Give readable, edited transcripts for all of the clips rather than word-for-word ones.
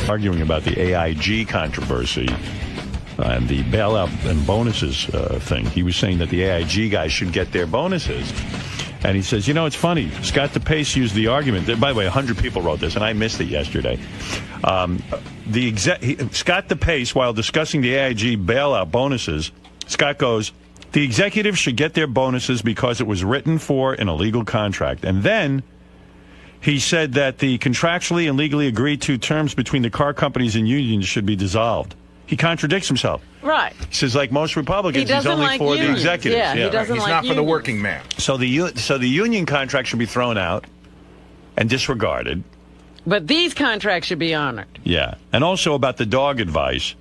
Arguing about the AIG controversy and the bailout and bonuses thing. He was saying that the AIG guys should get their bonuses. And he says, you know, it's funny. Scott DePace used the argument. By the way, 100 people wrote this, and I missed it yesterday. Scott DePace, while discussing the AIG bailout bonuses, Scott goes, the executives should get their bonuses because it was written for in a legal contract. And then he said that the contractually and legally agreed to terms between the car companies and unions should be dissolved. He contradicts himself. Right. He says, like most Republicans, he's only like for unions. the executives. Yeah, he doesn't he's like not unions. for the working man. So the union contract should be thrown out and disregarded. But these contracts should be honored. Yeah. And also about the dog advice.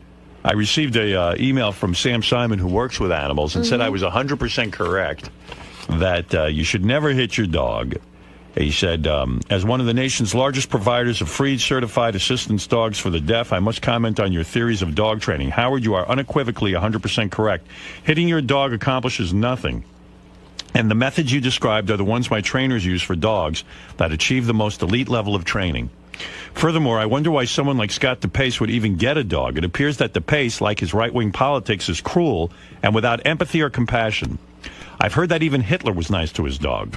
I received a email from Sam Simon, who works with animals, and said I was 100% correct that you should never hit your dog. He said, as one of the nation's largest providers of free certified assistance dogs for the deaf, I must comment on your theories of dog training. Howard, you are unequivocally 100% correct. Hitting your dog accomplishes nothing. And the methods you described are the ones my trainers use for dogs that achieve the most elite level of training. Furthermore, I wonder why someone like Scott DePace would even get a dog. It appears that DePace, like his right-wing politics, is cruel and without empathy or compassion. I've heard that even Hitler was nice to his dog.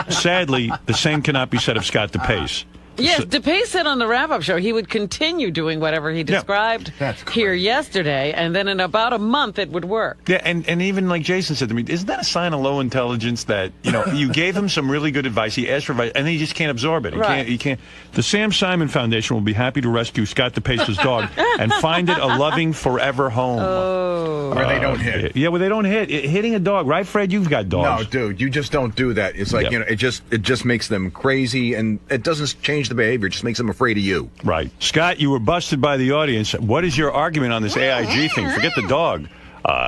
Sadly, the same cannot be said of Scott DePace. Yes, DePace said on the wrap-up show he would continue doing whatever he described here yesterday, and then in about a month it would work. Yeah, and even like Jason said to me, isn't that a sign of low intelligence that, you know, you gave him some really good advice, he asked for advice, and then he just can't absorb it. He can't. The Sam Simon Foundation will be happy to rescue Scott DePace's dog and find it a loving forever home. Oh. Where they don't hit. Yeah, where they don't hit. Hitting a dog, right, Fred? You've got dogs. No, dude, you just don't do that. It's like, you know, it just makes them crazy, and it doesn't change the behavior. It just makes them afraid of you. Right. Scott, you were busted by the audience. What is your argument on this AIG thing? Forget the dog.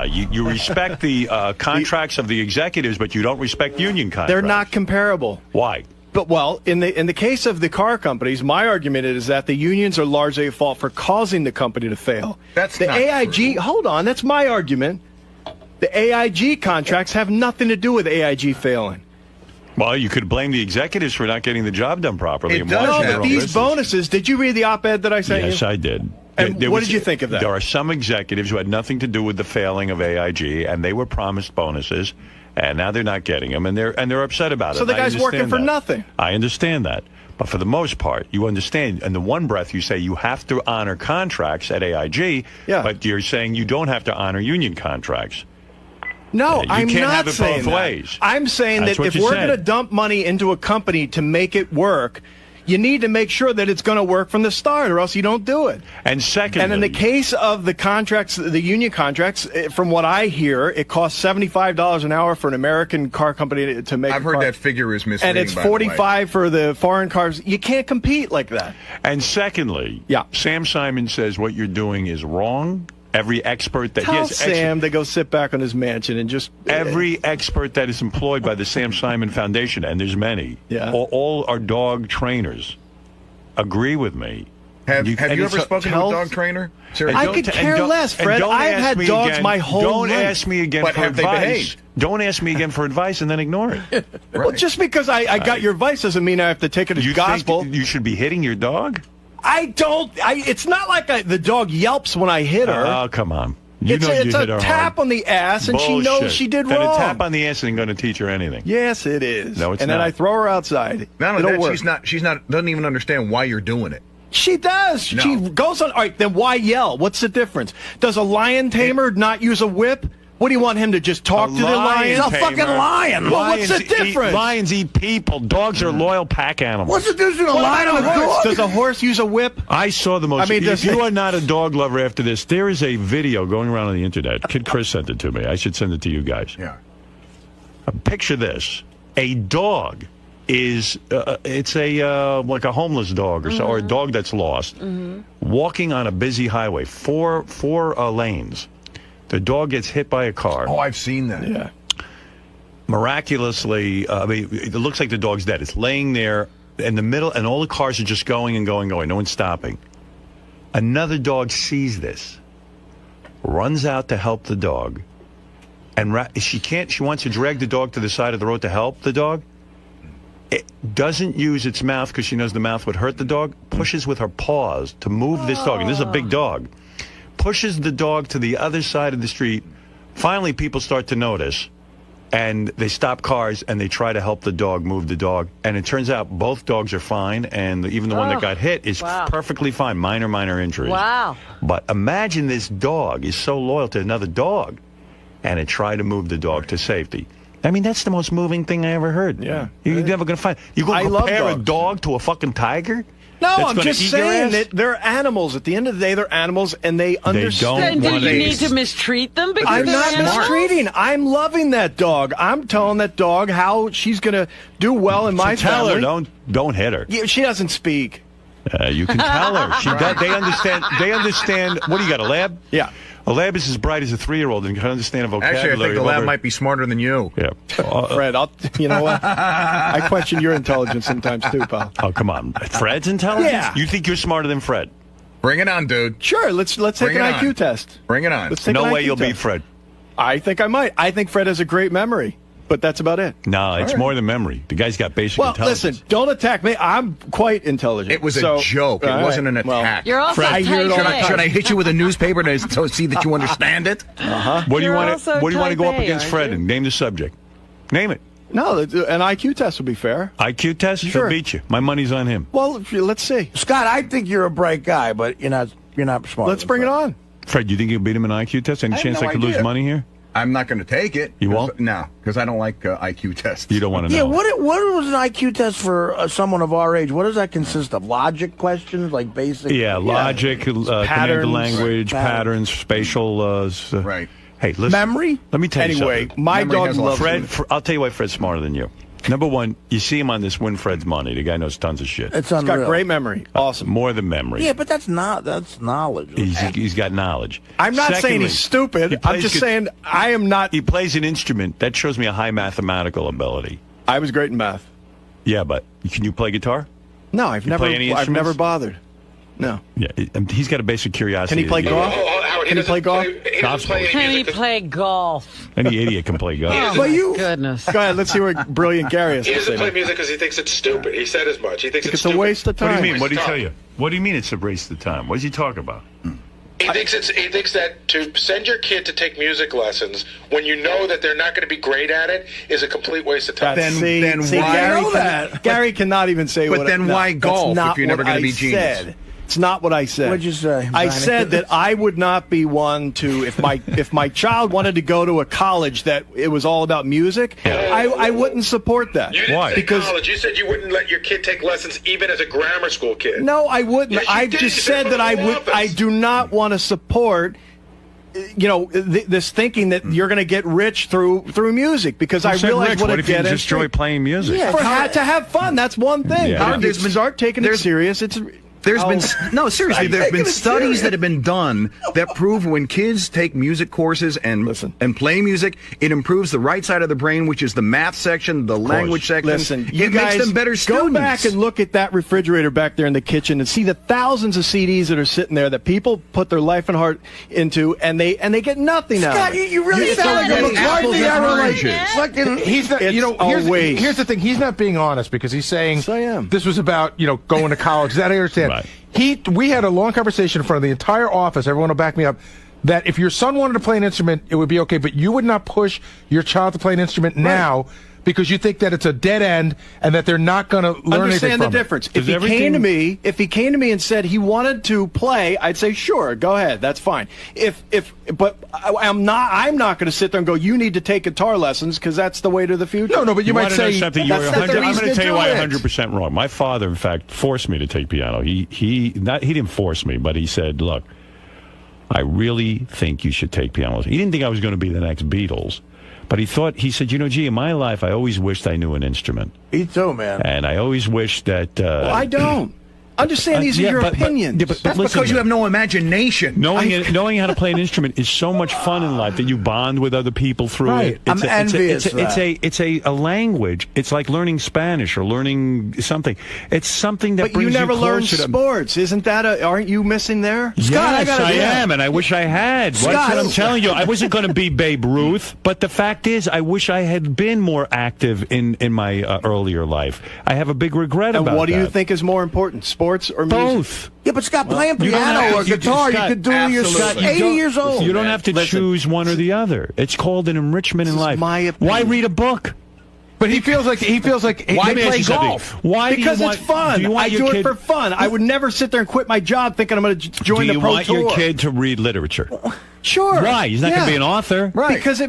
You respect the contracts of the executives, but you don't respect union contracts. They're not comparable. Why? But, well, in the case of the car companies, my argument is that the unions are largely at fault for causing the company to fail. That's the not AIG. true. Hold on, that's my argument. The AIG contracts have nothing to do with AIG failing. Well, you could blame the executives for not getting the job done properly. It and does watching have their own These business. bonuses. Did you read the op-ed that I sent you? Yes, I did. And what did you think of that? There are some executives who had nothing to do with the failing of AIG, and they were promised bonuses, and now they're not getting them, and they're upset about it. So the And I guy's working understand for that. nothing. I understand that. But for the most part, you understand, in the one breath you say you have to honor contracts at AIG, but you're saying you don't have to honor union contracts. No, You I'm can't not have it saying both that. ways. I'm saying That's that what if you we're said. going to dump money into a company to make it work, you need to make sure that it's going to work from the start, or else you don't do it. And secondly, and in the case of the contracts, the union contracts, from what I hear, it costs $75 an hour for an American car company to make. I've heard that figure is misleading. and it's by the way. $45 for the foreign cars. You can't compete like that. And secondly, Sam Simon says what you're doing is wrong. Every expert that Tell Sam to go sit back on his mansion and just... Every expert that is employed by the Sam Simon Foundation, and there's many, all are dog trainers, agree with me. Have you ever spoken to a dog trainer? I could care less, Fred. I've had dogs my whole life. Don't ask me again for advice. Don't ask me again for advice and then ignore it. Well, just because I got your advice doesn't mean I have to take it as gospel. You should be hitting your dog? I don't. It's not like the dog yelps when I hit her. Oh, come on. It's a tap on the ass, and she knows she did wrong. And a tap on the ass isn't going to teach her anything. Yes, it is. No, it's and not. then I throw her outside. Not only that, she's not doesn't even understand why you're doing it. She does. No. She goes on. All right, then why yell? What's the difference? Does a lion tamer not use a whip? What do you want him to just talk to the lion? He's a fucking lion. Well, what's the difference? Lions eat people. Dogs are loyal pack animals. What's the difference between a lion and a horse? Does a horse use a whip? I saw the most. I mean, if you are not a dog lover after this, there is a video going around on the internet. Kid Chris sent it to me. I should send it to you guys. Yeah. Picture this: a dog is it's a like a homeless dog or so, or a dog that's lost, walking on a busy highway, four lanes. The dog gets hit by a car. Oh, I've seen that. Yeah. Miraculously, I mean, it looks like the dog's dead. It's laying there in the middle, and all the cars are just going and going and going. No one's stopping. Another dog sees this, runs out to help the dog, and she wants to drag the dog to the side of the road to help the dog. It doesn't use its mouth because she knows the mouth would hurt the dog. Pushes with her paws to move this dog. And this is a big dog. Pushes the dog to the other side of the street. Finally, people start to notice. And they stop cars and they try to help the dog move the dog. And it turns out both dogs are fine. And even the one that got hit is perfectly fine. Minor injuries. Wow. But imagine this dog is so loyal to another dog. And it tried to move the dog to safety. I mean, that's the most moving thing I ever heard. Yeah. You're never going to find. You go compare a dog to a fucking tiger? No, I'm just saying that they're animals. At the end of the day, they're animals, and they understand. Do you need to mistreat them? Because I'm not mistreating. I'm loving that dog. I'm telling that dog how she's going to do well in my family. Tell her, don't hit her. Yeah, she doesn't speak. You can tell her. She does, they understand. They understand. What do you got, a lab? Yeah. A lab is as bright as a 3-year-old and can understand a vocabulary. Actually, I think the lab might be smarter than you. Yeah. Fred, you know what? I question your intelligence sometimes too, pal. Oh, come on. Fred's intelligence? Yeah. You think you're smarter than Fred? Bring it on, dude. Sure, let's take an IQ test. Bring it on. Let's take No an way IQ you'll test. beat Fred. I think I might. I think Fred has a great memory, but that's about it. No, it's more than memory. The guy's got basic Well, intelligence. listen, don't attack me. I'm quite intelligent. It was a joke. It wasn't an attack. You're also Fred, Should I hit you with a newspaper to see that you understand it? What do you want to? also What do you want to go up type A, against aren't Fred you? and name the subject? Name it. No, an IQ test would be fair. IQ test. Sure. He'll beat you. My money's on him. Well, let's see. Scott, I think you're a bright guy, but you're not smart. Let's bring it on. Fred, you think you'll beat him in an IQ test? Any I have chance no I could lose idea. money here? I'm not going to take it. You won't? No, because I don't like IQ tests. You don't want to Yeah, know. what was an IQ test for someone of our age? What does that consist of? Logic questions, like basic? Yeah, logic, command of Patterns. language, Right. patterns, spatial. Right. Hey, listen. Memory? Let me tell you Anyway, something. my Memory dog has a lot loves of Fred, I'll tell you why Fred's smarter than you. Number one, you see him on this Win Fred's Money. The guy knows tons of shit. It's He's unreal. got great memory. Awesome. More than memory. Yeah, but that's knowledge. He's got knowledge. I'm not saying Secondly, he's stupid. he I'm plays just good- saying I am not. He plays an instrument. That shows me a high mathematical ability. I was great in math. Yeah, but can you play guitar? No, I've never. play any I've instruments? never bothered. No. Yeah, he's got a basic curiosity. Can he play golf? Howard, Can he play golf? He doesn't play any Can he music. play golf? Any idiot can play golf. Oh, But my you- goodness. Go ahead. Let's see what brilliant Gary has He to say. doesn't play now. music because he thinks it's stupid. He said as much. He thinks It's it's a stupid. waste of What time. do you mean? What did he Stop. tell you? What do you mean it's a waste of time? What does he talk about? He thinks that to send your kid to take music lessons when you know that they're not going to be great at it is a complete waste of time. Then See, why- Gary, know that. Gary cannot even say But what. then why that's golf not if you're never what gonna I be genius? said. It's not what I said. What'd you say, I Johnny? said that I would not be one to if my child wanted to go to a college that it was all about music. I wouldn't support that. You didn't Why? say Because college. You said you wouldn't let your kid take lessons even as a grammar school kid. no, I wouldn't. Yes, you I did. just You said said that I from the would. office. I do not want to support. This thinking that you're going to get rich through music because I Who said realize Rich? what What a if you dead end just enjoy street. playing music? Yeah, to have fun. That's one thing. Yeah. If you start taking it serious, it's. There's been Oh. seriously. There's been studies that have been done that prove when kids take music courses and play music, it improves the right side of the brain, which is the math section, the language section. Listen, you it guys makes them better students. Go back and look at that refrigerator back there in the kitchen and see the thousands of CDs that are sitting there that people put their life and heart into, and they get nothing out Scott, of it. you really sound like a getting apples McCarthy and era. oranges. Fucking, He's not, It's here's always- the thing. He's not being honest because he's saying Yes, I am. this was about, going to college. That I understand. Right. We had a long conversation in front of the entire office. Everyone will back me up. That if your son wanted to play an instrument, it would be okay, but you would not push your child to play an instrument now because you think that it's a dead end and that they're not going to learn anything Understand the from it. difference. Does If he came to me and said he wanted to play, I'd say sure, go ahead, that's fine. But I'm not going to sit there and go, you need to take guitar lessons because that's the way to the future. No, but you might wanna know say something. that's not the I'm going reason to to tell you do why it. 100% wrong. My father, in fact, forced me to take piano. He didn't force me, but he said, "Look, I really think you should take piano lessons." He didn't think I was going to be the next Beatles, but he said, gee, in my life, I always wished I knew an instrument, Me too, man. and I always wished that. Well, I don't. I'm just saying these are your opinions. That's listen, because you have no imagination. Knowing how to play an instrument is so much fun in life that you bond with other people through it. I'm envious of that. It's a language. It's like learning Spanish or learning something. It's something that But brings you never learned closer to sports. Isn't that aren't you missing there? Yes, I am, and I wish I had. That's what I'm telling you. I wasn't going to be Babe Ruth, but the fact is, I wish I had been more active in my earlier life. I have a big regret about that. And what do you think is more important, sports or music? Both. Yeah, but Scott, playing piano or guitar, you could do when you're 80 years old. You don't have to choose one or the other. It's called an enrichment in life. My opinion. Why read a book? But he feels like Why play golf? Why? Because it's fun. I do it for fun. I would never sit there and quit my job thinking I'm going to join the pro tour. Do you want your kid to read literature? Sure. Why? He's not going to be an author. Right. Because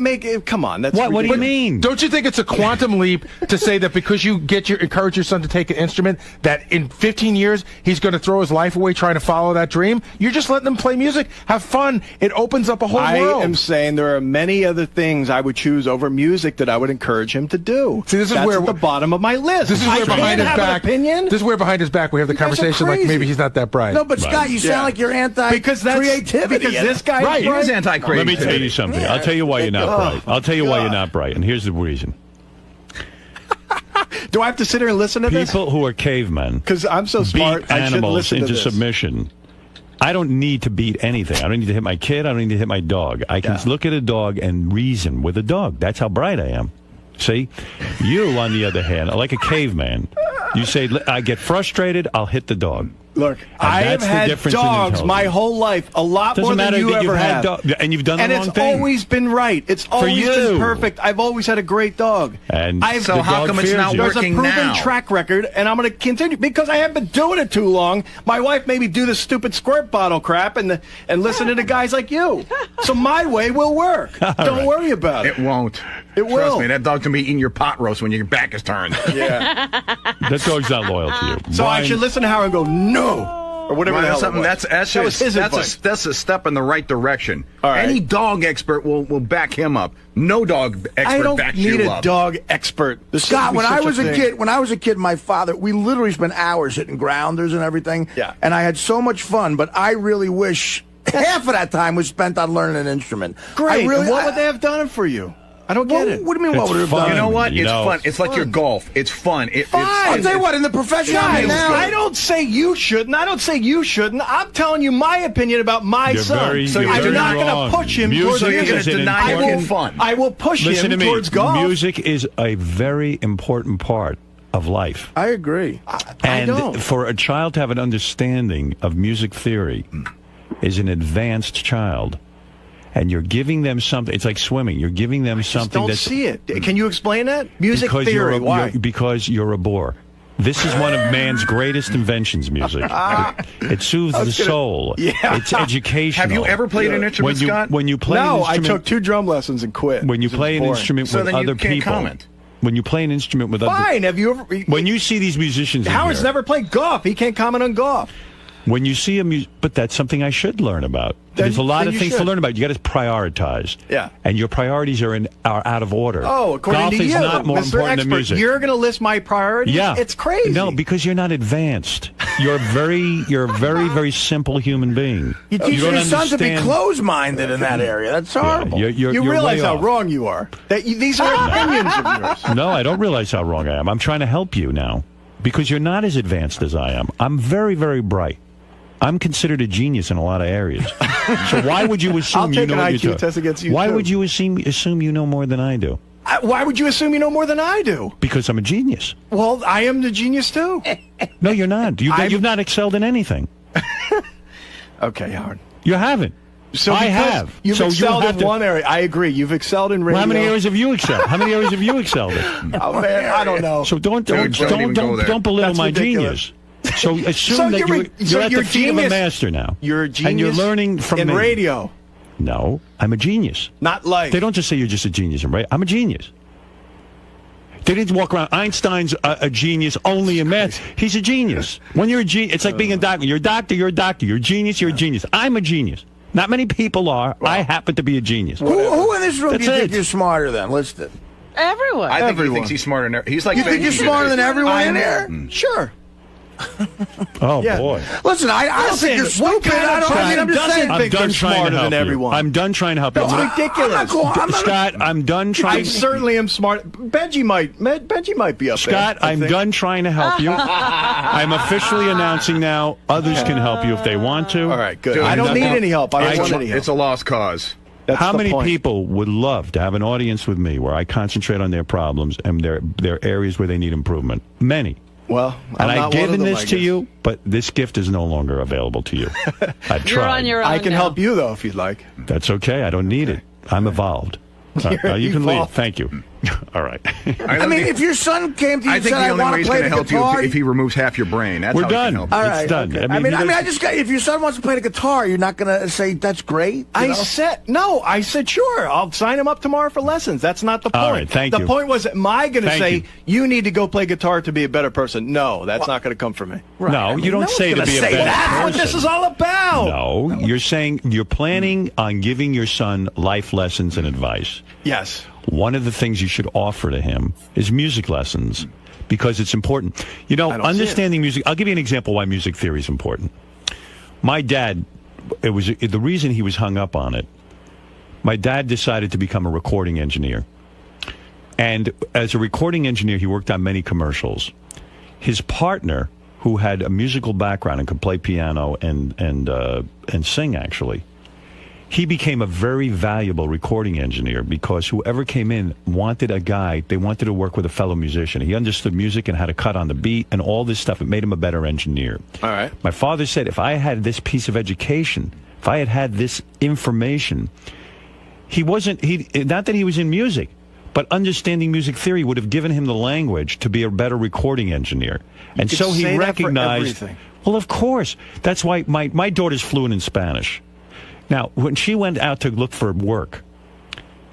come on. That's what do you mean? Don't you think it's a quantum leap to say that because you encourage your son to take an instrument, that in 15 years he's going to throw his life away trying to follow that dream? You're just letting him play music, have fun. It opens up a whole world. I am saying there are many other things I would choose over music that I would encourage him to do. See, this is That's where at the bottom of my list. This is where behind his back. This is where behind his back we have the conversation like maybe he's not that bright. No, but Scott, you sound like you're anti-creativity. Because this guy he is anti-creativity. Let me tell you something. I'll tell you why you're not bright. I'll tell you why you're not bright, and here's the reason. Do I have to sit here and listen to this? People who are cavemen, because I'm so smart, beat I shouldn't animals listen to into this. submission. I don't need to beat anything. I don't need to hit my kid. I don't need to hit my dog. I can look at a dog and reason with a dog. That's how bright I am. See? You, on the other hand, are like a caveman. You say, I get frustrated, I'll hit the dog. Look, I have had dogs my whole life, a lot more than you ever had. And you've done the wrong thing. And it's always been right. It's always been perfect. I've always had a great dog. And so how come it's not working now? There's a proven track record, and I'm going to continue because I haven't been doing it too long. My wife made me do this stupid squirt bottle crap and listen to the guys like you. So my way will work. Don't worry about it. It won't. It will. Trust me, that dog's going to be eating your pot roast when your back is turned. Yeah. That dog's not loyal to you. So I should listen to Howard and go, no. Or whatever the hell it was. That's a step in the right direction. All right. Any dog expert will back him up. No dog expert backs you up. I don't need a dog expert. Scott, when I was a kid, my father, we literally spent hours hitting grounders and everything. Yeah. And I had so much fun, but I really wish half of that time was spent on learning an instrument. Great. And what would they have done for you? I don't get it. What do you mean, what would it have done? You know what? It's fun. It's like your golf. It's fun. I'll tell you what, in the professional now. I don't say you shouldn't. I'm telling you my opinion about my son. So I'm not going to push him towards you're going to deny him fun. I will push him towards golf. Music is a very important part of life. I agree. I don't. For a child to have an understanding of music theory is an advanced child. And you're giving them something. It's like swimming. You're giving them something. Don't see it. Can you explain that? Music theory. Why? Because you're a bore. This is one of man's greatest inventions. Music. It soothes the soul. Yeah. It's educational. Have you ever played an instrument, Scott? When you play, no, I took 2 drum lessons and quit. When you play an instrument with other people, comment. When you play an instrument with other, fine. Have you ever? When you see these musicians, Howard's never played golf. He can't comment on golf. When you see but that's something I should learn about. There's a lot of things to learn about. You got to prioritize. Yeah. And your priorities are out of order. Oh, according golf to you, is not more Mr. important Expert, than music. You're going to list my priorities? Yeah. It's crazy. No, because you're not advanced. You're a very, very simple human being. You teach your son to be closed-minded in that area. That's horrible. Yeah, you realize how wrong you are. These are opinions of yours. No, I don't realize how wrong I am. I'm trying to help you now because you're not as advanced as I am. I'm very, very bright. I'm considered a genius in a lot of areas. So why would you assume you know what you're doing? Why would you assume you know more than I do? Why would you assume you know more than I do? Because I'm a genius. Well, I am the genius too. No, you're not. You've not excelled in anything. Okay, Howard. You haven't. So I have. You've excelled in one area. I agree. You've excelled in radio. Well, how many areas have you excelled? How many areas have you excelled in? Oh man, I don't know. So don't belittle my genius. So assume that you're at the feet of a master now. You're a genius. And you're learning from me. In radio. No, I'm a genius. Not life. They don't just say you're just a genius in radio. I'm a genius. They didn't walk around. Einstein's a genius only in math. He's a genius. When you're a genius, it's like being a doctor. You're a doctor. You're a doctor. You're a genius. You're a genius. I'm a genius. Not many people are. Well, I happen to be a genius. Who in this room do you think you're smarter than? List it. Everyone. I think he thinks he's smarter than everyone. He's like you think you're smarter than everyone in here? Mm. Sure. Oh, Yeah. boy. Listen, I don't think you're stupid. I'm just saying. I'm done trying to help you. I'm done trying to help you. That's ridiculous. Scott, I'm done I trying. certainly am smart. Benji might be up Scott, there. I'm done trying to help you. I'm officially announcing now. Others can help you if they want to. All right, good. Dude, I don't need any help. I don't want any help. It's a lost cause. That's How the many point. people would love to have an audience with me where I concentrate on their problems and their areas where they need improvement? Many. Well, And I'm I've not one of given them, this I to guess. you, but this gift is no longer available to you. I've You're tried. on your own I can now. help you though if you'd like. That's okay. I don't need it. I'm evolved. You can leave. evolved. Thank you. All right. I mean, if your son came to you I and think said, the I only want way to he's play going to the help guitar, you if he removes half your brain. That's We're how he can done. help you. all It's right, done. okay. I mean, I just got. If your son wants to play the guitar, you're not going to say that's great. you I know? said no. I said sure. I'll sign him up tomorrow for lessons. That's not the point. All right, thank the you. point was, am I going to Thank say you. need to go play guitar to be a better person? No, that's not going to come from me. No, you don't no one's say to gonna be a say better that. That's what person. this is all about. No, you're saying you're planning on giving your son life lessons and advice. Yes. One of the things you should offer to him is music lessons because it's important. You know, I don't see understanding music. I'll give you an example why music theory is important. My dad, the reason he was hung up on it. My dad decided to become a recording engineer. And as a recording engineer, he worked on many commercials. His partner, who had a musical background and could play piano and sing, actually, he became a very valuable recording engineer because whoever came in wanted a guy, they wanted to work with a fellow musician. He understood music and how to cut on the beat and all this stuff. It made him a better engineer. All right. My father said, if I had this piece of education, if I had this information, not that he was in music, but understanding music theory would have given him the language to be a better recording engineer. And could so he say that for recognized, everything. well, of course. That's why my daughter's fluent in Spanish. Now, when she went out to look for work,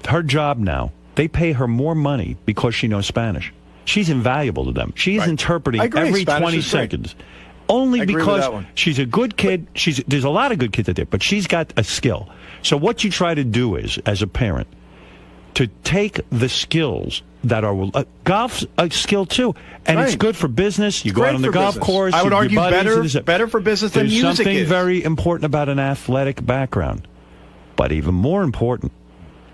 her job now, they pay her more money because she knows Spanish. She's invaluable to them. She's interpreting I agree. every Spanish 20 is great. seconds. Only I agree with because that one. she's a good kid. There's a lot of good kids out there, but she's got a skill. So what you try to do is, as a parent, to take the skills that are golf's a skill too, and it's Right. good for business. You go Great out on the for golf business. course. I would your argue buddies, better for business than There's music something is. very important about an athletic background, but even more important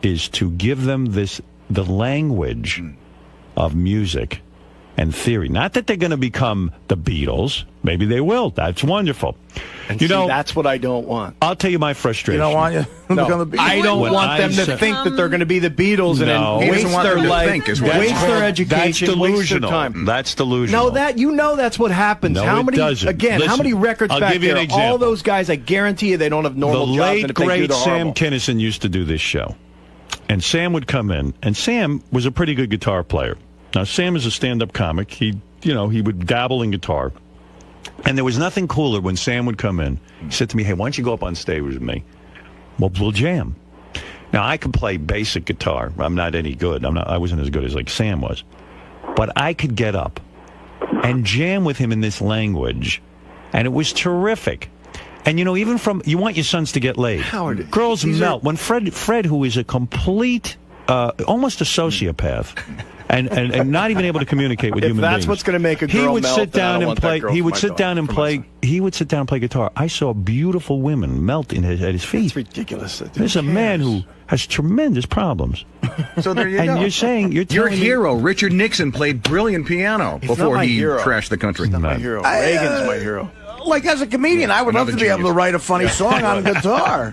is to give them the language of music and theory. Not that they're going to become the Beatles. Maybe they will. That's wonderful. And you see, know, that's what I don't want. I'll tell you my You frustration. don't want you to become the Beatles? I don't When want I them to said- think that they're going to be the Beatles and No. then He doesn't waste want their them to life, think is what waste he's their saying. education, That's waste their delusional. time. That's delusional. No, that's what happens. No, how it many doesn't. again? how Listen, many records I'll back give you an there? example. All those guys, I guarantee you, they don't have The normal jobs. late, And if they do, great they're Sam horrible. Kinison used to do this show. And Sam would come in, and Sam was a pretty good guitar player. Now, Sam is a stand-up comic. He would dabble in guitar. And there was nothing cooler when Sam would come in. He said to me, hey, why don't you go up on stage with me? We'll jam. Now, I can play basic guitar. I'm not any good. I wasn't as good as like Sam was. But I could get up and jam with him in this language. And it was terrific. And, even you want your sons to get laid. Howard, Girls these melt. When Fred, who is a complete, almost a sociopath, and not even able to communicate with If human that's beings. what's gonna make a he girl would melt, sit then I down don't and want that play. girl He for would my sit daughter, down and for my play. son. He would sit down and play guitar. I saw beautiful women melt at his feet. It's ridiculous. There's a man who has tremendous problems. So there you And go. you're saying you're Your telling me- hero, Richard Nixon, played brilliant piano He's not before my he hero. trashed the country. My hero. Reagan's my hero. Like, as a comedian, I would love Another to be able to genius. write a funny song on guitar.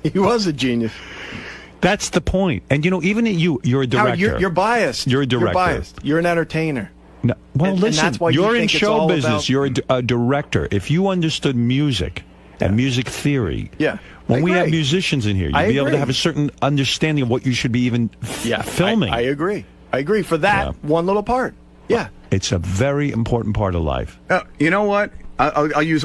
He was a genius. That's the point. And even you're a director. Howard, you're biased. You're a director. You're biased. You're an entertainer. No, well, And listen, that's why you you're in think it's show all business. about- You're a director. If you understood music and music theory, Yeah, when I we have agree. musicians in here, you'd I be able to agree. have a certain understanding of what you should be even filming. I agree. I agree for that Yeah. one little part. Yeah. It's a very important part of life. You know what? I'll use,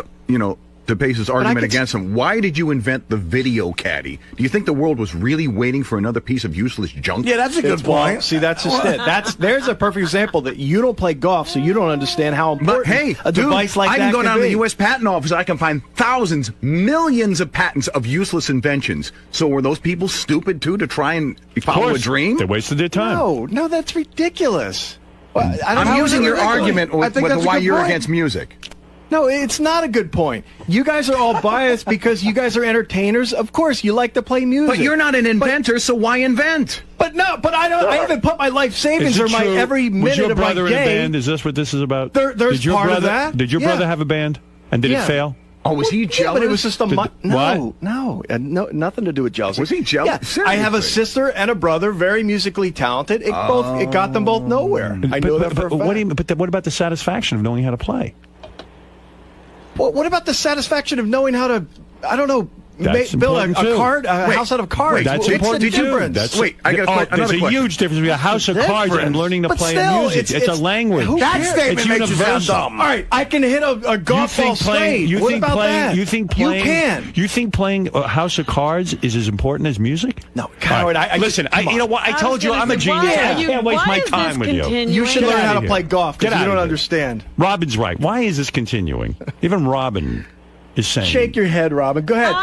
DePace's argument could- against him. Why did you invent the video caddy? Do you think the world was really waiting for another piece of useless junk? Yeah, that's a good point. See, that's just it. There's a perfect example that you don't play golf, so you don't understand how important But hey, a dude, device like I that can go down to the be. U.S. Patent Office. I can find thousands, millions of patents of useless inventions. So were those people stupid too to try and follow a dream? They wasted their time. No, that's ridiculous. Well, I'm using your argument with why you're against music. No, it's not a good point. You guys are all biased because you guys are entertainers. Of course, you like to play music. But you're not an inventor, so why invent? But I don't. I haven't put my life savings or my every minute of my day. Was your brother in a band? Is this what this is about? There's part of that. Did your brother have a band? And did it fail? Oh, was he jealous? Yeah, but it was just what? No, nothing to do with jealousy. Was he jealous? Yeah, I have a sister and a brother, very musically talented. It got them both nowhere. I know that for a fact. What about the satisfaction of knowing how to play? Well, what about the satisfaction of knowing how to, I don't know, build a house out of cards? That's important too. I got another question. There's a huge difference between a house of cards and learning to play music. It's a language. That statement makes you sound dumb. All right, I can hit a golf ball straight. What about that? You think playing a house of cards is as important as music? No, Howard. Listen, you know what? I told you I'm a genius. I can't waste my time with you. You should learn how to play golf because you don't understand. Robin's right. Why is this continuing? Even Robin is saying. Shake your head, Robin. Go ahead.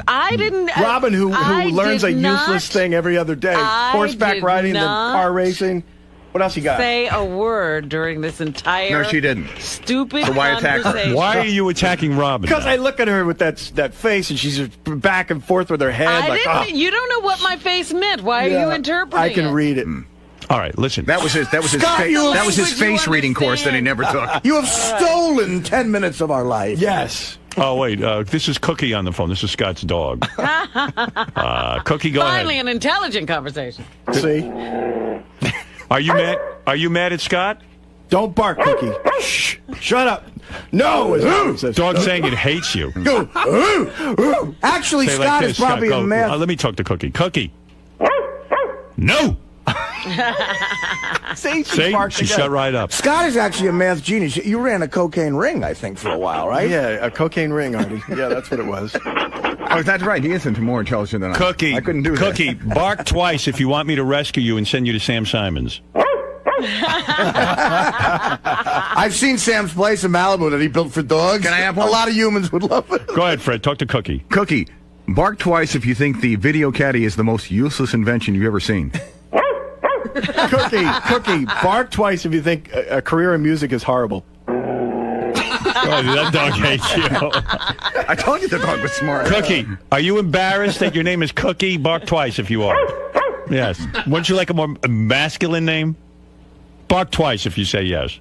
I didn't. Robin, who learns a useless thing every other day: horseback riding, then car racing. What else you got? Say a word during this entire. No, she didn't. Stupid So why attack her? conversation. Why are you attacking Robin? Because I look at her with that face, and she's back and forth with her head. You don't know what my face meant. Why are you interpreting I can read it. All right, listen. That was his face reading course that he never took. You have stolen 10 minutes of our life. Yes. Oh, wait. This is Cookie on the phone. This is Scott's dog. Cookie, go Finally, ahead. an intelligent conversation. See? Are you mad? Are you mad at Scott? Don't bark, Cookie. Shh. Shut up. No. Dog's saying it hates you. Actually, Say like Scott this, is probably Scott, a go. math. Let me talk to Cookie. Cookie. No. See, she shut right up. Scott is actually a math genius. You ran a cocaine ring, I think, for a while, right? Yeah, a cocaine ring, Artie. Yeah, that's what it was. Oh, that's right. He isn't more intelligent than Cookie. I couldn't do that. Cookie, bark twice if you want me to rescue you and send you to Sam Simons. I've seen Sam's place in Malibu that he built for dogs. Can I have one? A lot of humans would love it. Go ahead, Fred. Talk to Cookie. Cookie, bark twice if you think the video caddy is the most useless invention you've ever seen. Cookie, bark twice if you think a career in music is horrible. Oh, that dog hates you. I told you the dog was smart. Cookie, are you embarrassed that your name is Cookie? Bark twice if you are. Yes. Wouldn't you like a more masculine name? Bark twice if you say yes.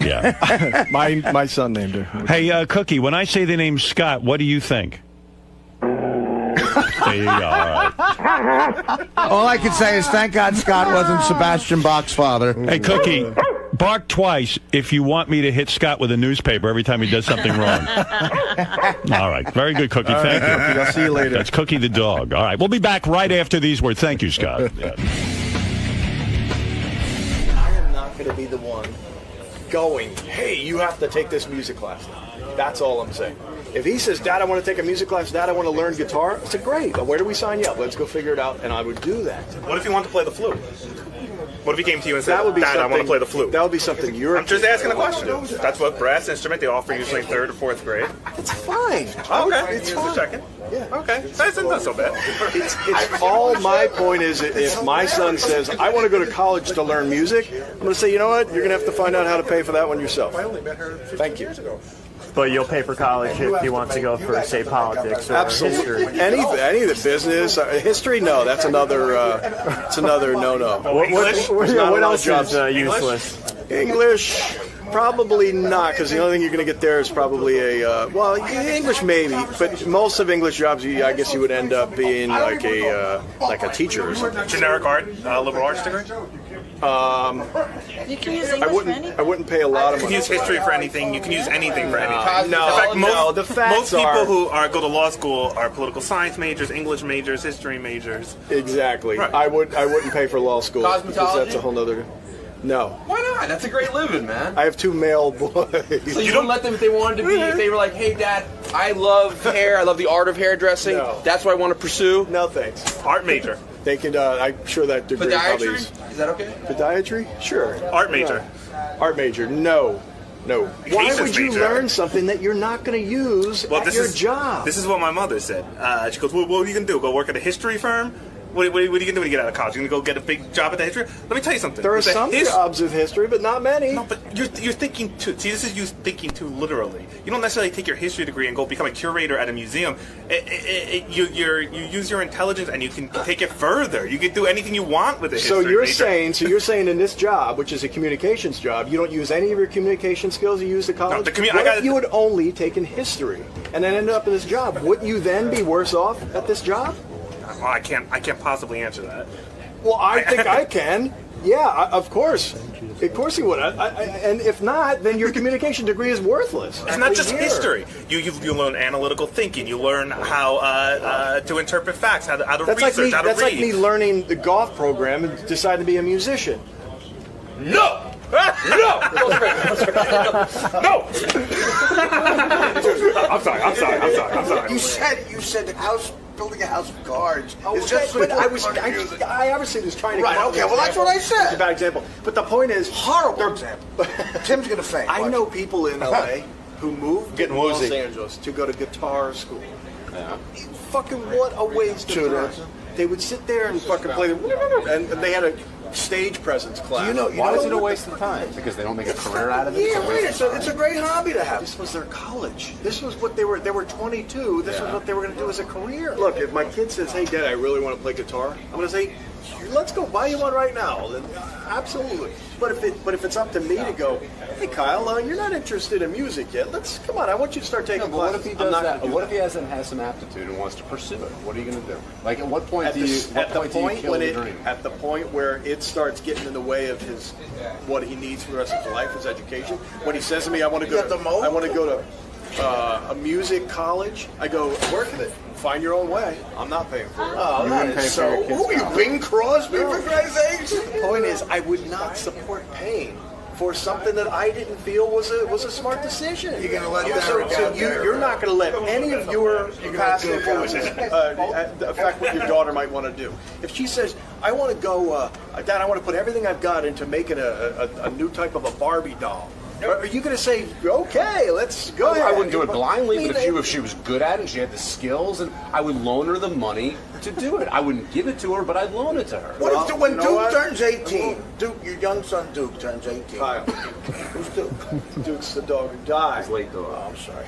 Yeah. My son named her. Hey, Cookie, when I say the name Scott, what do you think? There you go. All right. All I can say is thank God Scott wasn't Sebastian Bach's father. Hey, Cookie, bark twice if you want me to hit Scott with a newspaper every time he does something wrong. All right. Very good, Cookie. Thank you. I'll see you later. That's Cookie the dog. All right. We'll be back right after these words. Thank you, Scott. Yeah. I am not going to be the one going, hey, you have to take this music class. That's all I'm saying. If he says, Dad, I want to take a music class, Dad, I want to learn guitar, I said, great. Where do we sign you up? Let's go figure it out. And I would do that. What if you want to play the flute? What if he came to you and said, That would be Dad, I want to something- play the flute? That would be something you're... I'm just asking a question. That's what brass instrument they offer usually in 3rd or 4th grade. It's fine. Okay, It's just fine. checking. Yeah. Okay, that's not so bad. It's all my point is if my son says, I want to go to college to learn music, I'm going to say, you know what? You're going to have to find out how to pay for that one yourself. Thank you. But you'll pay for college if you want to go for, say, politics or Absolutely. history. Any of the business, history, no, that's another no-no. English? What else is useless? English, probably not, because the only thing you're going to get there is probably English maybe, but most of English jobs, I guess you would end up being like a teacher or something. Generic art, liberal arts degree? You can use English for anything. I wouldn't pay a lot of You can money. use history for anything. You can use anything for anything. No, in fact, the facts most people are- who go to law school are political science majors, English majors, history majors. Exactly. Right. I wouldn't pay for law school. Because that's a whole nother... No. Why not? That's a great living, man. I have 2 male boys. So you don't let them if they wanted to be, if they were like, hey, Dad, I love hair, I love the art of hairdressing, No. that's what I want to pursue. No, thanks. Art major. They can, I'm sure that degree probably Podiatry? is... Is that okay? Podiatry? Sure. Art major. Art major? No. Why Cases would you major. learn something that you're not going to use at your job? This is what my mother said. She goes, well, what are you going to do? Go work at a history firm? What are you going to do when you get out of college? You're going to go get a big job at the history? Let me tell you something. There are some jobs with history, but not many. No, but you're thinking too. See, this is you thinking too literally. You don't necessarily take your history degree and go become a curator at a museum. You use your intelligence and you can take it further. You can do anything you want with it. So you're saying in this job, which is a communications job, you don't use any of your communication skills you used at college? No, what if you had only taken history and then ended up in this job? Wouldn't you then be worse off at this job? Well, I can't possibly answer that. Well, I think I can. Yeah, of course. Of course you would. And if not, then your communication degree is worthless. It's not just history. You learn analytical thinking. You learn how to interpret facts, how to research, how to read. That's like me learning the golf program and deciding to be a musician. No! No! I'm sorry. You said the house, building a house of cards. It's just I obviously was trying to. Right. Okay. Well, that's what I said. It's a bad example, but the point is horrible example. Tim's gonna faint. I know people in LA who moved to Los Angeles to go to guitar school. Yeah. Fucking what a waste of time. They would sit there and fucking play, and they had a stage presence class. Why is it a waste of time? Because they don't make a career out of it? Yeah, right. It's a great hobby to have. This was their college. This was what they were 22. This was what they were going to do as a career. Look, if my kid says, hey, Dad, I really want to play guitar, I'm going to say, let's go buy you one right now. Absolutely. But if it's up to me to go, hey, Kyle, you're not interested in music yet. Come on, I want you to start taking classes. What if he does that? What if he has some aptitude and wants to pursue it? What are you going to do? Like, at what point do you kill the dream? At the point where it starts getting in the way of what he needs for the rest of his life, his education. When he says to me, I want to go to a music college, I go, work with it. Find your own way. I'm not paying for it. Oh, that is so. Who are you, Bing Crosby, for Christ's sakes? The point is, I would not support paying for something that I didn't feel was a smart decision. You're going to let that you're not going to let any of your past influences affect what your daughter might want to do. If she says, I want to go, Dad, I want to put everything I've got into making a new type of a Barbie doll. Are you going to say, okay, let's go ahead? I wouldn't do it blindly, but if she was good at it and she had the skills, and I would loan her the money to do it. I wouldn't give it to her, but I'd loan it to her. What if when Duke turns 18, your young son Duke turns 18? Kyle. Who's Duke? Duke's the dog who died. He's late, though. Oh, I'm sorry.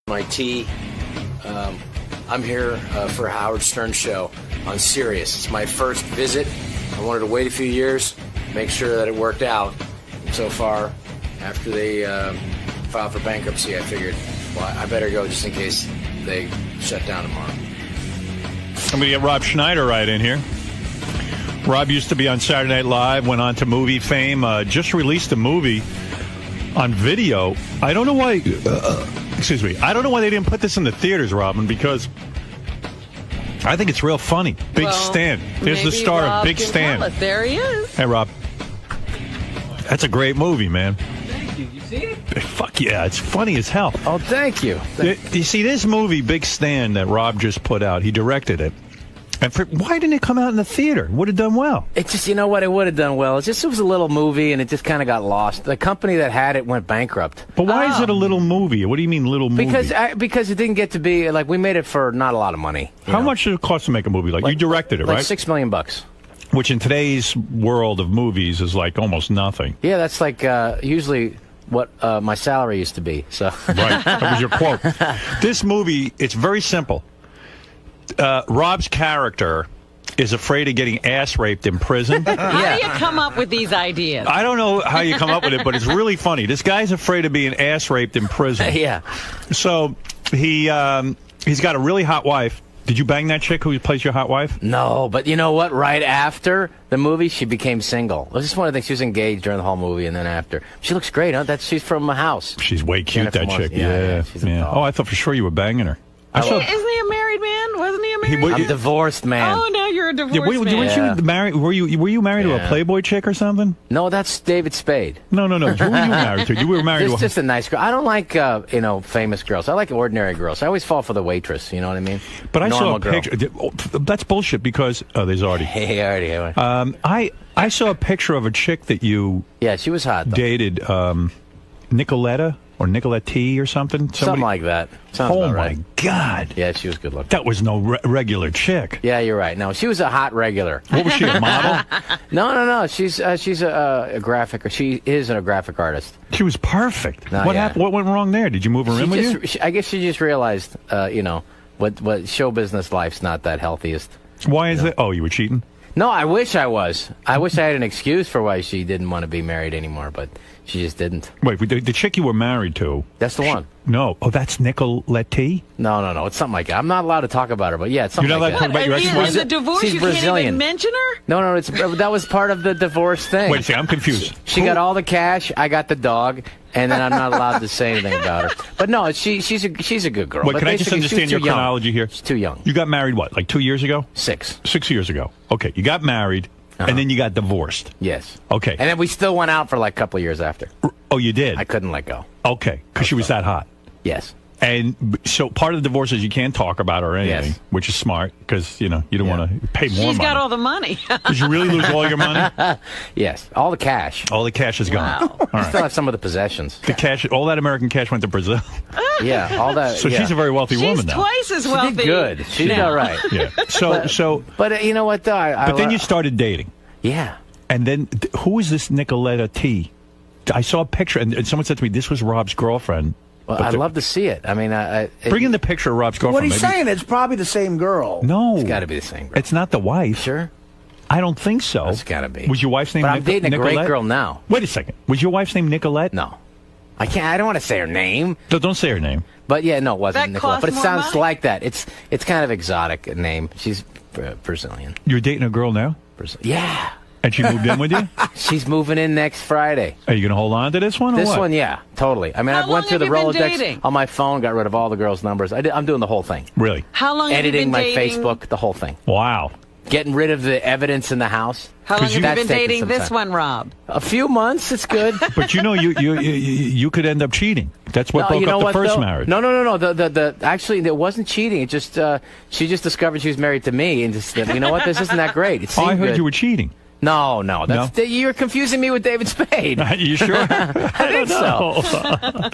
My tea. I'm here for a Howard Stern show on Sirius. It's my first visit. I wanted to wait a few years, make sure that it worked out. And so far, after they filed for bankruptcy, I figured, well, I better go just in case they shut down tomorrow. I'm going to get Rob Schneider right in here. Rob used to be on Saturday Night Live, went on to movie fame, just released a movie on video. I don't know why... excuse me. I don't know why they didn't put this in the theaters, Robin, because I think it's real funny. Big Stan. Here's the star of Big Stan. There he is. Hey, Rob. That's a great movie, man. Thank you. You see it? Fuck yeah. It's funny as hell. Oh, thank you. You see, this movie, Big Stan, that Rob just put out, he directed it. And why didn't it come out in the theater? Would have done well. It just, you know what, it would have done well. It was a little movie, and it just kind of got lost. The company that had it went bankrupt. But why is it a little movie? What do you mean little movie? Because it didn't get to be, like, we made it for not a lot of money. How much did it cost to make a movie? Like you directed it, right? $6 million. Which in today's world of movies is like almost nothing. Yeah, that's like usually what my salary used to be. So right, that was your quote. This movie, it's very simple. Rob's character is afraid of getting ass raped in prison. How do you come up with these ideas? I don't know how you come up with it, but it's really funny. This guy's afraid of being ass raped in prison. Yeah. So he's got a really hot wife. Did you bang that chick who plays your hot wife? No, but you know what? Right after the movie, she became single. It was just one of the things. She was engaged during the whole movie, and then after. She looks great, huh? She's from a house. She's way cute, that chick. Yeah. Oh, I thought for sure you were banging her. Isn't he a married man? Wasn't he a married I'm divorced, man. Oh, now you're a divorced weren't man. you married? Were you married to a Playboy chick or something? No, that's David Spade. No. Who were you married to? You were married to just a nice girl. I don't like famous girls. I like ordinary girls. I always fall for the waitress. You know what I mean? But I saw a girl. picture. That's bullshit because there's Artie. Hey, Artie. I saw a picture of a chick that you she was hot though. Dated Nicoletta or Nicolette or something. Something like that. Sounds oh about my right. God! Yeah, she was good looking. That was no regular chick. Yeah, you're right. No, she was a hot regular. What was she, a model? No. She's a graphic. She is a graphic artist. She was perfect. No, what happened? What went wrong there? Did you move her in with you? I guess she just realized, what show business life's not that healthiest. Why is that? Oh, you were cheating? No, I wish I was. I wish I had an excuse for why she didn't want to be married anymore, but she just didn't. Wait, the chick you were married to? That's the one. No. Oh, that's Nicolette? No. It's something like that. I'm not allowed to talk about her, but yeah, it's something You're not like allowed that. to talk about your ex-wife? The divorce, She's you Brazilian. can't even mention her? No, that was part of the divorce thing. Wait a second, I'm confused. She got all the cash, I got the dog, and then I'm not allowed to say anything about her. But no, she's a good girl. Wait, but can I just understand your chronology here? She's too young. You got married, what, like 2 years ago? 6. 6 years ago. Okay, you got married, and then you got divorced. Yes. Okay. And then we still went out for like a couple of years after. Oh, you did? I couldn't let go. Okay, because she was that hot. Yes. And so part of the divorce is you can't talk about her or anything, which is smart because, you don't want to pay more money. She's got all the money. Did you really lose all your money? Yes, all the cash. All the cash is gone. Wow. All I right. still have some of the possessions. The cash, all that American cash went to Brazil. Yeah, all that. So she's a very wealthy woman now. She's twice as wealthy. She did good. She did all right. Yeah. But you know what, though? But then you started dating. Yeah. And then, who is this Nicoletta T? I saw a picture, and someone said to me, this was Rob's girlfriend. Well, I'd love to see it. I mean, bring in the picture of Rob's girlfriend. What he's saying, it's probably the same girl. No. It's got to be the same girl. It's not the wife. Sure? I don't think so. It's got to be. Was your wife's name But I'm dating a Nicolette? great girl now. Wait a second. Was your wife's name Nicolette? No. I can't. I don't want to say her name. Don't say her name. But yeah, no, it wasn't That Nicolette. But it costs sounds more money. like that. It's kind of exotic name. She's Brazilian. You're dating a girl now? Yeah. And she moved in with you? She's moving in next Friday. Are you going to hold on to this one or This what? one, yeah, totally. I mean, How I went long through the have you been Rolodex dating? on my phone, got rid of all the girls' numbers. I'm doing the whole thing. Really? How long Editing have you been my dating? Facebook, the whole thing. Wow. Getting rid of the evidence in the house. How long have you That's been taken dating some this time. one, Rob? A few months. It's good. But you could end up cheating. That's what broke up the first marriage. No. Actually, it wasn't cheating. It just she just discovered she was married to me, and just said, you know what, this isn't that great. It seemed I heard good. you were cheating. No. You're confusing me with David Spade. You sure? I think so.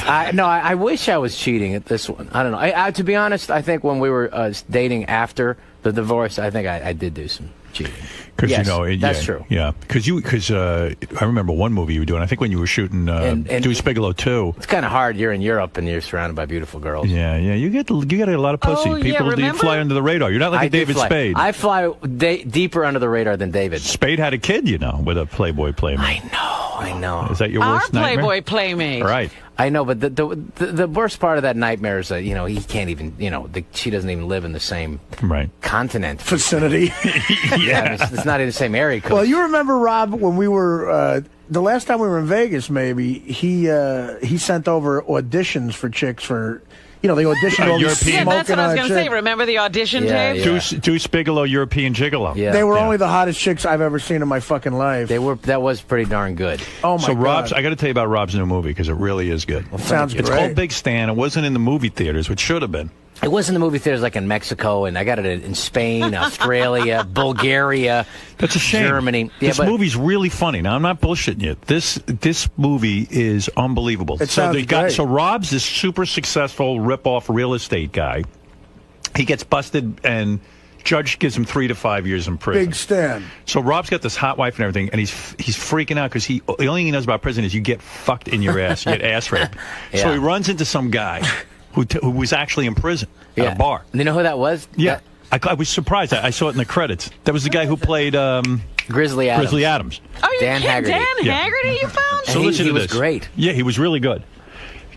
I wish I was cheating at this one. I don't know. To be honest, I think when we were dating after the divorce, I think I did do some cheating. Because Yes, that's true. Yeah, because I remember one movie you were doing. I think when you were shooting Deuce Bigelow 2. It's kind of hard. You're in Europe and you're surrounded by beautiful girls. Yeah. You get a lot of pussy. Oh, yeah, People remember? fly under the radar. You're not like I a David do fly. Spade. I fly deeper under the radar than David. Spade had a kid, with a Playboy playmate. I know. Is that your Our worst nightmare? Playboy playmate. Right. I know, but the worst part of that nightmare is that he can't even she doesn't even live in the same continent vicinity. Yeah, I mean, it's not in the same area. Well, you remember, Rob, when we were the last time we were in Vegas, maybe he sent over auditions for chicks for. They auditioned all these Yeah, that's what I was smoking going to say. Remember the audition tape? Deuce Bigelow, European Gigolo. Yeah. They were only the hottest chicks I've ever seen in my fucking life. That was pretty darn good. Oh my God. I got to tell you about Rob's new movie because it really is good. Sounds It's great. called Big Stan. It wasn't in the movie theaters, which should have been. It was in the movie theaters like in Mexico, and I got it in Spain, Australia, Bulgaria. That's a shame. Germany. This movie's really funny. Now, I'm not bullshitting you. This movie is unbelievable. It sounds great. So Rob's this super successful rip-off real estate guy. He gets busted, and judge gives him 3 to 5 years in prison. Big Stan. So Rob's got this hot wife and everything, and he's freaking out because the only thing he knows about prison is you get fucked in your ass. You get ass raped. So he runs into some guy who was actually in prison at a bar. You know who that was? Yeah. I was surprised. I saw it in the credits. That was the guy who played Grizzly Adams. Grizzly Adams. Oh, you Dan Haggerty. Dan Haggerty you found? So listen to was this. Great. Yeah, he was really good.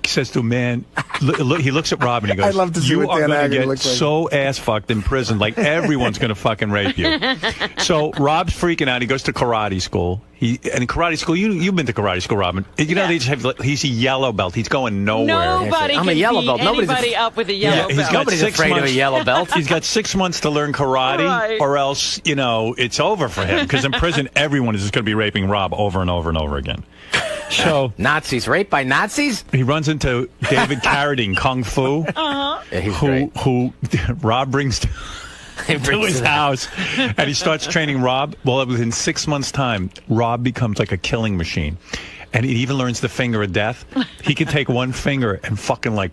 He says to him, man, look, he looks at Rob and he goes, I'd love to see you what are Dan going to Haggerty get looks like. so ass fucked in prison, like everyone's going to fucking rape you. So Rob's freaking out. He goes to karate school. And in karate school, you've been to karate school, Robin. You know, they just have, he's a yellow belt. He's going nowhere. Nobody I'm a yellow belt. Anybody up with a yellow belt. Nobody's afraid of a yellow belt. He's got 6 months to learn karate, or else, you know, it's over for him. Because in prison, everyone is just going to be raping Rob over and over and over again. So Nazis, raped by Nazis? He runs into David Carradine, Kung Fu, yeah, he's great. who Rob brings to his house, and he starts training Rob. Well, within 6 months' time, Rob becomes like a killing machine, and he even learns the finger of death. He can take one finger and fucking like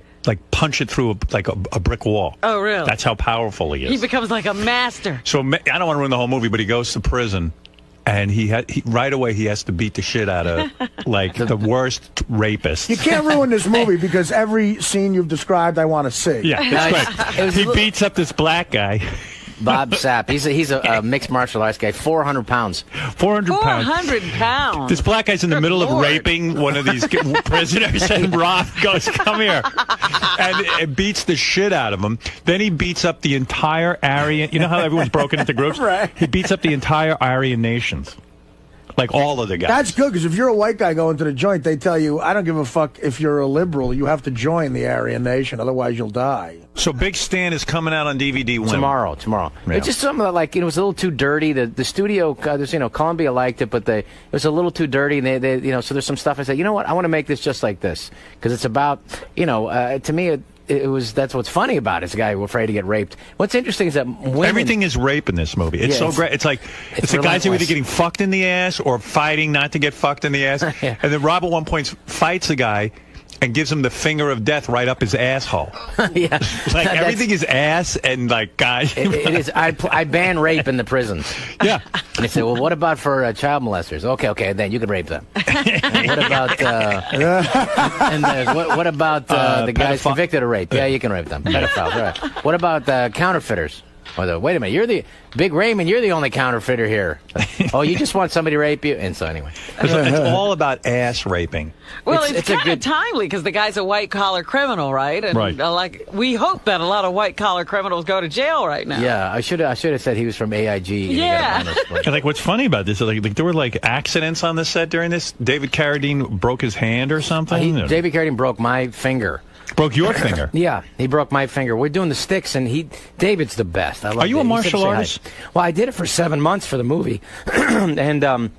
punch it through a brick wall. Oh, really? That's how powerful he is. He becomes like a master. So I don't want to ruin the whole movie, but he goes to prison. And he right away he has to beat the shit out of like the worst rapist. You can't ruin this movie because every scene you've described I want to see. Yeah, that's right. He beats up this black guy. Bob Sapp. He's a mixed martial arts guy. 400 pounds. 400 pounds. 400 pounds. This black guy's in the middle of raping one of these prisoners, and Rob goes, "Come here," and it beats the shit out of him. Then he beats up the entire Aryan. You know how everyone's broken into groups? Right. He beats up the entire Aryan nations. Like all of the guys. That's good, because if you're a white guy going to the joint, they tell you, I don't give a fuck if you're a liberal. You have to join the Aryan Nation, otherwise you'll die. So Big Stan is coming out on DVD when? Tomorrow. Yeah. It's just something that, like, it was a little too dirty. The studio, Columbia liked it, but it was a little too dirty. And they so there's some stuff I said, you know what, I want to make this just like this, because it's about, to me, that's what's funny about it. It's a guy who's afraid to get raped. What's interesting is that women... Everything is rape in this movie. It's so great. It's like it's the guys who are either getting fucked in the ass or fighting not to get fucked in the ass. Yeah. And then Rob at one point fights a guy and gives him the finger of death right up his asshole. Yeah. Like everything is ass and like guys. It is. I ban rape in the prisons. Yeah. And they say, well, what about for child molesters? Okay, then you can rape them. And what about what about the guys convicted of rape? Yeah, you can rape them. Pedophiles, right? What about counterfeiters? Or wait a minute, you're the Big Raymond. You're the only counterfeiter here. Oh, you just want somebody to rape you? And so anyway, it's all about ass raping. Well, it's kind of timely because the guy's a white-collar criminal, right? And right. We hope that a lot of white-collar criminals go to jail right now. Yeah, I should have said he was from AIG. Yeah. And like, what's funny about this is like there were like accidents on the set during this. David Carradine broke his hand or something. David Carradine broke my finger. Broke your finger? Yeah, he broke my finger. We're doing the sticks, and David's the best. I love Are you David. a martial artist? Well, I did it for 7 months for the movie, and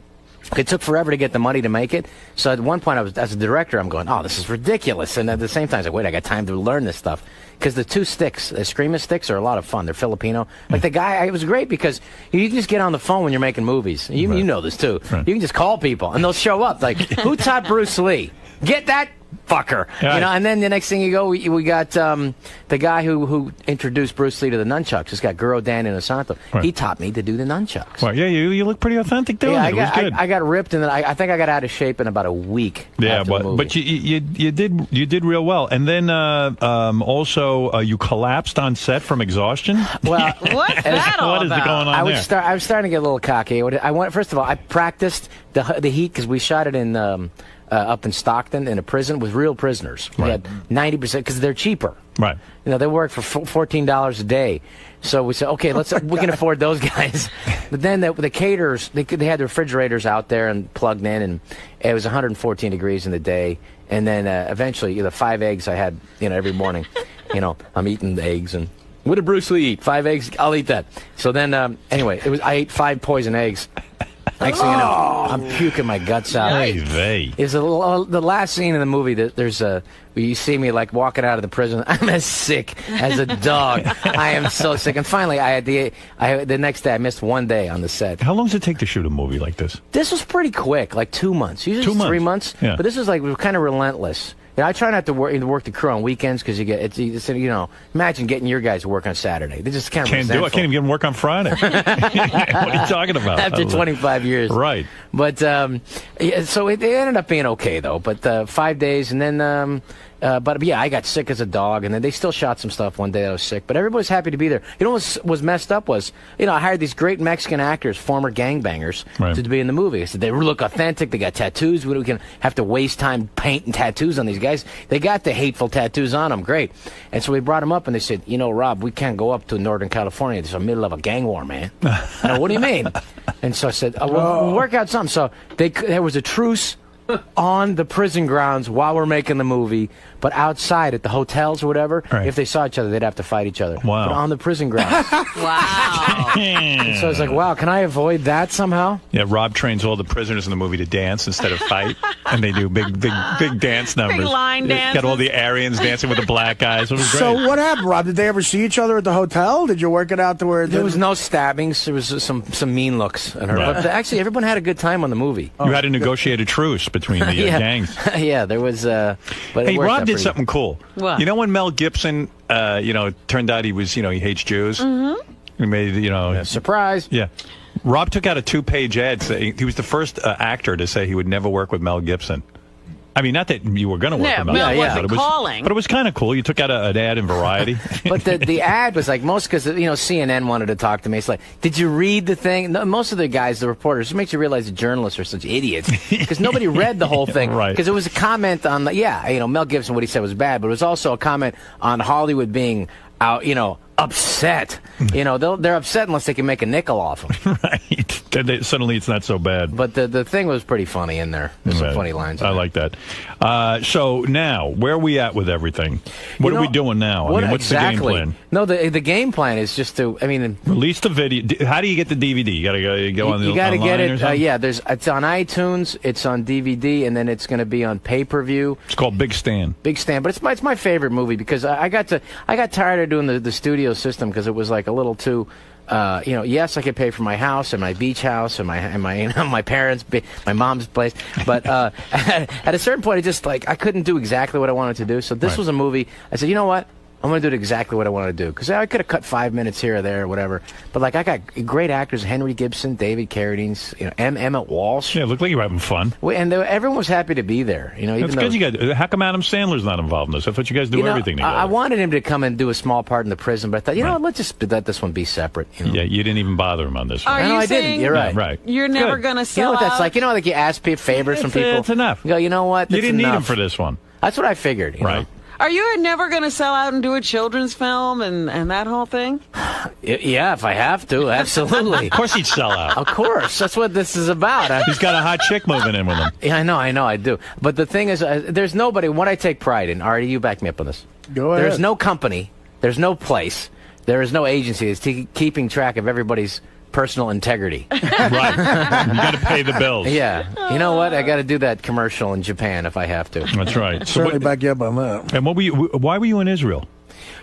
it took forever to get the money to make it. So at one point, as a director, I'm going, oh, this is ridiculous. And at the same time, I was like, wait, I got time to learn this stuff. Because the two sticks, the Screamer sticks, are a lot of fun. They're Filipino. Like the guy, it was great because you can just get on the phone when you're making movies. You know this, too. Right. You can just call people, and they'll show up. Like, who taught Bruce Lee? Get that fucker. Right. And then the next thing you go, we got the guy who introduced Bruce Lee to the nunchucks. This guy, Guro Dan Inosanto. Right. He taught me to do the nunchucks. Well, yeah, you look pretty authentic doing it. It was good. I got ripped, and then I think I got out of shape in about a week. Yeah, but you did real well. And then also you collapsed on set from exhaustion. Well, what's that all What is about? going on I there? was starting to get a little cocky. First of all, I practiced the heat because we shot it in up in Stockton in a prison with real prisoners. We had 90% because they're cheaper. Right. They work for $14 a day. So we said, okay, we can afford those guys. But then the caterers, they had the refrigerators out there and plugged in, and it was 114 degrees in the day. And then eventually, the 5 eggs I had, every morning, I'm eating the eggs. And what did Bruce Lee eat? 5 eggs? I'll eat that. So then, anyway, I ate 5 poison eggs. Next thing you know, I'm puking my guts out. It's the last scene in the movie that there's where you see me like walking out of the prison. I'm as sick as a dog. I am so sick. And finally, I had the next day I missed 1 day on the set. How long does it take to shoot a movie like this? This was pretty quick, like 2 months. Usually 2 months. 3 months. Yeah. But this is like kind of relentless. I try not to work the crew on weekends because imagine getting your guys to work on Saturday. They just kind of can't do it. I can't even get them to work on Friday. What are you talking about? After 25 years, right? But so it ended up being okay though. But 5 days, and then but yeah, I got sick as a dog, and then they still shot some stuff one day that I was sick. But everybody was happy to be there. You know what was messed up was, I hired these great Mexican actors, former gangbangers, to be in the movie. I said, they look authentic. They got tattoos. We can have to waste time painting tattoos on these guys. They got the hateful tattoos on them. Great. And so we brought them up, and they said, Rob, we can't go up to Northern California. It's the middle of a gang war, man. I go, what do you mean? And so I said, we'll work out something. So there was a truce on the prison grounds while we're making the movie, but outside at the hotels or whatever, if they saw each other, they'd have to fight each other. Wow. But on the prison grounds. Wow. And so I was like, wow, can I avoid that somehow? Yeah, Rob trains all the prisoners in the movie to dance instead of fight, and they do big dance numbers. Big line dances. Got all the Aryans dancing with the black guys. It was great. So what happened, Rob? Did they ever see each other at the hotel? Did you work it out to where There was no stabbings. There was some mean looks at her. Right. But actually, everyone had a good time on the movie. You had to negotiate a truce between the gangs. Yeah, there was. But hey, it worked Rob out did pretty something cool. What? You know when Mel Gibson, turned out he was, he hates Jews. Mm-hmm. He made, surprise. Yeah. Rob took out a 2-page ad saying he was the first actor to say he would never work with Mel Gibson. I mean, not that you were going to work with Mel Gibson. Wasn't calling. But it was kind of cool. You took out an ad in Variety. But the ad was like most, because CNN wanted to talk to me. It's like, did you read the thing? No, most of the guys, the reporters, it makes you realize the journalists are such idiots because nobody read the whole thing. Right. Because it was a comment on Mel Gibson, what he said was bad, but it was also a comment on Hollywood being out, upset. They're upset unless they can make a nickel off them. Right. Then suddenly it's not so bad. But the thing was pretty funny in there. There's some funny lines. I like that. So now, where are we at with everything? What are we doing now? What's the game plan? No, the game plan is just to, release the video. How do you get the DVD? You got to go on the You got to get it. yeah, it's on iTunes, it's on DVD, and then it's going to be on pay-per-view. It's called Big Stand. Big Stand, but it's my favorite movie because I got tired of doing the studio system because it was like a little too. Yes, I could pay for my house and my beach house and my parents, my mom's place, but at a certain point, it just like I couldn't do exactly what I wanted to do. So this was a movie. I said, you know what? I'm going to do exactly what I want to do. Because I could have cut 5 minutes here or there or whatever. But, like, I got great actors, Henry Gibson, David Carradine, Emmett Walsh. Yeah, it looked like you were having fun. And everyone was happy to be there. That's good. You got. How come Adam Sandler's not involved in this? I thought you guys do everything together. I wanted him to come and do a small part in the prison, but I thought, you know what, let's just let this one be separate. Yeah, you didn't even bother him on this one. I didn't. You're right. Right. You're never going to sell what that's out? like? Like you ask favors from people. It's enough. You go, you know what? You didn't need him enough. for this one. That's what I figured. You know? Are you never going to sell out and do a children's film and that whole thing? Yeah, if I have to, absolutely. Of course he'd sell out. Of course. That's what this is about. He's got a hot chick moving in with him. Yeah, I know, I do. But the thing is, there's nobody, what I take pride in, Artie, you back me up on this. Go ahead. There's no company, there's no place, there is no agency that's keeping track of everybody's personal integrity. Right. You got to pay the bills. Yeah. You know what? I got to do that commercial in Japan if I have to. That's right. Certainly back you up on that. And why were you in Israel?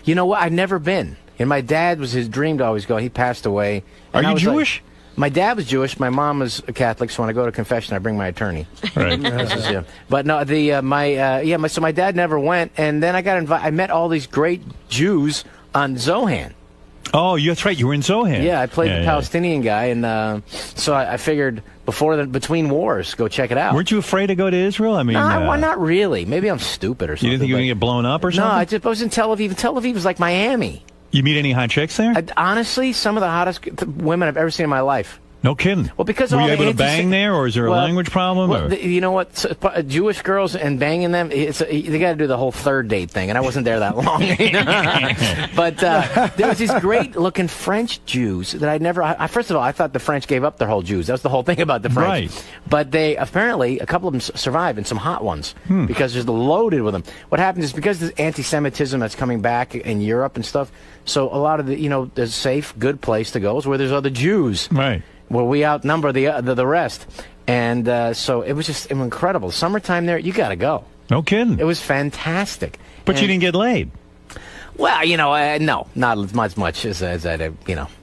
You know what? I've never been. And my dad was his dream to always go. He passed away. Are you Jewish? My dad was Jewish. My mom was a Catholic. So when I go to confession, I bring my attorney. Right. But no, so my dad never went. And then I got invited. I met all these great Jews on Zohan. Oh, that's right. You were in Zohan. Yeah, I played the Palestinian guy, and so I figured between wars, go check it out. Weren't you afraid to go to Israel? I mean, no, not really. Maybe I'm stupid or something. You didn't think you were going to get blown up or something? No, I was in Tel Aviv. Tel Aviv was like Miami. You meet any hot chicks there? Honestly, some of the hottest women I've ever seen in my life. No kidding. Well, because were you able to bang there, or is there a language problem? Well, you know what? Jewish girls and banging them, they got to do the whole third date thing, and I wasn't there that long. But there was these great-looking French Jews that I'd never. First of all, I thought the French gave up their whole Jews. That was the whole thing about the French. Right. But they apparently a couple of them survived, and some hot ones because they're loaded with them. What happens is because of this anti-Semitism that's coming back in Europe and stuff. So a lot of the safe, good place to go is where there's other Jews. Right. Where we outnumber the rest. And so it was just incredible. Summertime there, you got to go. No kidding. It was fantastic. But you didn't get laid. Well, no, not as much as I did,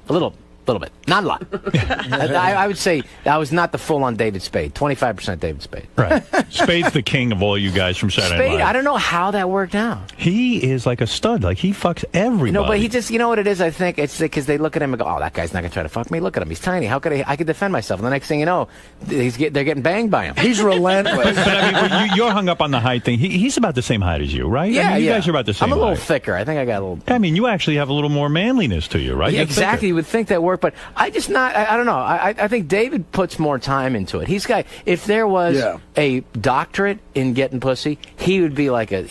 a little bit. Not a lot. I would say I was not the full-on David Spade. 25% David Spade. Right. Spade's the king of all you guys from Saturday Night Live. I don't know how that worked out. He is like a stud. Like, he fucks everybody. No, but he just, you know what it is, I think? It's because they look at him and go, oh, that guy's not going to try to fuck me. Look at him. He's tiny. How could I could defend myself? And the next thing you know, they're getting banged by him. He's relentless. But I mean, you're hung up on the height thing. He's about the same height as you, right? Yeah, I mean, you guys are about the same I'm a little height. thicker. I think I got a little... I mean, you actually have a little more manliness to you, right? Yeah, exactly. You would think that worked, but I don't know. I think David puts more time into it. If there was a doctorate in getting pussy, he would be like a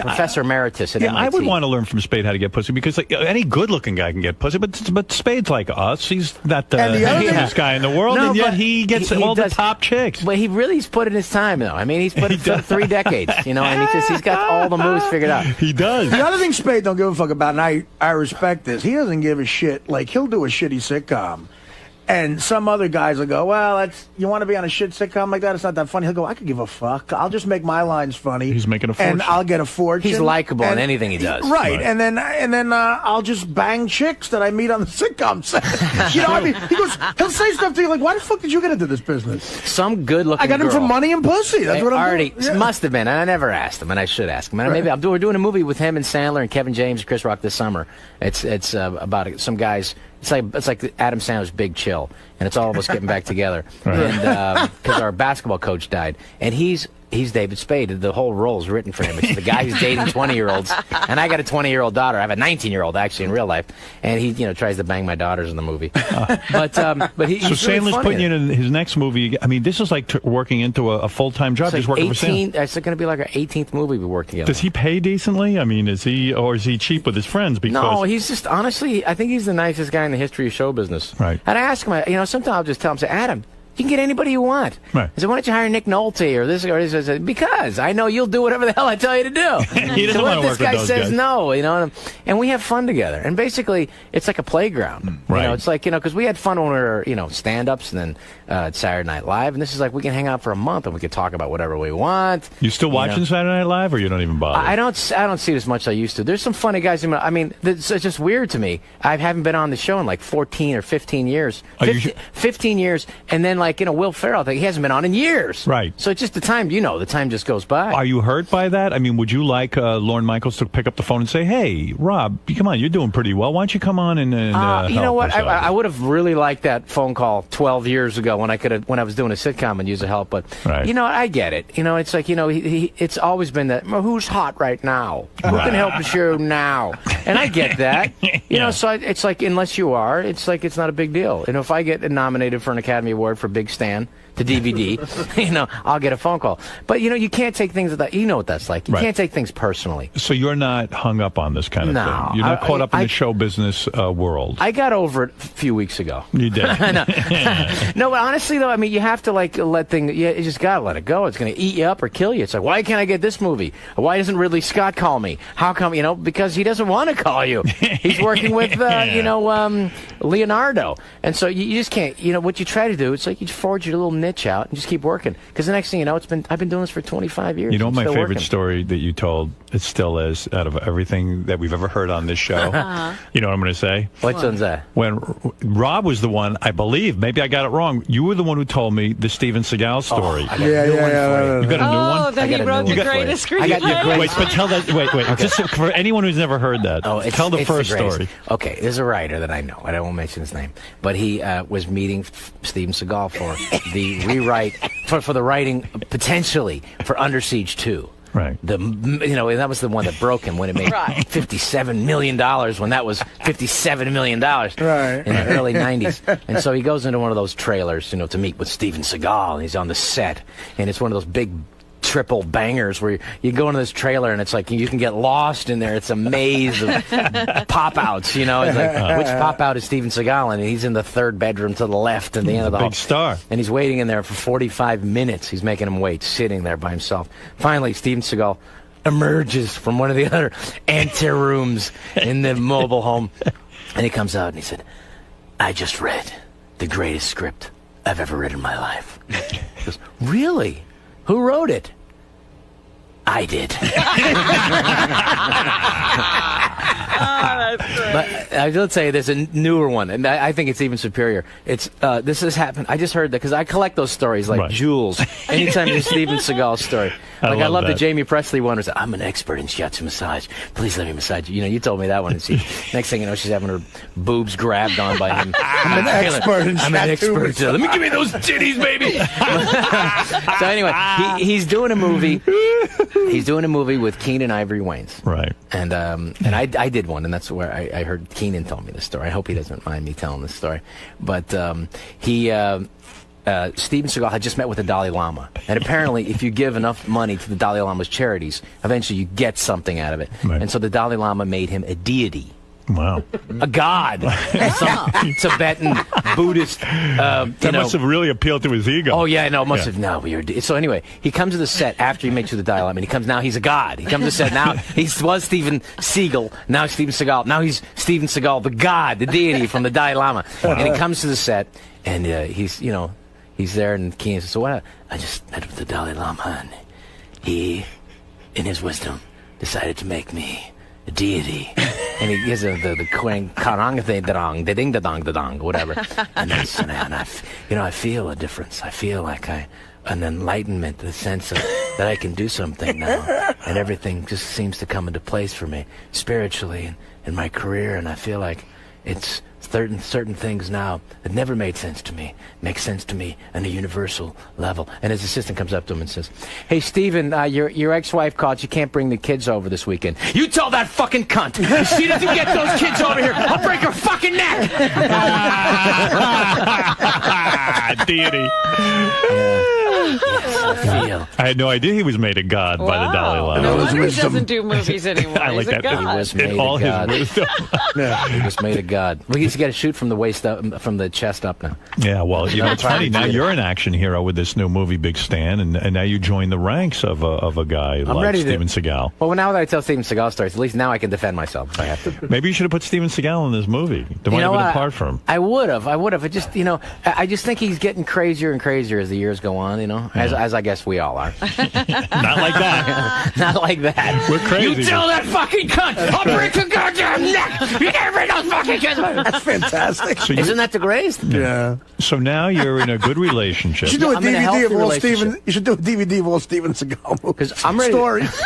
professor emeritus at MIT. I would want to learn from Spade how to get pussy because any good-looking guy can get pussy, but Spade's like us. He's not the handsomest guy in the world, and yet he gets all the top chicks. But he's put in his time, though. I mean, he's put in 3 decades, and he's got all the moves figured out. He does. The other thing Spade don't give a fuck about, and I respect this, he doesn't give a shit. Like, he'll do a shitty sitcom. And some other guys will go, well, you want to be on a shit sitcom like that? It's not that funny. He'll go, I could give a fuck. I'll just make my lines funny. He's making a fortune. And I'll get a fortune. He's likable in anything he does. Right. And then I'll just bang chicks that I meet on the sitcom set. He'll say stuff to you like, why the fuck did you get into this business? Some good-looking I got him for money and pussy. That's what I'm doing. Yeah. Must have been. And I never asked him, and I should ask him. And we're doing a movie with him and Sandler and Kevin James and Chris Rock this summer. It's about some guys. It's like Adam Sandler's Big Chill, and it's all of us getting back together. Right. And because our basketball coach died, and he's David Spade. The whole role is written for him. It's the guy who's dating 20-year-olds, and I got a 20-year-old daughter. I have a 19-year-old actually in real life, and he tries to bang my daughters in the movie. But he's so really Sandler's putting you in his next movie. I mean, this is like working into a full-time job. It's just working for Sandler. It's going to be like our 18th movie we work together. Does he pay decently? I mean, is he cheap with his friends? Because no, he's just honestly, I think he's the nicest guy in the history of show business. Right. And I ask him, sometimes I'll just tell him, say, Adam, you can get anybody you want. Right. I said, why don't you hire Nick Nolte or this or this? I said, because I know you'll do whatever the hell I tell you to do. He doesn't want to work with those guys. This guy says no, and we have fun together. And basically, it's like a playground. Right. It's like, because we had fun when we were, stand-ups and then Saturday Night Live. And this is like we can hang out for a month and we can talk about whatever we want. You still watching Saturday Night Live, or you don't even bother? I don't see it as much as I used to. There's some funny guys. I mean, it's just weird to me. I haven't been on the show in like 14 or 15 years. 15 years, and then Will Ferrell, he hasn't been on in years. Right. So it's just the time just goes by. Are you hurt by that? I mean, would you like Lorne Michaels to pick up the phone and say, hey, Rob, come on, you're doing pretty well. Why don't you come on and you know what? help us out? I would have really liked that phone call 12 years ago when I was doing a sitcom and use the help. But, I get it. It's like, it's always been that, well, who's hot right now? Who can help the show now? And I get that. So it's like, unless you are, it's like it's not a big deal. If I get nominated for an Academy Award for Big Stan, to DVD, I'll get a phone call. But, you can't take things that, what that's like. You can't take things personally. So you're not hung up on this kind of thing? You're not caught up in the show business world? I got over it a few weeks ago. You did? No, but honestly, though, I mean, you have to, let things, you just got to let it go. It's going to eat you up or kill you. It's like, why can't I get this movie? Why doesn't Ridley Scott call me? How come, because he doesn't want to call you. He's working with, Leonardo. And so you just can't, what you try to do, it's like you forge your little niche out and just keep working. Because the next thing you know, I've been doing this for 25 years. You know, my favorite working. Story that you told, it still is, out of everything that we've ever heard on this show. You know what I'm going to say? Which one's that? When Rob was the one, I believe, maybe I got it wrong, you were the one who told me the Steven Seagal story. You got a new one? Oh, that he wrote the greatest screenplay. Wait, but tell that, wait. Okay. Just for anyone who's never heard that, tell the first story. Okay, there's a writer that I know. I won't mention his name. But he was meeting Steven Seagal for the rewrite, for the writing, potentially, for Under Siege 2. Right. And that was the one that broke him when it made $57 million, when that was $57 million in the early 90s. And so he goes into one of those trailers, to meet with Steven Seagal, and he's on the set, and it's one of those big triple bangers where you go into this trailer and it's like you can get lost in there. It's a maze of pop-outs, It's like, which pop-out is Steven Seagal? And he's in the third bedroom to the left at the end of the hall. Big star. And he's waiting in there for 45 minutes. He's making him wait, sitting there by himself. Finally, Steven Seagal emerges from one of the other anterooms in the mobile home. And he comes out and he said, I just read the greatest script I've ever read in my life. He goes, really? Who wrote it? I did. But I will tell you, there's a newer one, and I think it's even superior. It's this has happened. I just heard that because I collect those stories like jewels. Anytime there's Steven Seagal story, I love the Jamie Presley one. Where it's, I'm an expert in shiatsu massage. Please let me massage you. You told me that one. And next thing you know, she's having her boobs grabbed on by him. I'm an expert in shiatsu. Let me give me those titties, baby. So anyway, he's doing a movie. He's doing a movie with Keenan Ivory Wayans. Right. And I did one, and that's where I heard Keenan tell me this story. I hope he doesn't mind me telling this story. But Steven Seagal had just met with the Dalai Lama. And apparently, if you give enough money to the Dalai Lama's charities, eventually you get something out of it. Right. And so the Dalai Lama made him a deity. Wow. A god. Some Tibetan Buddhist. That must have really appealed to his ego. Oh, yeah, no, it must have. No, so anyway, he comes to the set after he makes it to the Dalai Lama, and he comes, now he's a god. He comes to the set, now he was Steven Seagal, now he's Steven Seagal. Now he's Steven Seagal, the god, the deity from the Dalai Lama. And he comes to the set, and he's there, and Keenan says, so what? I just met with the Dalai Lama, and he, in his wisdom, decided to make me a deity. And he gives the karang the ding da dong, whatever. And I feel a difference. I feel like an enlightenment, the sense of that I can do something now, and everything just seems to come into place for me spiritually and in my career. And I feel like it's certain things now that never made sense to me make sense to me on a universal level. And his assistant comes up to him and says, hey, Steven, your ex-wife called. She can't bring the kids over this weekend. You tell that fucking cunt. If she doesn't get those kids over here, I'll break her fucking neck. Deity. Yes, I had no idea he was made a god by the Dalai Lama. No wonder he doesn't do movies anymore. I like He's a that. god. He was made a god. He was made a god. Well, he's got to shoot from the waist up, from the chest up now. Yeah, well, it's funny. Now you're an action hero with this new movie, Big Stan, and now you join the ranks of a guy like Steven Seagal. Well, now that I tell Steven Seagal stories, at least now I can defend myself if I have to. Maybe you should have put Steven Seagal in this movie. There might have been a part for him. I would have. It just, I just think he's getting crazier and crazier as the years go on, as I guess we all are. Not like that. Not like that. We're crazy. You tell that fucking cunt, I'll break her goddamn neck. You can't bring those fucking kids. That's fantastic. So Isn't that the greatest? Yeah. So now you're in a good relationship. You should do a I'm in a DVD healthy of all relationship. Steven. You should do a DVD of all Steven Seagal movies. Because I'm ready. Stories.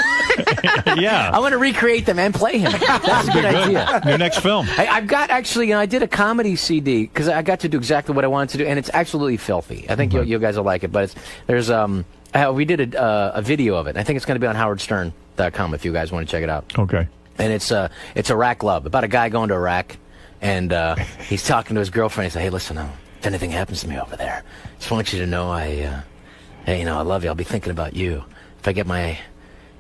Yeah. I want to recreate them and play him. That's a good idea. Your next film. I've got actually, I did a comedy CD because I got to do exactly what I wanted to do, and it's absolutely filthy. I think you guys will like it, but we did a video of it. I think it's going to be on howardstern.com if you guys want to check it out. Okay. And it's Iraq Love, about a guy going to Iraq, and he's talking to his girlfriend. He said, hey, listen, if anything happens to me over there, just want you to know I love you. I'll be thinking about you. If I get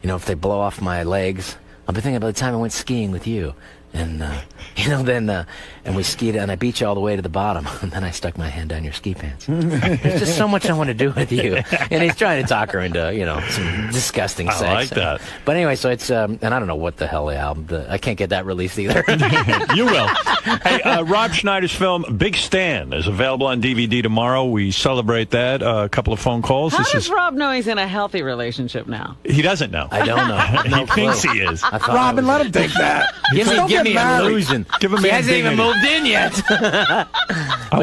if they blow off my legs, I'll be thinking about the time I went skiing with you. And, and we skied, and I beat you all the way to the bottom, and then I stuck my hand down your ski pants. There's just so much I want to do with you. And he's trying to talk her into, some disgusting sex. I like that. But anyway, so it's, and I don't know what the hell the album, I can't get that released either. You will. Hey, Rob Schneider's film, Big Stan, is available on DVD tomorrow. We celebrate that. A couple of phone calls. How does Rob know he's in a healthy relationship now? He doesn't know. I don't know. He thinks he is. Robin, let him think that. Give me an illusion. Give him she hasn't even moved in yet.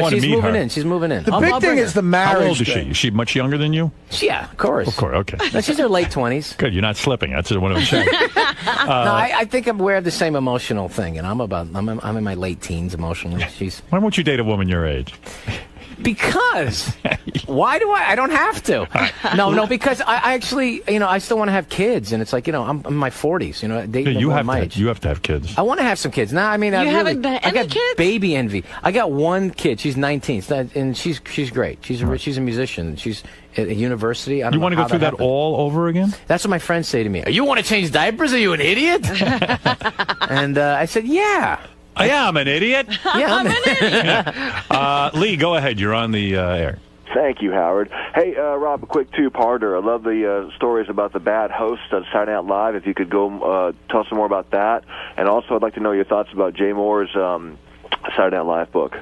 She's moving in. She's moving in. The big thing is the marriage. How old is she? Is she much younger than you? Yeah, of course. Of course, okay. No, she's in her late 20s. Good, you're not slipping. That's what I want to check. I think I'm aware of the same emotional thing, and I'm in my late teens emotionally. Why won't you date a woman your age? Because why do I don't have to. No, because I actually, I still want to have kids, and it's like, I'm in my 40s, dating you my age. You have to have kids. I want to have some kids. I haven't had I got kids? baby envy. I got one kid. She's 19, and she's great. She's a musician. She's at a university. You want to go through that all over again? That's what my friends say to me. You want to change diapers? Are you an idiot? And I said, yeah. Yeah, I'm an idiot. Yeah, I'm an idiot. Lee, go ahead. You're on the air. Thank you, Howard. Hey, Rob, a quick two-parter. I love the stories about the bad host on Saturday Night Live. If you could go tell us some more about that. And also, I'd like to know your thoughts about Jay Moore's Saturday Night Live book.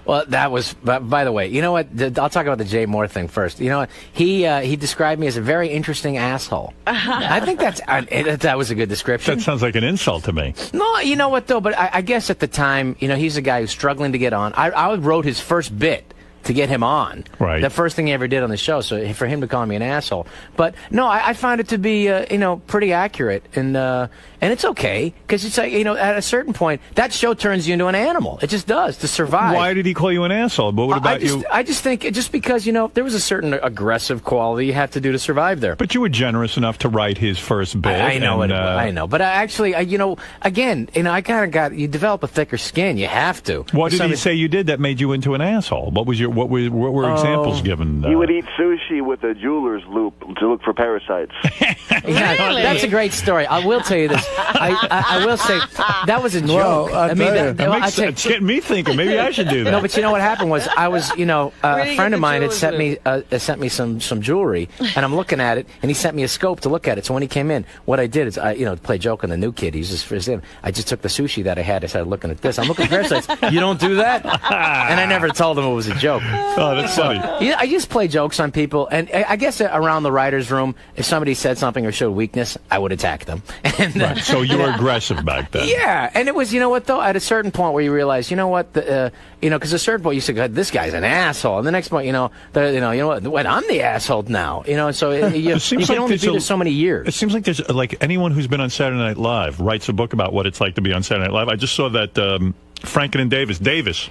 Well, that was, by the way, you know what? I'll talk about the Jay Moore thing first. You know what? He described me as a very interesting asshole. I think that was a good description. That sounds like an insult to me. No, you know what, though? But I guess at the time, he's a guy who's struggling to get on. I wrote his first bit to get him on. Right. The first thing he ever did on the show. So for him to call me an asshole, but no, I find it to be pretty accurate, and it's okay because it's like at a certain point that show turns you into an animal. It just does to survive. Why did he call you an asshole? What about you? I just think just because there was a certain aggressive quality you have to do to survive there. But you were generous enough to write his first bit. I know I know, but again, I kind of you develop a thicker skin. You have to. What did he say you did that made you into an asshole? What were examples given? He would eat sushi with a jeweler's loop to look for parasites. Yeah, Really? that's a great story. I will tell you this. I will say that was a joke. It's getting me thinking. Maybe I should do that. No, but you know what happened was I was, a friend of mine had sent me some jewelry, and I'm looking at it, and he sent me a scope to look at it. So when he came in, what I did is to play a joke on the new kid. He's just for his name. I just took the sushi that I had. I started looking at this. I'm looking at parasites. You don't do that? And I never told him it was a joke. Oh, that's funny. Yeah, I just play jokes on people, and I guess around the writer's room, if somebody said something or showed weakness, I would attack them. And, right. So you were aggressive back then. Yeah, and it was, at a certain point where you realize, because at a certain point you say, God, this guy's an asshole, and the next point, what, I'm the asshole now, so you can only be there so many years. It seems like there's anyone who's been on Saturday Night Live writes a book about what it's like to be on Saturday Night Live. I just saw that Franken and Davis.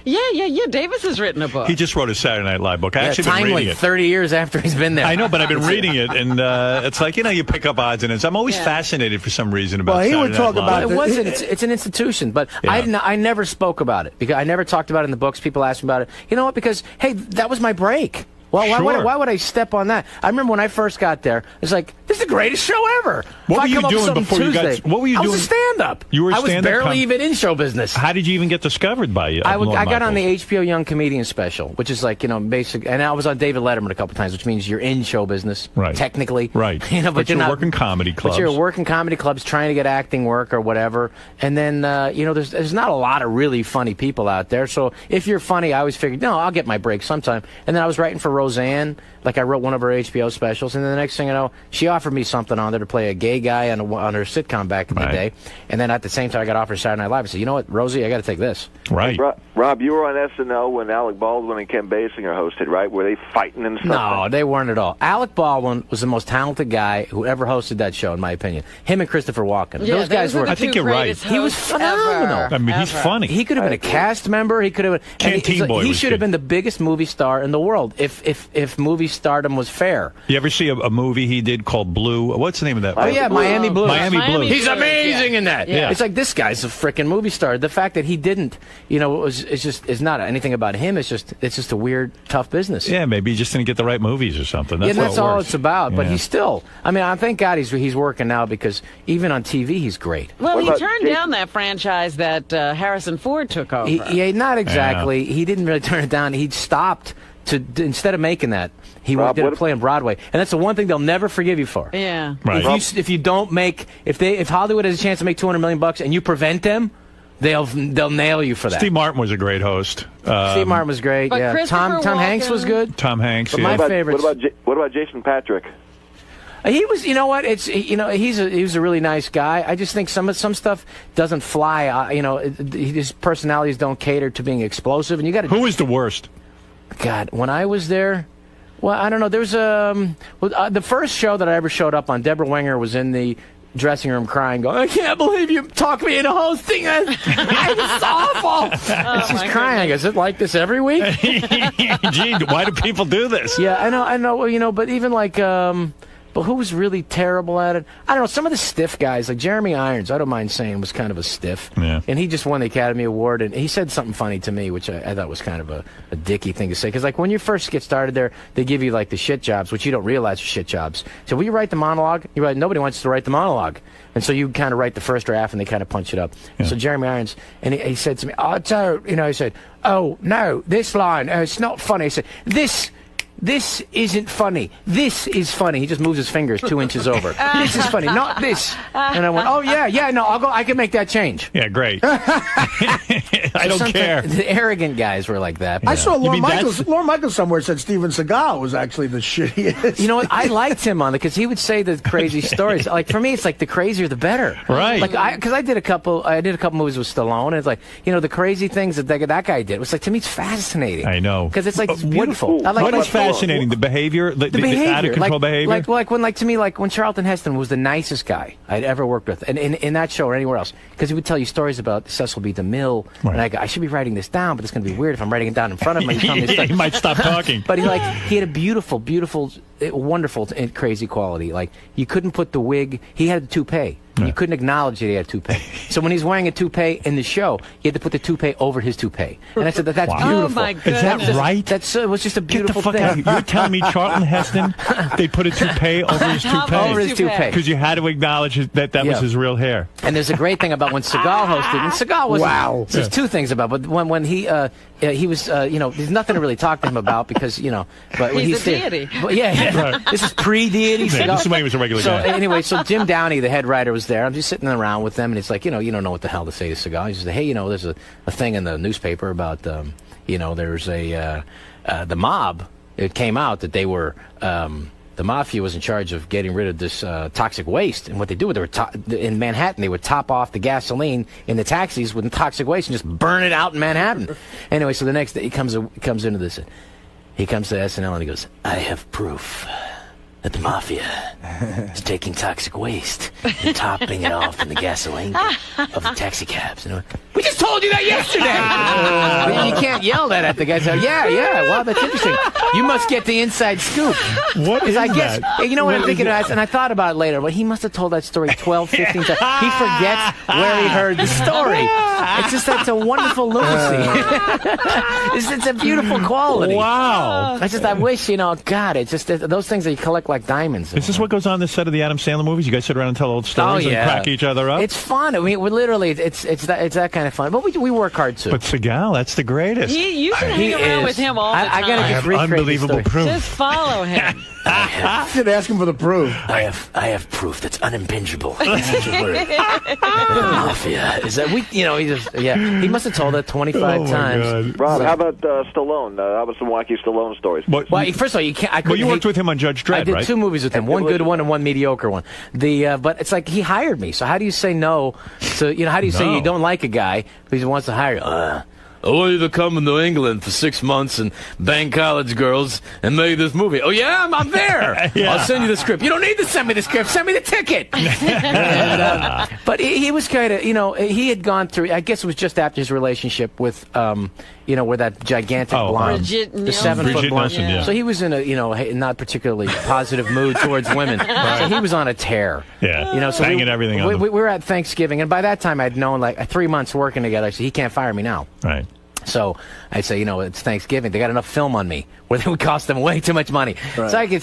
Yeah. Davis has written a book. He just wrote a Saturday Night Live book. I actually been timely, reading it. 30 years after he's been there. I know, but I've been reading it, and it's like you pick up odds and ends. I'm always fascinated for some reason about. Well, he Saturday would talk Night Live. about it's an institution, but I never spoke about it because I never talked about it in the books. People asked me about it. You know what? Because hey, that was my break. Well, why would I step on that? I remember when I first got there, it's like, this is the greatest show ever. What were you doing before you got? What were you doing? I was a stand-up. You were a stand-up. I was barely even in show business. How did you even get discovered by you? I got on the HBO Young Comedian special, which is like, basic. And I was on David Letterman a couple times, which means you're in show business, right? Technically, right. But you're working comedy clubs. But you're working comedy clubs, trying to get acting work or whatever. And then, there's not a lot of really funny people out there. So if you're funny, I always figured, no, I'll get my break sometime. And then I was writing for Roseanne. Like I wrote one of her HBO specials, and then the next thing I know, she offered me something on there to play a gay guy on her sitcom back in the day. And then at the same time, I got offered Saturday Night Live. I said, you know what, Rosie, I got to take this. Right. Rob, you were on SNL when Alec Baldwin and Ken Basinger hosted, right? Were they fighting and stuff? No, they weren't at all. Alec Baldwin was the most talented guy who ever hosted that show, in my opinion. Him and Christopher Walken. Yeah, those guys were. I think you're right. He was phenomenal. Ever. I mean, he's funny. He could have been a cast member. He could have been. Canteen Boy. He should have been the biggest movie star in the world if movie stardom was fair. You ever see a movie he did called Blue? What's the name of that? Oh, yeah, Miami Blues. Miami Blues. He's amazing in that. Yeah. It's like, this guy's a freaking movie star. The fact that he didn't, it's not anything about him. It's just a weird, tough business. Yeah, maybe he just didn't get the right movies or something. That's all it's about. But Yeah. he's still, I thank God he's working now, because even on TV, he's great. Well, he turned down that franchise that Harrison Ford took over. Not exactly. Yeah. He didn't really turn it down. He stopped instead of making that. He did a play on Broadway, and that's the one thing they'll never forgive you for. Yeah. Right. If you don't make, if Hollywood has a chance to make $200 million and you prevent them, they'll nail you for that. Steve Martin was a great host. Steve Martin was great. But Yeah. Tom Hanks was good. Tom Hanks. But yeah. my favorites. What about Jason Patrick? He was, he's a really nice guy. I just think some stuff doesn't fly. His personalities don't cater to being explosive, and you got to. Who was the worst? God, when I was there, well, I don't know. There was the first show that I ever showed up on. Deborah Winger was in the dressing room crying, going, "I can't believe you talked me into hosting it. It's awful." And she's crying. Is it like this every week? Gee, why do people do this? Yeah, I know. But even like. But who was really terrible at it? I don't know. Some of the stiff guys, like Jeremy Irons, I don't mind saying, was kind of a stiff. Yeah. And he just won the Academy Award, and he said something funny to me, which I thought was kind of a dicky thing to say. Because, like, when you first get started there, they give you, like, the shit jobs, which you don't realize are shit jobs. So will you write the monologue? You write, nobody wants to write the monologue. And so you kind of write the first draft, and they kind of punch it up. Yeah. So Jeremy Irons, and he said to me, he said, "Oh, no, this line, it's not funny." He said, this isn't funny. This is funny. He just moves his fingers 2 inches over. This is funny, not this. And I went, oh, yeah, no, I'll go. I can make that change. Yeah, great. I don't care. The arrogant guys were like that. I saw Lorne Michaels somewhere said Steven Seagal was actually the shittiest. You know what? I liked him on it because he would say the crazy stories. Like for me, it's like the crazier the better. Right. Like because I did a couple movies with Stallone, and it's like the crazy things that that guy did. It was like, to me, it's fascinating. I know because it's like it's beautiful. What is fascinating? The behavior, the out of control behavior. Like when Charlton Heston was the nicest guy I'd ever worked with, and in that show or anywhere else, because he would tell you stories about Cecil B. DeMille, and I should be writing this down, but it's going to be weird if I'm writing it down in front of him. He might stop talking. But he had a beautiful, wonderful and crazy quality. Like you couldn't put the wig. He had a toupee. Yeah. You couldn't acknowledge that he had a toupee. So when he's wearing a toupee in the show, you had to put the toupee over his toupee. And I said that's beautiful. Oh my goodness. Is that right? It was just a beautiful thing. Get the fuck out. You're telling me Charlton Heston, they put a toupee over his toupee? Over his toupee. Because you had to acknowledge that was his real hair. And there's a great thing about when Seagal hosted. And Seagal was There's two things about, but when he was there's nothing to really talk to him about because but when he's a deity. But right. This is pre-deity. Yeah, this is when he was a regular guy. Anyway, so Jim Downey, the head writer, was there. I'm just sitting around with them, and it's like, you don't know what the hell to say to Seagal. He says, hey, there's a thing in the newspaper about, there's the mob. It came out that they were, the mafia was in charge of getting rid of this toxic waste. And what they do, in Manhattan, they would top off the gasoline in the taxis with the toxic waste and just burn it out in Manhattan. Anyway, so the next day he comes into this. He comes to SNL and he goes, I have proof that the mafia is taking toxic waste and topping it off in the gasoline of the taxi cabs. We just told you that yesterday! You can't yell that at the guy. So, yeah, wow, that's interesting. You must get the inside scoop. What is that? You know what I'm thinking of? And I thought about it later, but he must have told that story 12, 15 times. He forgets where he heard the story. It's just that's a wonderful lunacy. It's a beautiful quality. Wow. I wish, God, it's just those things that you collect like diamonds. Is this what goes on the set of the Adam Sandler movies? You guys sit around and tell old stories and crack each other up? It's fun. I mean, we're literally, it's that kind of fun. But we work hard too. But Seagal, that's the greatest. You can hang around with him all the time. I gotta just recreate unbelievable proof. Just follow him. I should ask him for the proof. I have proof that's unimpingible. That's such a word. Mafia is that he must have told that 25 times. God. Rob, how about Stallone? How about some wacky Stallone stories? Well, first of all, you can't. You worked with him on Judge Dredd, I did right? 2 movies with him, one good one and one mediocre one. But it's like he hired me. So how do you say no? So how do you say you don't like a guy who wants to hire you? I want you to come to England for 6 months and bang college girls and make this movie. Oh, yeah? I'm there. Yeah. I'll send you the script. You don't need to send me the script. Send me the ticket. But he was kind of, he had gone through, I guess it was just after his relationship with, where that gigantic blonde, the 7-foot blonde. Yeah. So he was in a, not particularly positive mood towards women. Right. So he was on a tear. Yeah. So banging everything on we were at Thanksgiving, and by that time I'd known, 3 months working together. I said, he can't fire me now. Right. So I say, it's Thanksgiving. They got enough film on me where they would cost them way too much money. Right. So I can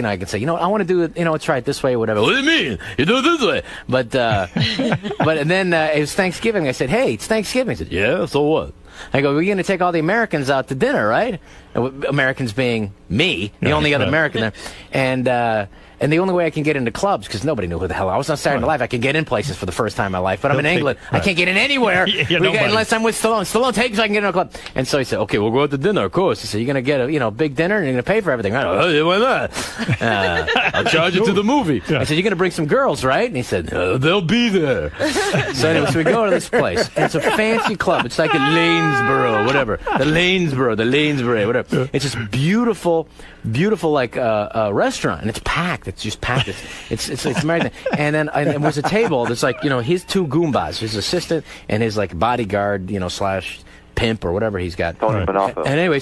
I can say, I want to do it. Let's try it this way or whatever. What do you mean? You do it this way? But and then it was Thanksgiving. I said, hey, it's Thanksgiving. He said, yeah. So what? I go, we're going to take all the Americans out to dinner, right? Americans being me, the only other American there, and the only way I can get into clubs, because nobody knew who the hell I was on Saturday Night Live, I can get in places for the first time in my life, but I'm in England. I can't get in anywhere unless I'm with Stallone. Stallone takes so I can get in a club. And so he said, okay, we'll go out to dinner, of course. He said, you're going to get a big dinner and you're going to pay for everything. I go, oh, why not? I'll charge you to the movie. I said, you're going to bring some girls, right? And he said, they'll be there. So anyway, so we go to this place. And it's a fancy club. It's like a Lanesborough, whatever. The Lanesborough, whatever. It's this beautiful restaurant, and it's packed. It's just packed. It's American. And then there's a table that's his 2 Goombas, his assistant and his bodyguard, slash pimp or whatever he's got. And anyway,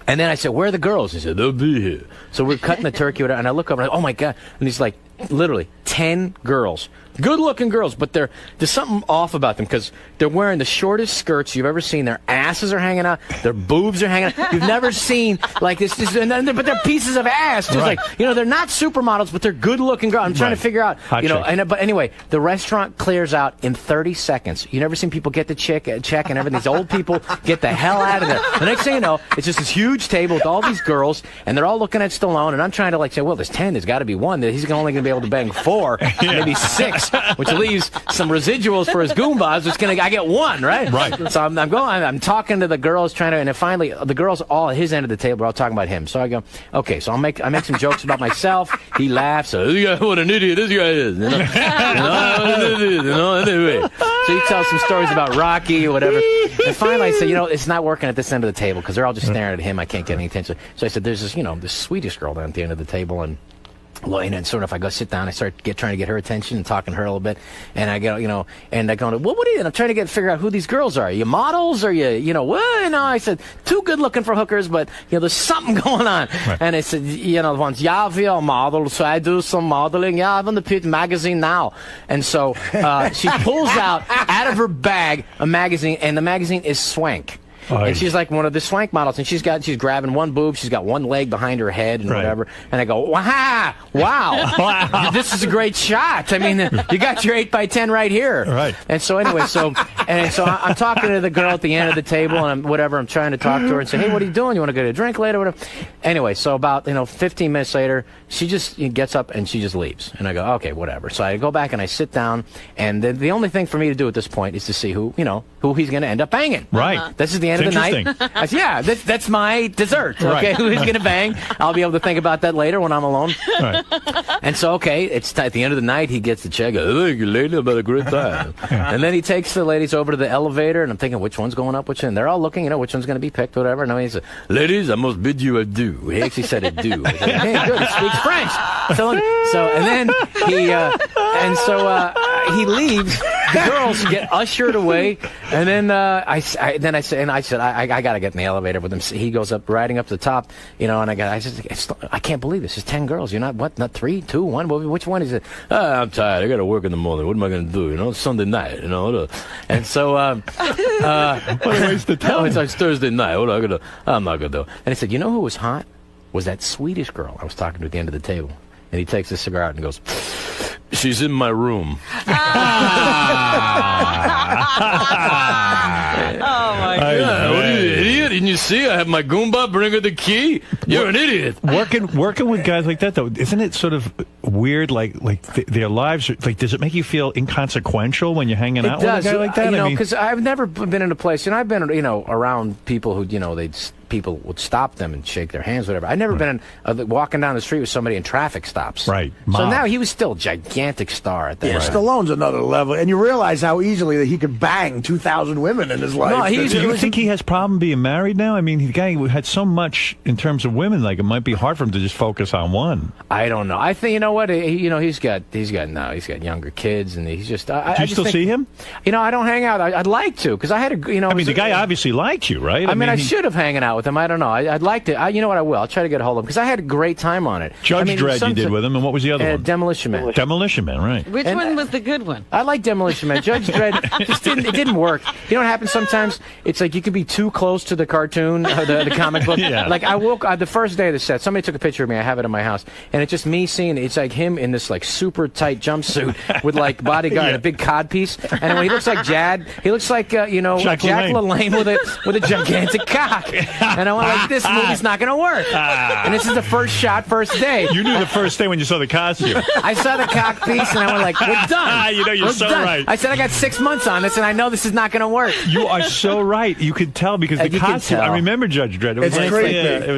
and then I said, where are the girls? He said, they'll be here. So we're cutting the turkey, and I look over and I'm like, oh my God. And he's like, literally 10 girls. Good-looking girls, but there's something off about them because they're wearing the shortest skirts you've ever seen. Their asses are hanging out. Their boobs are hanging out. You've never seen like this. But they're pieces of ass. Just like, they're not supermodels, but they're good-looking girls. I'm trying to figure out, but anyway, the restaurant clears out in 30 seconds. You never seen people get the check and everything. These old people get the hell out of there. The next thing you know, it's just this huge table with all these girls, and they're all looking at Stallone, and I'm trying to say, well, there's 10. There's got to be one. That he's only going to be able to bang 4, maybe 6. Which leaves some residuals for his Goombas. I get 1, right? Right. So I'm talking to the girls, and finally the girls all at his end of the table are all talking about him. So I go, okay, so I make some jokes about myself. He laughs. So what an idiot this guy is. So he tells some stories about Rocky or whatever. And finally I said, it's not working at this end of the table because they're all just staring at him. I can't get any attention. So I said, there's this, this Swedish girl down at the end of the table, and sort of, I go sit down, I start trying to get her attention and talking to her a little bit, and I go, and I go, what are you? And I'm trying to figure out who these girls are. Are you models? Are you, what? No, I said, too good looking for hookers, but there's something going on. Right. And I said, once, yeah, we are models, so I do some modeling. Yeah, I'm on the Pit magazine now. And so she pulls out of her bag a magazine, and the magazine is Swank. And she's like one of the Swank models, and she's grabbing one boob, she's got one leg behind her head and whatever. And I go, wow, this is a great shot. I mean, you got your 8x10 right here. Right. And so anyway, so I'm talking to the girl at the end of the table, and I'm trying to talk to her and say, hey, what are you doing? You want to get a drink later? Whatever. Anyway, so about 15 minutes later, she just gets up and she just leaves, and I go, okay, whatever. So I go back and I sit down, and the only thing for me to do at this point is to see who he's going to end up banging. Right. This is the end of the night. I said, yeah, that's my dessert. Okay, who he's going to bang? I'll be able to think about that later when I'm alone. Right. And so, okay, it's at the end of the night, he gets the check. Thank you, lady, about a great time. And then he takes the ladies over to the elevator, and I'm thinking, which one's going up, which one? They're all looking, which one's going to be picked, whatever. And he said, ladies, I must bid you adieu. He actually said adieu. I said, hey, good, he speaks French. So and then he leaves. The girls get ushered away, and then I said, I got to get in the elevator with him. He goes up, riding up to the top, and I can't believe this. There's 10 girls. You're not 3, 2, 1? Which one is it? I'm tired. I got to work in the morning. What am I going to do? It's Sunday night. And so what a waste of time. It's Thursday night. I'm not going to do. And he said, who was hot? Was that Swedish girl I was talking to at the end of the table. And he takes his cigar out and goes, she's in my room. Oh, my God. What are you, idiot? Didn't you see? I have my Goomba, bring her the key. You're an idiot. Working with guys like that, though, isn't it sort of weird? Like their lives, does it make you feel inconsequential when you're hanging out with a guy like that? Because I've never been in a place, and I've been, around people who, people would stop them and shake their hands, whatever. I've never been walking down the street with somebody in traffic stops. Right. So now he was still a gigantic star at that. Yeah, Stallone's another level, and you realize how easily that he could bang 2,000 women in his life. No, do you think he has problem being married now? I mean, the guy had so much in terms of women, like it might be hard for him to just focus on one. I don't know. I think he's got younger kids, and he's just. Do you still see him? I don't hang out. I'd like to, because I had a. I mean, the guy obviously liked you, right? I mean, I should have hanging out with him. I don't know. I'd like to. You know what? I will. I'll try to get a hold of him because I had a great time on it. Judge Dredd you did with him, and what was the other one? Demolition Man. Demolition Man, right? Which one was the good one? I like Demolition Man. Judge Dredd just didn't work. You know what happens sometimes? It's like you could be too close to the cartoon, the comic book. Yeah. Like I woke the first day of the set. Somebody took a picture of me. I have it in my house, and it's just me seeing. It's like him in this like super tight jumpsuit with like bodyguard and a big codpiece, and when he looks like Jad, he looks like like Jack LaLanne with a gigantic cock. And I went like, this movie's not going to work. And this is the first shot, first day. You knew the first day when you saw the costume. I saw the cock piece, and I went like, we're done. You're we're so done. right. I said I got 6 months on this, and I know this is not going to work. You are so right. You could tell because the costume. I remember Judge Dredd. It was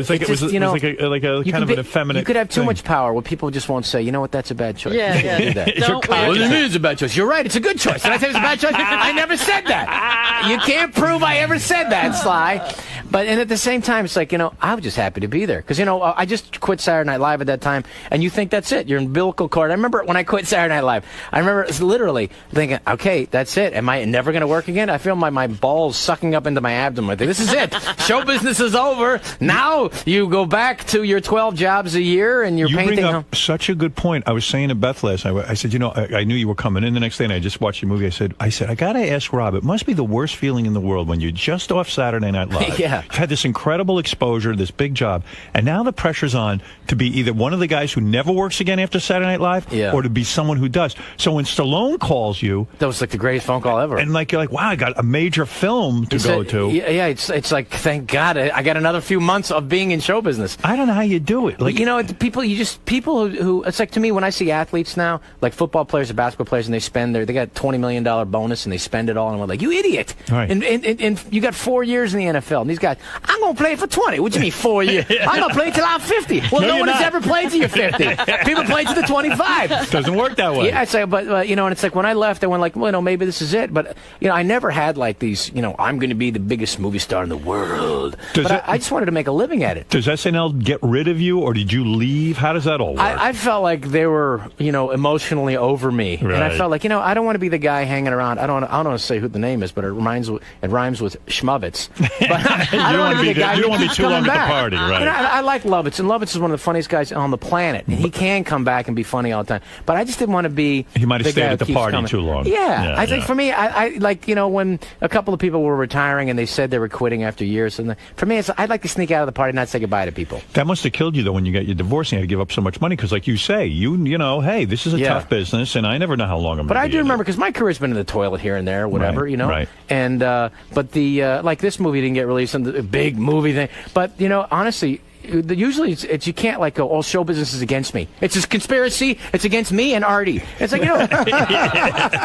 it was like a kind of an effeminate. You could have too much power where people just won't say, you know what, that's a bad choice. Yeah. What do you mean it's a bad choice? You're right, it's a good choice. Did I say it's a bad choice? I never said that. You can't prove I ever said that, Sly. But and at the same time, it's like, I was just happy to be there. Because, I just quit Saturday Night Live at that time, and you think that's it. Your umbilical cord. I remember when I quit Saturday Night Live, I remember literally thinking, okay, that's it. Am I never going to work again? I feel my balls sucking up into my abdomen. This is it. Show business is over. Now you go back to your 12 jobs a year, and you're painting. You bring up such a good point. I was saying to Beth last night, I said, I knew you were coming in the next day, and I just watched your movie. I said, I got to ask Rob, it must be the worst feeling in the world when you're just off Saturday Night Live. Yeah. You've had this incredible exposure, this big job, and now the pressure's on to be either one of the guys who never works again after Saturday Night Live, or to be someone who does. So when Stallone calls you, that was like the greatest phone call ever. And you're like, wow, I got a major film to go to. Yeah, it's like, thank God, I got another few months of being in show business. I don't know how you do it. People who it's like, to me, when I see athletes now, like football players or basketball players, and they got $20 million bonus and they spend it all, and we're like, you idiot! Right. And you got 4 years in the NFL, and these guys, I'm gonna play for 20. What do you mean 4 years? I'm gonna play till I'm 50. Well, no one has ever played till you're 50. People play till they're 25. Doesn't work that way. Yeah, I'd say, but and it's like when I left, I went like, well, maybe this is it. But I never had like these. I'm going to be the biggest movie star in the world. I just wanted to make a living at it. Does SNL get rid of you, or did you leave? How does that all work? I felt like they were, emotionally over me, right. And I felt like, I don't want to be the guy hanging around. I don't want to say who the name is, but it rhymes with Schmovitz. But I don't want to be the guy. You don't want to be too long at the party, right? I like Lovitz, and Lovitz is one of the funniest guys on the planet, and he can come back and be funny all the time. But I just didn't want to be. He might have stayed at the party coming. too long. Yeah, I think for me, I like when a couple of people were retiring and they said they were quitting after years, and for me, I'd like to sneak out of the party and not say goodbye to people. That must have killed you though when you got your divorce and you had to give up so much money because, like you say, hey, this is a tough business, and I never know how long I'm. But I do remember because my career's been in the toilet here and there, whatever, Right. And but the like this movie didn't get released on the big movie thing. But honestly. Usually it's you can't like go, all show business is against me. It's a conspiracy. It's against me and Artie. It's like, and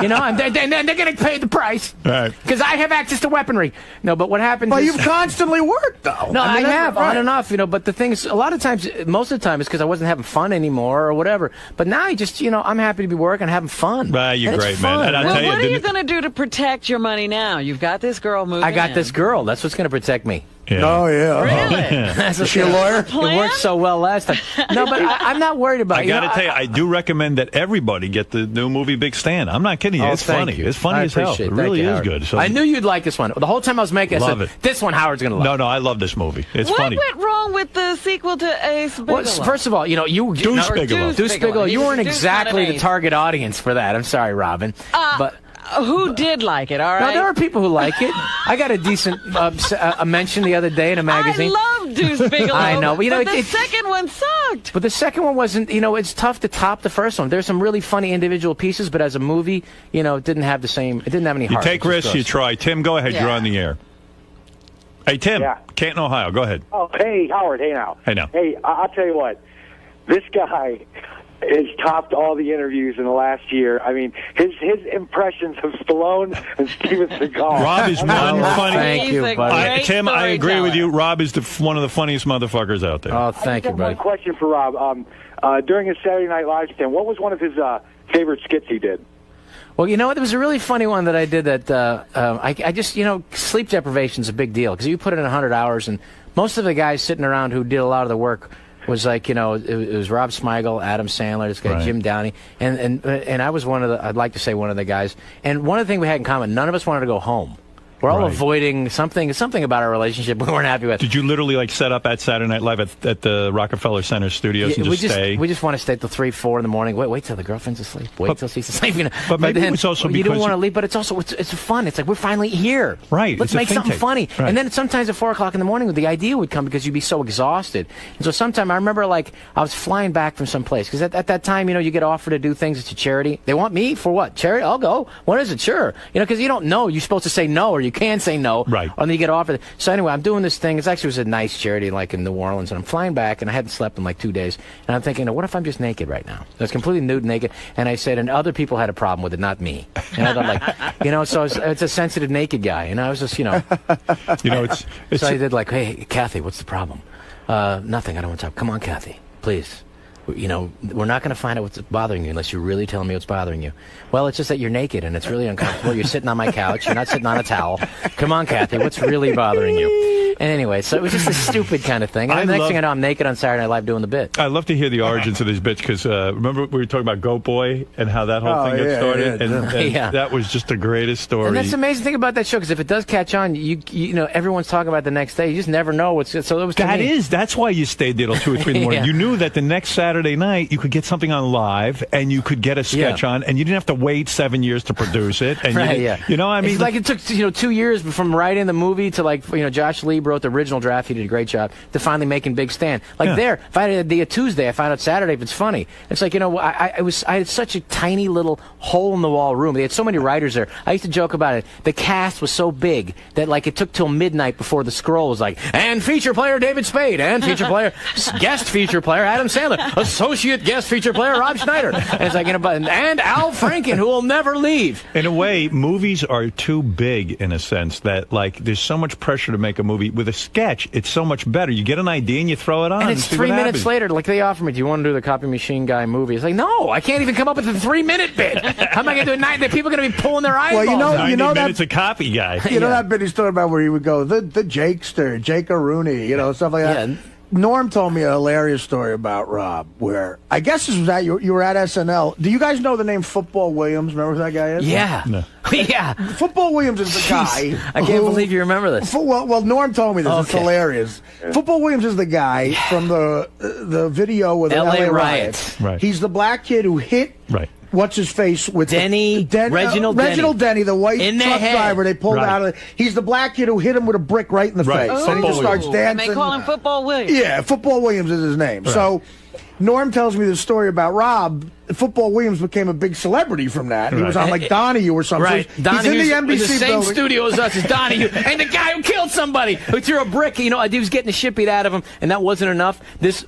they're going to pay the price. Right. Because I have access to weaponry. No, but what happens Well, is... you've constantly worked, though. No, I have, right. on and off, but the thing is, a lot of times, most of the time, it's because I wasn't having fun anymore or whatever. But now I just, I'm happy to be working and having fun. Right, you're and great, man. And I'll tell you, what are you going to do to protect your money now? You've got this girl moving I got this girl. That's what's going to protect me. Yeah. Oh, yeah. Really? Is she a lawyer? It worked so well last time. No, but I'm not worried about it. I got to tell you, I do recommend that everybody get the new movie Big Stand. I'm not kidding you. It's funny. You. It's funny as hell. It really is good. So I knew you'd like this one. The whole time I was making it, I said, this one Howard's going to like. No, I love this movie. It's funny. What went wrong with the sequel to Ace Bigelow? Well, first of all, Deuce Bigelow. You weren't exactly the target audience for that. I'm sorry, Robin. But... who did like it, all right? No, there are people who like it. I got a decent a mention the other day in a magazine. I love Deuce Bigelow. I know. But the second one sucked. But the second one wasn't, it's tough to top the first one. There's some really funny individual pieces, but as a movie, it didn't have the same, it didn't have any heart. You take risks, you try. Tim, go ahead. You're on the air. Hey, Tim, Canton, Ohio. Go ahead. Oh, hey, Howard. Hey, now. Hey, now. Hey, I'll tell you what. This guy has topped all the interviews in the last year. I mean, his impressions of Stallone and Steven Seagal. Rob is one funny. Thank you, buddy. Tim, I agree with you. Rob is one of the funniest motherfuckers out there. Oh, thank you, buddy. One question for Rob. During his Saturday Night Live stand, what was one of his favorite skits he did? Well, there was a really funny one that I did that I just, sleep deprivation is a big deal because you put in 100 hours, and most of the guys sitting around who did a lot of the work was like, it was Rob Smigel, Adam Sandler, this guy, Jim Downey, and I was I'd like to say one of the guys. And one of the things we had in common, none of us wanted to go home. We're all avoiding something about our relationship we weren't happy with. Did you literally set up at Saturday Night Live at the Rockefeller Center studios and just stay? We just want to stay till 3, 4 in the morning. Wait till the girlfriend's asleep. Wait till she's asleep. But maybe then, it's also because you don't want to leave. But it's also it's fun. It's like we're finally here. Right. Let's make something funny. Right. And then sometimes at 4 o'clock in the morning, the idea would come because you'd be so exhausted. And so sometime I remember I was flying back from some place because at that time you get offered to do things. It's a charity. They want me for what? Charity? I'll go. What is it? Sure. Because you don't know. You're supposed to say no, or you can say no. Right. And then you get offered. So anyway, I'm doing this thing. It was a nice charity in New Orleans, and I'm flying back, and I hadn't slept in 2 days. And I'm thinking, what if I'm just naked right now? I was completely nude, naked. And I said, and other people had a problem with it, not me. And I thought, so it's a sensitive naked guy. And I was just, it's so I did hey, Kathy, what's the problem? Nothing. I don't want to talk. Come on, Kathy, please. We're not going to find out what's bothering you unless you're really telling me what's bothering you. Well, it's just that you're naked and it's really uncomfortable. You're sitting on my couch. You're not sitting on a towel. Come on, Kathy, what's really bothering you? And anyway, so it was just a stupid kind of thing. And then the next thing I know, I'm naked on Saturday Night Live doing the bit. I love to hear the origins of this bit because remember we were talking about Goat Boy and how that whole thing got started, and that was just the greatest story. And that's the amazing thing about that show, because if it does catch on, you know everyone's talking about it the next day. You just never know what's. So it was. That's why you stayed there till 2 or 3 in the morning. Yeah. You knew that the next Saturday night you could get something on live, and you could get a sketch on, and you didn't have to wait 7 years to produce it. And you know, I mean, it's like it took 2 years from writing the movie to Josh Lee wrote the original draft. He did a great job to finally making Big Stan. There, if I had a Tuesday, I find out Saturday if it's funny. It's like I had such a tiny little hole in the wall room. They had so many writers there. I used to joke about it. The cast was so big that it took till midnight before the scroll was like, and feature player David Spade, and feature player guest feature player Adam Sandler, associate guest feature player Rob Schneider, and it's like and Al Franken, who will never leave. In a way, movies are too big in a sense that there's so much pressure to make a movie. With a sketch, it's so much better. You get an idea and you throw it on. And it's 3 minutes later. They offer me, do you want to do the Copy Machine Guy movie? It's like, no, I can't even come up with a 3-minute bit. How am I going to do it? The people are going to be pulling their eyeballs. Well, 90 minutes of Copy Guy. You know that bit he's talking about where he would go, the Jakester, Jake Rooney, stuff like that. Yeah. Norm told me a hilarious story about Rob, where I guess this was you were at SNL. Do you guys know the name Football Williams? Remember who that guy is? Yeah. No. Yeah. Football Williams is the guy. I can't believe you remember this. Well, Norm told me this. Okay. It's hilarious. Yeah. Football Williams is the guy from the video with the LA riots. Right. He's the black kid who hit. Right. What's his face with Reginald Denny, the white in truck driver. They pulled out of. He's the black kid who hit him with a brick right in the face. Oh. And he just starts dancing. And they call him Football Williams. Yeah, Football Williams is his name. Right. So Norm tells me this story about Rob. Football Williams became a big celebrity from that. He was on Donahue or something. Right. So he's in the NBC in the same building. studio as us as Donahue. And the guy who killed somebody, who threw a brick, he was getting the shit beat out of him, and that wasn't enough. This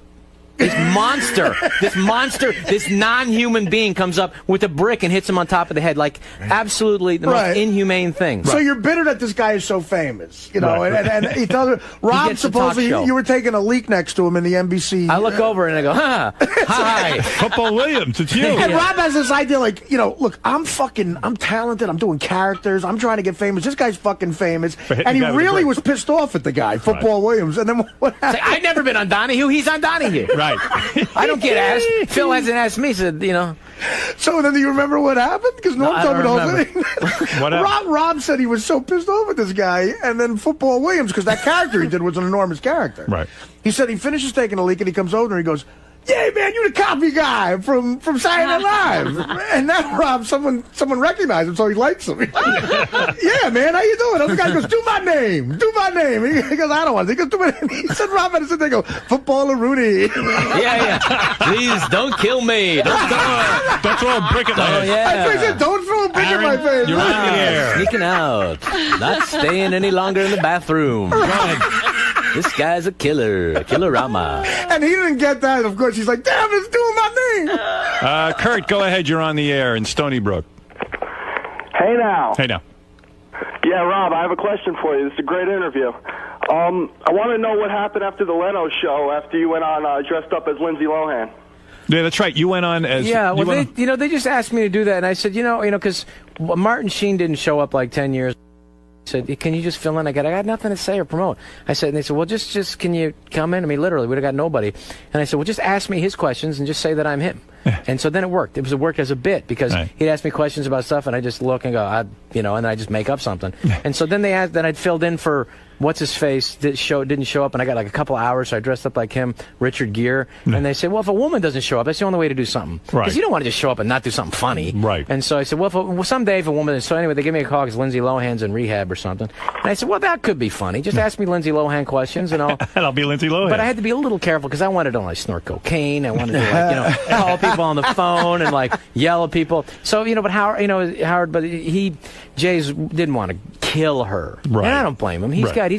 monster, this non-human being comes up with a brick and hits him on top of the head. Absolutely the most inhumane thing. So you're bitter that this guy is so famous, and he tells me, Rob, supposedly you were taking a leak next to him in the NBC. I look over and I go, hi. Football Williams, it's you. And Rob has this idea look, I'm talented, I'm doing characters, I'm trying to get famous. This guy's fucking famous. And he really was pissed off at the guy, Football Williams. And then what happened? I've never been on Donahue, he's on Donahue. Right. I don't get asked. Phil hasn't asked me, so So then do you remember what happened? Because Norm told me the whole thing. What happened? Rob said he was so pissed off at this guy, and then Football Williams, because that character he did was an enormous character. Right. He said he finishes taking a leak, and he comes over and he goes, "Yeah, man, you the copy guy from Saturday Night Live." And now Rob, someone recognized him, so he likes him. "Yeah, man, how you doing?" Other guy goes, "Do my name. He goes, "I don't want to." He goes, "Do my name." He said, "Rob had to sit there and go, Footballer Rooney." Yeah. Please don't kill me. Don't throw a brick at my head. Yeah. He said, "Don't throw a brick in my face." You're out of the air. Sneaking out. Not staying any longer in the bathroom. This guy's a killer-rama. And he didn't get that. Of course, he's like, "Damn, it's doing my name." Kurt, go ahead. You're on the air in Stony Brook. Hey now. Yeah, Rob, I have a question for you. This is a great interview. I want to know what happened after the Leno show, after you went on dressed up as Lindsay Lohan. Yeah, that's right. You went on as... Yeah, well, they just asked me to do that, and I said, because Martin Sheen didn't show up 10 years. I said, "Can you just fill in?" I got nothing to say or promote. I said, and they said, "Well, just can you come in?" I mean, literally, we'd have got nobody. And I said, "Well, just ask me his questions and just say that I'm him." And so then it worked. It worked as a bit because he'd ask me questions about stuff, and I just look and go, and then I just make up something. And so then they asked, then I'd filled in for what's his face didn't show up, and I got a couple hours, so I dressed up like him, Richard Gere. And they said, "Well, if a woman doesn't show up, that's the only way to do something, because you don't want to just show up and not do something funny." Right. And so I said, "Well, someday if a woman." So anyway, they gave me a call because Lindsay Lohan's in rehab or something. And I said, "Well, that could be funny. Just ask me Lindsay Lohan questions, and I'll be Lindsay Lohan." But I had to be a little careful because I wanted to snort cocaine. I wanted to call people on the phone and yell at people. So but Howard, but Jay's didn't want to kill her, right? And I don't blame him. He's got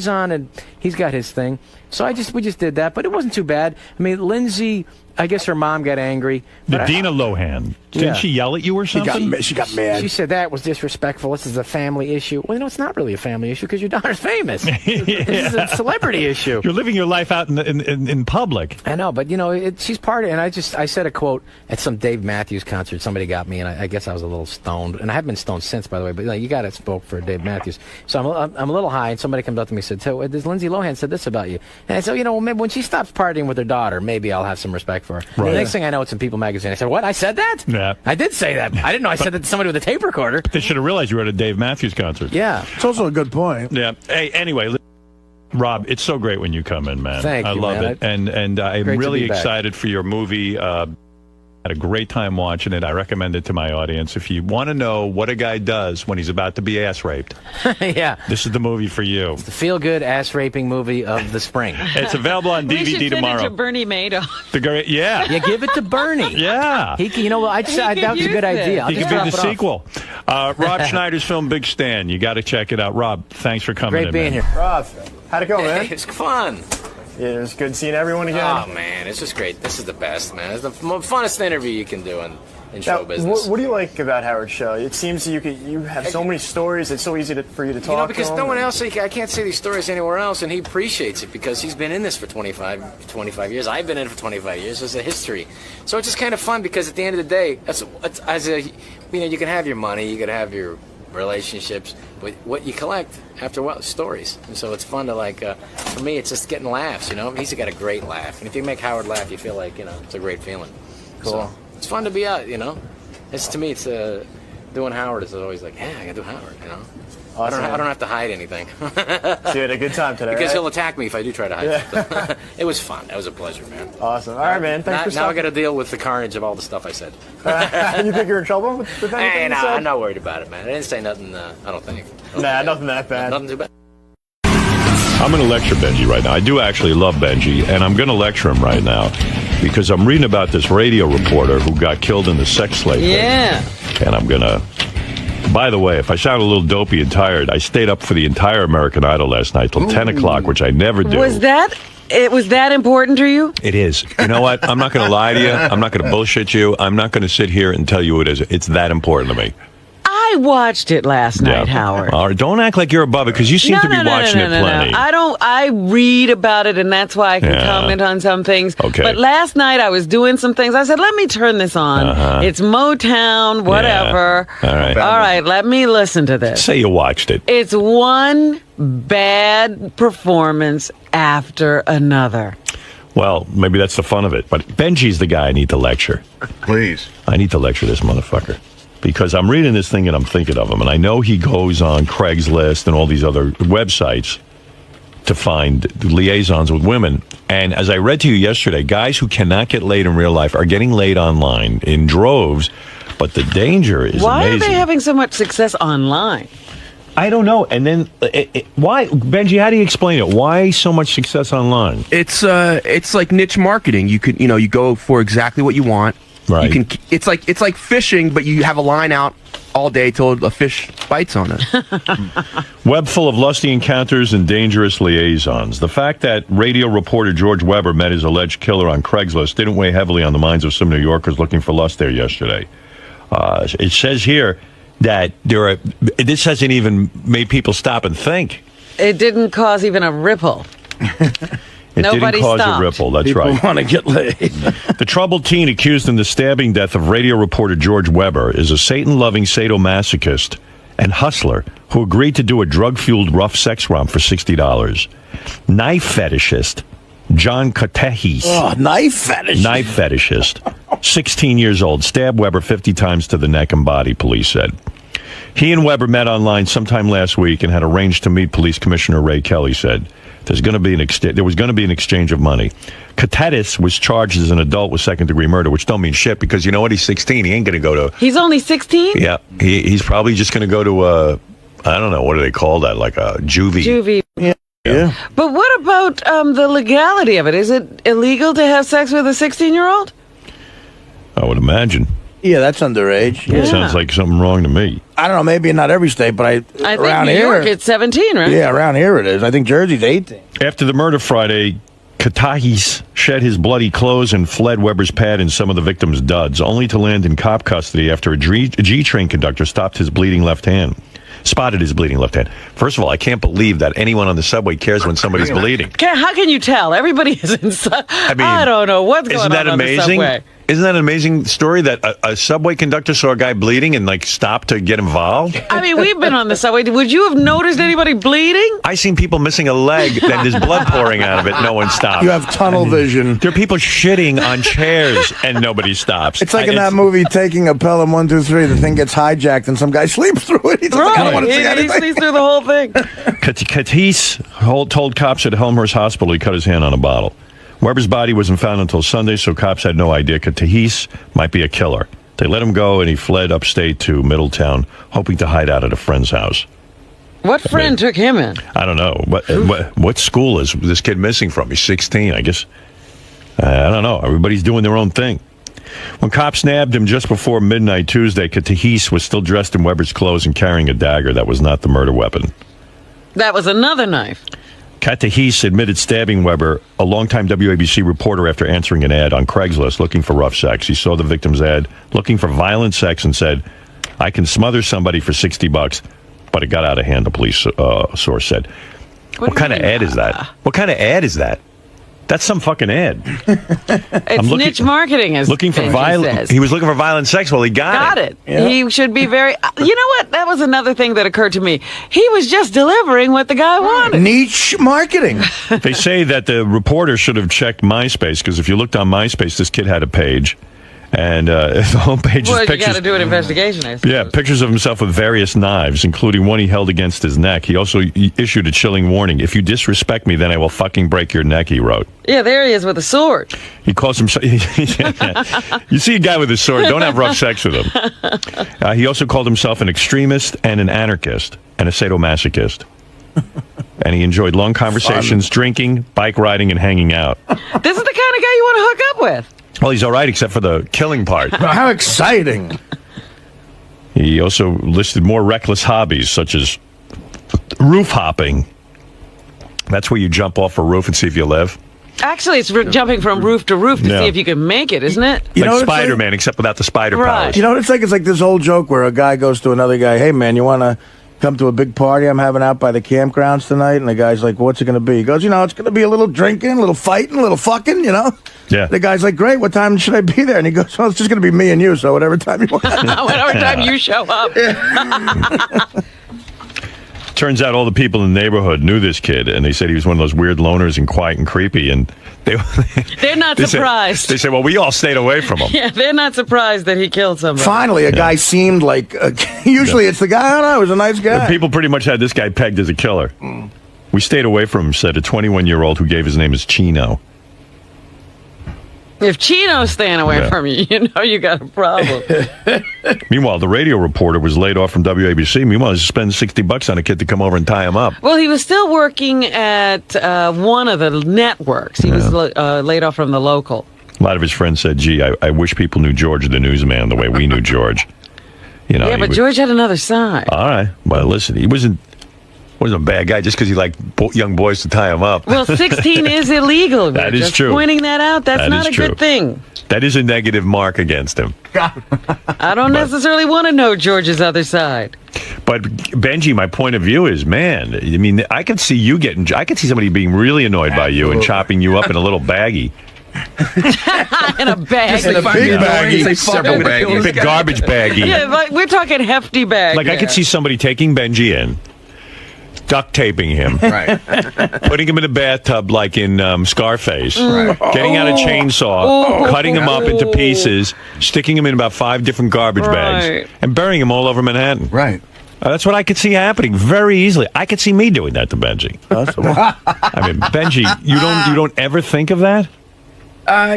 his thing. So we just did that, but it wasn't too bad. I mean, Lindsay, I guess her mom got angry. Dina Lohan. Didn't she yell at you or something? She got mad. She said that was disrespectful. This is a family issue. Well, it's not really a family issue because your daughter's famous. This is a celebrity issue. You're living your life out in public. I know, but she's part of it. And I said a quote at some Dave Matthews concert. Somebody got me, and I guess I was a little stoned. And I haven't been stoned since, by the way. But you got to spoke for Dave Matthews. So I'm a little high, and somebody comes up to me and said, "So does Lindsay Lohan said this about you. And I said, you know, well, maybe when she stops partying with her daughter, maybe I'll have some respect for her. Right. The next thing I know, it's in People magazine. I said, what? I said that? Yeah. I did say that. I didn't know I said that to somebody with a tape recorder. They should have realized you were at a Dave Matthews concert. Yeah. It's also a good point. Yeah. Hey, anyway, Rob, it's so great when you come in, man. Thank I you, love man. it. And I'm Great to really be back. excited for your movie. Had a great time watching it. I recommend it to my audience. If you want to know what a guy does when he's about to be ass raped, Yeah. this is the movie for you. The feel-good ass-raping movie of the spring. It's available on We should DVD send tomorrow. it to Bernie Madoff. The great, yeah. Yeah, give it to Bernie. Yeah. He can, you know, that was a good use idea. I'll He just could be drop the it off. sequel. Rob Schneider's film Big Stan. You got to check it out. Rob, thanks for coming Great in, being man. here. Rob, how'd it go, man? It's fun. Yeah, it was good seeing everyone again. Oh man, it's just great. This is the best, man. It's the funnest interview you can do in show Now, business. what do you like about Howard's show? It seems you have so many stories. It's so easy for you to talk. You know, because to no him one and- else, I can't say these stories anywhere else, and he appreciates it because he's been in this for 25 years. I've been in it for 25 years. It's a history. So it's just kind of fun because at the end of the day, you can have your money, you can have your relationships, but what you collect after a while, stories. And so it's fun to for me, it's just getting laughs, you know? He's got a great laugh. And if you make Howard laugh, you feel like, it's a great feeling. Cool. So it's fun to be out, To me, it's doing Howard is always like, yeah, I gotta do Howard, Awesome. I don't have to hide anything. So you had a good time today, Because right? he'll attack me if I do try to hide something. It was fun. That was a pleasure, man. Awesome. All right, man. Thanks for Now I stopping. got to deal with the carnage of all the stuff I said. You think you're in trouble with anything Hey, you no, said? I'm not worried about it, man. I didn't say nothing. I don't think. Nah, nothing that bad. Nothing too bad. I'm going to lecture Benji right now. I do actually love Benji, and I'm going to lecture him right now because I'm reading about this radio reporter who got killed in the sex slave ring. Yeah. And I'm going to... By the way, if I sound a little dopey and tired, I stayed up for the entire American Idol last night till 10 o'clock, which I never do. Was that important to you? It is. You know what? I'm not going to lie to you. I'm not going to bullshit you. I'm not going to sit here and tell you it is. It's that important to me. I watched it last night, Howard. All right, don't act like you're above it because you seem to be watching it plenty. I read about it, and that's why I can comment on some things. Okay. But last night I was doing some things. I said, let me turn this on. It's Motown, whatever. Yeah. All right. All right, let me listen to this. Say you watched it. It's one bad performance after another. Well, maybe that's the fun of it. But Benji's the guy I need to lecture. Please. I need to lecture this motherfucker. Because I'm reading this thing and I'm thinking of him. And I know he goes on Craigslist and all these other websites to find liaisons with women. And as I read to you yesterday, guys who cannot get laid in real life are getting laid online in droves. But the danger is Why amazing. are they having so much success online? I don't know. And then why, Benji? How do you explain it? Why so much success online? It's like niche marketing. You could you go for exactly what you want. Right. You can. It's like fishing, but you have a line out all day till a fish bites on it. Web full of lusty encounters and dangerous liaisons. The fact that radio reporter George Weber met his alleged killer on Craigslist didn't weigh heavily on the minds of some New Yorkers looking for lust there yesterday. It says here that this hasn't even made people stop and think. It didn't cause even a ripple. It Nobody didn't cause stopped. a ripple, that's People right. want to get laid. The troubled teen accused in the stabbing death of radio reporter George Weber is a Satan-loving sadomasochist and hustler who agreed to do a drug-fueled rough sex romp for $60. Knife fetishist John Katehis. Oh, knife fetish. Knife fetishist, 16 years old, stabbed Weber 50 times to the neck and body, police said. He and Weber met online sometime last week and had arranged to meet Police Commissioner Ray Kelly said. There was going to be an exchange of money. Katehis was charged as an adult with second-degree murder, which don't mean shit because you know what? He's 16. He ain't going to go to... He's only 16? Yeah. He's probably just going to go to I don't know, what do they call that? Like a juvie. Juvie. Yeah. But what about the legality of it? Is it illegal to have sex with a 16-year-old? I would imagine. Yeah, that's underage. It sounds like something wrong to me. I don't know, maybe in not every state, but I think around New here, York it's 17, right? Yeah, around here it is. I think Jersey's 18. After the murder Friday, Katehis shed his bloody clothes and fled Weber's pad and some of the victim's duds, only to land in cop custody after a G-train conductor spotted his bleeding left hand. First of all, I can't believe that anyone on the subway cares when somebody's bleeding. How can you tell? Everybody is inside. I don't know what's going on Isn't that on amazing? the subway. Isn't that an amazing story that a subway conductor saw a guy bleeding and like stopped to get involved? I mean, we've been on the subway. Would you have noticed anybody bleeding? I seen people missing a leg and there's blood pouring out of it. No one stops. You have tunnel vision. There are people shitting on chairs and nobody stops. It's like in that movie, Taking a Pelham 1, 2, 3. The thing gets hijacked and some guy sleeps through it. He's like, I don't want to see He anything. sleeps through the whole thing. Katis told cops at Helmhurst Hospital he cut his hand on a bottle. Weber's body wasn't found until Sunday, so cops had no idea Katis might be a killer. They let him go, and he fled upstate to Middletown, hoping to hide out at a friend's house. What friend took him in? I don't know. What school is this kid missing from? He's 16, I guess. I don't know. Everybody's doing their own thing. When cops nabbed him just before midnight Tuesday, Katis was still dressed in Weber's clothes and carrying a dagger that was not the murder weapon. That was another knife. Katahis admitted stabbing Weber, a longtime WABC reporter, after answering an ad on Craigslist looking for rough sex. He saw the victim's ad looking for violent sex and said, I can smother somebody for $60, but it got out of hand, the police source said. What kind of ad is that? What kind of ad is that? That's some fucking ad. It's niche marketing, as looking for Benji violent. says. He was looking for violent sex. Well, he got it. Yeah. He should be very. You know what? That was another thing that occurred to me. He was just delivering what the guy wanted. Niche marketing. They say that the reporter should have checked MySpace, because if you looked on MySpace, this kid had a page. And the homepage is Well, you pictures. got to do an investigation, I suppose. Yeah, pictures of himself with various knives, including one he held against his neck. He also issued a chilling warning. If you disrespect me, then I will fucking break your neck, he wrote. Yeah, there he is with a sword. He calls himself... You see a guy with a sword, don't have rough sex with him. He also called himself an extremist and an anarchist and a sadomasochist. And he enjoyed long conversations, drinking, bike riding, and hanging out. This is the kind of guy you want to hook up with. Well, he's all right, except for the killing part. How exciting. He also listed more reckless hobbies, such as roof hopping. That's where you jump off a roof and see if you live. Actually, it's jumping from roof to roof to Yeah. see if you can make it, isn't it? You know like what it's Spider-Man, except without the spider powers. You know what it's like? It's like this old joke where a guy goes to another guy, hey, man, you want to come to a big party I'm having out by the campgrounds tonight? And the guy's like, what's it going to be? He goes, it's going to be a little drinking, a little fighting, a little fucking, Yeah. The guy's like, great, what time should I be there? And he goes, well, it's just going to be me and you, so whatever time you want. Whatever time you show up. Turns out all the people in the neighborhood knew this kid, and they said he was one of those weird loners and quiet and creepy, and They're not surprised. They said, well, we all stayed away from him. Yeah, they're not surprised that he killed somebody. Finally, a guy seemed like, usually it's the guy, I don't know, he was a nice guy. People pretty much had this guy pegged as a killer. We stayed away from him, said a 21-year-old who gave his name as Chino. If Chino's staying away from you, you know you got a problem. Meanwhile, the radio reporter was laid off from WABC. Meanwhile, he spent $60 on a kid to come over and tie him up. Well, he was still working at one of the networks. He was laid off from the local. A lot of his friends said, gee, I wish people knew George the newsman the way we knew George. Yeah, but George had another side. All right. Well, listen, he wasn't a bad guy just because he liked young boys to tie him up. Well, 16 is illegal. That is Just true. Pointing that out, that's That not is a good true. thing. That is a negative mark against him. I don't necessarily want to know George's other side. But Benji, my point of view is, man, I mean, I could see somebody being really annoyed by you and chopping you up in a little baggie. In a bag. In a big baggie. Several baggies. Big garbage baggie. Yeah, like, we're talking hefty bag. Like I could see somebody taking Benji in, duct taping him, putting him in a bathtub like in Scarface, getting out a chainsaw, cutting him up into pieces, sticking him in about 5 different garbage bags, and burying him all over Manhattan. Right. That's what I could see happening very easily. I could see me doing that to Benji. I mean, Benji, you don't ever think of that?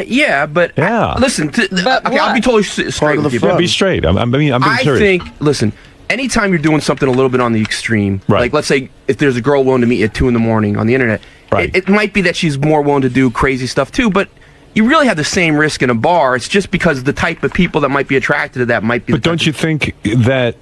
Yeah, but listen. I'll be totally straight with you. Yeah, be straight. I'm being serious. think. Listen. Anytime you're doing something a little bit on the extreme, like let's say if there's a girl willing to meet you at 2 a.m. on the internet, it might be that she's more willing to do crazy stuff too, but you really have the same risk in a bar. It's just because the type of people that might be attracted to that might be. But don't you think that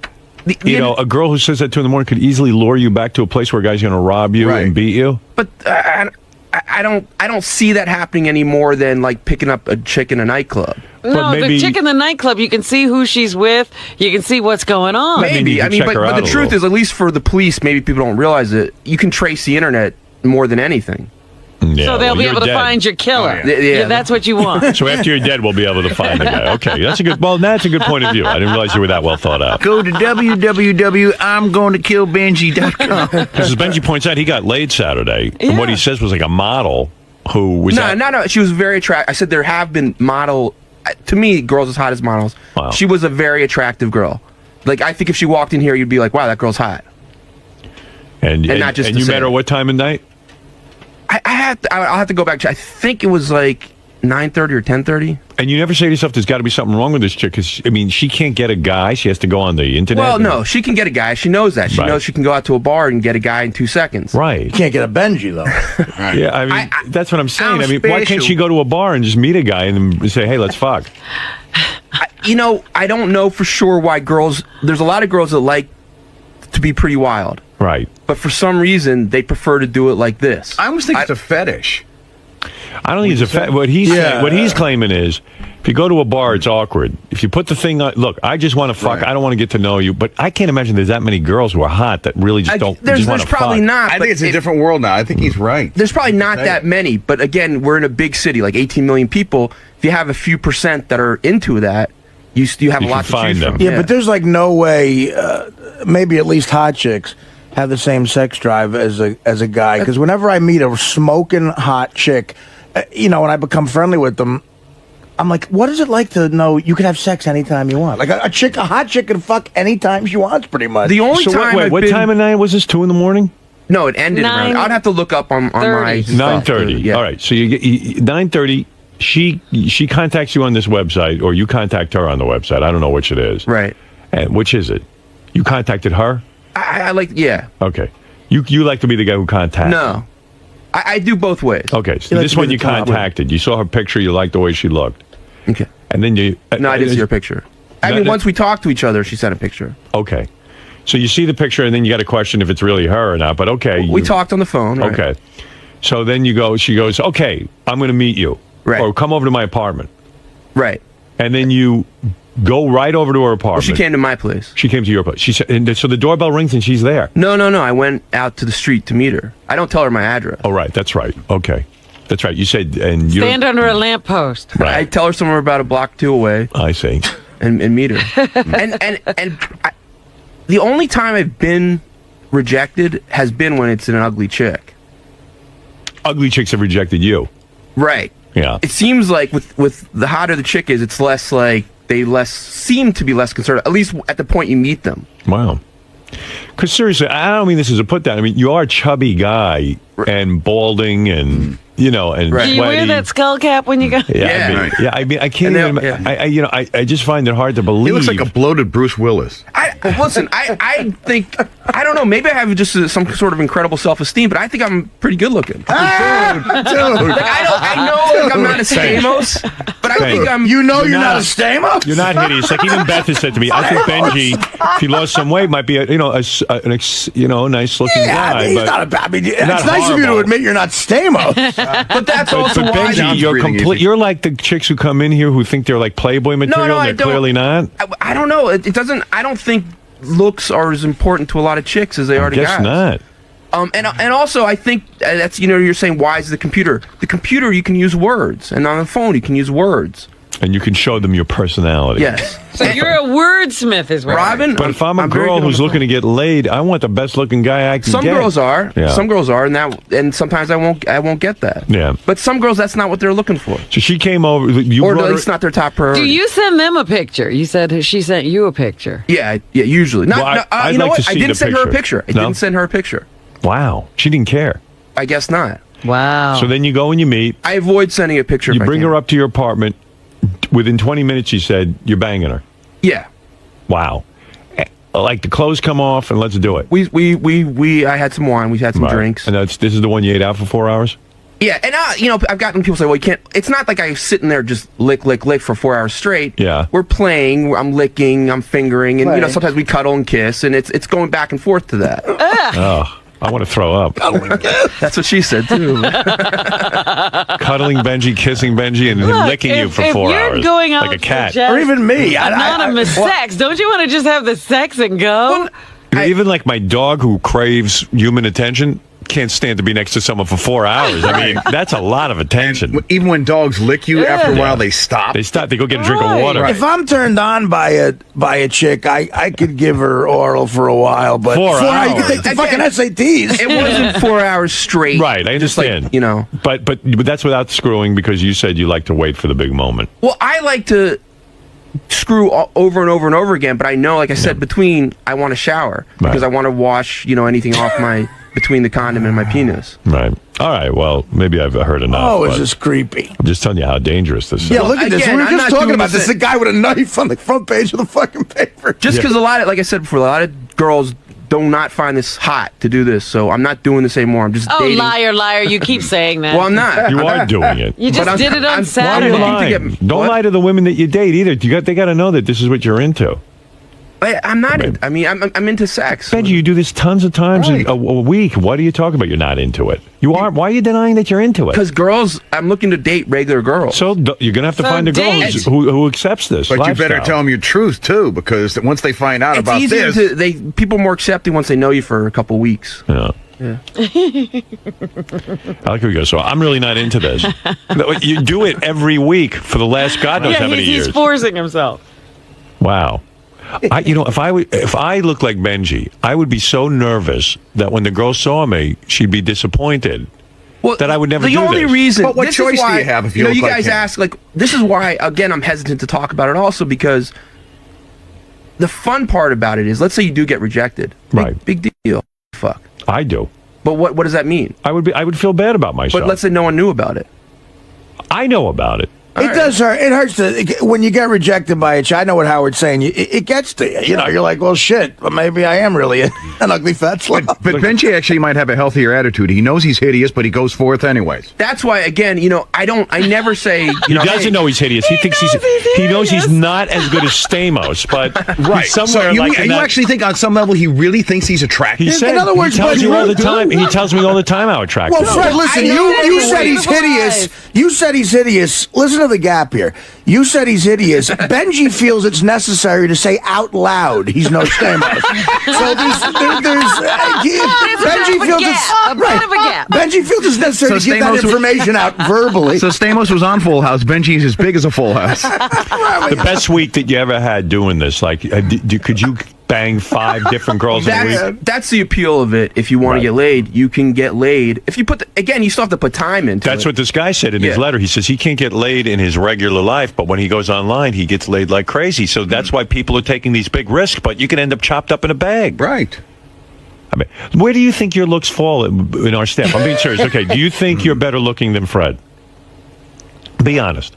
a girl who says that 2 a.m. could easily lure you back to a place where a guy's going to rob you and beat you? But I don't see that happening any more than like picking up a chick in a nightclub. No, the chick in the nightclub, you can see who she's with. You can see what's going on. Maybe. I mean, but the truth is, at least for the police, maybe people don't realize it. You can trace the internet more than anything. Yeah, So they'll be able to find your killer. Oh, yeah, that's what you want. So after you're dead, we'll be able to find the guy. Okay, that's a good point of view. I didn't realize you were that well thought out. Go to www.I'mGonnaKillBenji.com. Because as Benji points out, he got laid Saturday, and what he says was like a model who was no. She was very attractive. I said there have been model. To me, girls as hot as models. Wow. She was a very attractive girl. Like I think if she walked in here, you'd be like, "Wow, that girl's hot." And not just and you met her what time of night? I'll have to go back. I think it was like 9:30 or 10:30. And you never say to yourself, "There's got to be something wrong with this chick," because I mean, she can't get a guy. She has to go on the internet. Well, no, she can get a guy. She knows that. She Right. knows she can go out to a bar and get a guy in 2 seconds. Right. You can't get a Benji though. Yeah, I mean, that's what I'm saying. I'm I mean, why can't special. she go to a bar and just meet a guy and then say, "Hey, let's fuck"? I don't know for sure why girls. There's a lot of girls that like to be pretty wild. Right. But for some reason, they prefer to do it like this. I almost think it's a fetish. I don't think it's a what he's claiming is, if you go to a bar, it's awkward. If you put the thing on, look, I just want to fuck. I don't want to get to know you, but I can't imagine there's that many girls who are hot that really just don't. There's want to probably fuck. not. I but think it's a different world now. I think he's right. There's probably not that many, but again, we're in a big city, like 18 million people. If you have a few percent that are into that, you have a lot to choose from. Yeah, but there's like no way. Maybe at least hot chicks have the same sex drive as a guy. Because whenever I meet a smoking hot chick, when I become friendly with them, I'm like, what is it like to know you can have sex anytime you want? Like a hot chick can fuck anytime she wants, pretty much. The only time what time of night was this? 2 in? No, it ended around. I'd have to look up on my stuff. 9:30. Yeah. All right. So you get 9:30. She contacts you on this website, or you contact her on the website. I don't know which it is. Right. And which is it? You contacted her? I like, yeah. Okay. You like to be the guy who contacts? No. I do both ways. Okay. So this one you contacted. You saw her picture. You liked the way she looked. Okay. And then you... No, I didn't see her picture. Once we talked to each other, she sent a picture. Okay. So you see the picture, and then you got to question if it's really her or not. But okay. We talked on the phone. Right? Okay. So then she goes, okay, I'm going to meet you. Right. Or come over to my apartment. Right. And then you go right over to her apartment. Well, she came to my place. She came to your place. She said, and so the doorbell rings and she's there. No. I went out to the street to meet her. I don't tell her my address. Oh, right. That's right. Okay. That's right. You said, and you Stand under a lamppost. Right. I tell her somewhere about a block 2 away. I see. And meet her. and the only time I've been rejected has been when it's an ugly chick. Ugly chicks have rejected you. Right. Yeah. It seems like with the hotter the chick is, it's less like they seem to be less concerned, at least at the point you meet them. Wow. Because seriously, I don't mean this as a put down. I mean, you are a chubby guy and balding and, and Do sweaty. you wear that skull cap when you go? Yeah. I mean, I can't even, I just find it hard to believe. He looks like a bloated Bruce Willis. Listen, I think, I don't know, maybe I have just some sort of incredible self-esteem, but I think I'm pretty good looking. Dude. Like, I know like, I'm not a Stamos, but I think I'm... you're not a Stamos? You're not hideous. Like even Beth has said to me, I think Benji, if he lost some weight, might be a nice looking guy. He's but not a bad. It's not nice of you to horrible. admit you're not Stamos. But that's also But why... Benji, you're complete. You're like the chicks who come in here who think they're like Playboy material, I and they're clearly not. I don't know. It doesn't... I don't think looks are as important to a lot of chicks as they are to guys. Guess not. And also, I think that's, you're saying, why is the computer? The computer, you can use words. And on the phone, you can use words. And you can show them your personality. Yes. So you're a wordsmith, is what Robin. But if I'm a girl who's looking to get laid, I want the best looking guy I can Some get. girls are. Yeah. Some girls are, and sometimes I won't get that. Yeah. But some girls, that's not what they're looking for. So she came over. Or at least not their top priority. Do you send them a picture? You said she sent you a picture. Yeah, usually. I'd you know like what? to I see didn't the send her a picture. picture. I didn't send her a picture. Wow. She didn't care. I guess not. Wow. So then you go and you meet. I avoid sending a picture. You bring her up to your apartment. Within 20 minutes, she said, you're banging her. Yeah. Wow. Like the clothes come off and let's do it. I had some wine. We had some drinks. And this is the one you ate out for 4 hours? Yeah, and I've gotten people say, well, you can't. It's not like I'm sitting there just lick for 4 hours straight. Yeah. We're playing, I'm licking, I'm fingering, and sometimes we cuddle and kiss, and it's going back and forth to that. Oh, I want to throw up. That's what she said too. Cuddling Benji, kissing Benji, and him licking you for 4 hours. If you're going out like a cat. for or even me. anonymous sex, don't you want to just have the sex and go? Even like my dog who craves human attention, can't stand to be next to someone for 4 hours. I mean, that's a lot of attention. Even when dogs lick you, after a while, they stop. They stop. They go get a drink of water. If I'm turned on by a chick, I could give her oral for a while, but 4 hours. You can take the fucking SATs. It wasn't 4 hours straight. Right, I understand. Like, you know. But that's without screwing, because you said you like to wait for the big moment. Well, I like to screw over and over and over again, but I know, like I said, I want to shower because I want to wash, anything off between the condom and my penis. Right. All right. Well, maybe I've heard enough. Oh, it's just creepy. I'm just telling you how dangerous this is. Yeah, look at this. We were just talking about this. A guy with a knife on the front page of the fucking paper. Just because like I said before, a lot of girls do not find this hot to do this, so I'm not doing this anymore. I'm just dating. Liar. You keep saying that. Well, I'm not. You are doing it. You just did it on Saturday. Why are you lying? Don't lie to the women that you date either. They got to know that this is what you're into. I'm not. I'm into sex. Benji, you do this tons of times in a week. What are you talking about? You're not into it. You are. Why are you denying that you're into it? Because girls, I'm looking to date regular girls. So you're gonna have to find a girl who accepts this. But lifestyle. you better tell them your truth too, because once they find out about this, people are more accepting once they know you for a couple weeks. Yeah. Yeah. I like how we go. So I'm really not into this. You do it every week for the last God knows how many years. He's forcing himself. Wow. If I looked like Benji, I would be so nervous that when the girl saw me, she'd be disappointed. Well, that I would never do this. The only reason. But what choice do you have if you look you like guys him? ask, this is why, again, I'm hesitant to talk about it also, because the fun part about it is, let's say you do get rejected. Big deal. Fuck. I do. But what does that mean? I would feel bad about myself. But let's say no one knew about it. I know about it. It does hurt. It hurts when you get rejected by a chick. I know what Howard's saying. It gets to you. You're like, well, shit. Well, maybe I am really an ugly fat slut. But Benji actually might have a healthier attitude. He knows he's hideous, but he goes forth anyways. That's why, again, I never say. He doesn't know he's hideous. He thinks he knows he's not as good as Stamos, but right. He's somewhere So you actually think on some level he really thinks he's attractive? He said, in other words, he tells you all the time. He tells me all the time how attractive. Well, Fred, listen. You said he's hideous. You said he's hideous. Listen to the gap here. You said he's hideous. Benji feels it's necessary to say out loud he's no Stamos. So Benji feels it's Benji feels it's necessary to get that information out verbally. So Stamos was on Full House. Benji's as big as a Full House. The best week that you ever had doing this, could you bang 5 different girls in a week? That's the appeal of it. If you want to get laid, you can get laid. If you you still have to put time into it. That's what this guy said in his letter. He says he can't get laid in his regular life, but when he goes online, he gets laid like crazy. So that's why people are taking these big risks, but you can end up chopped up in a bag. Right. I mean, where do you think your looks fall in our staff? I'm being serious. Okay, do you think you're better looking than Fred? Be honest.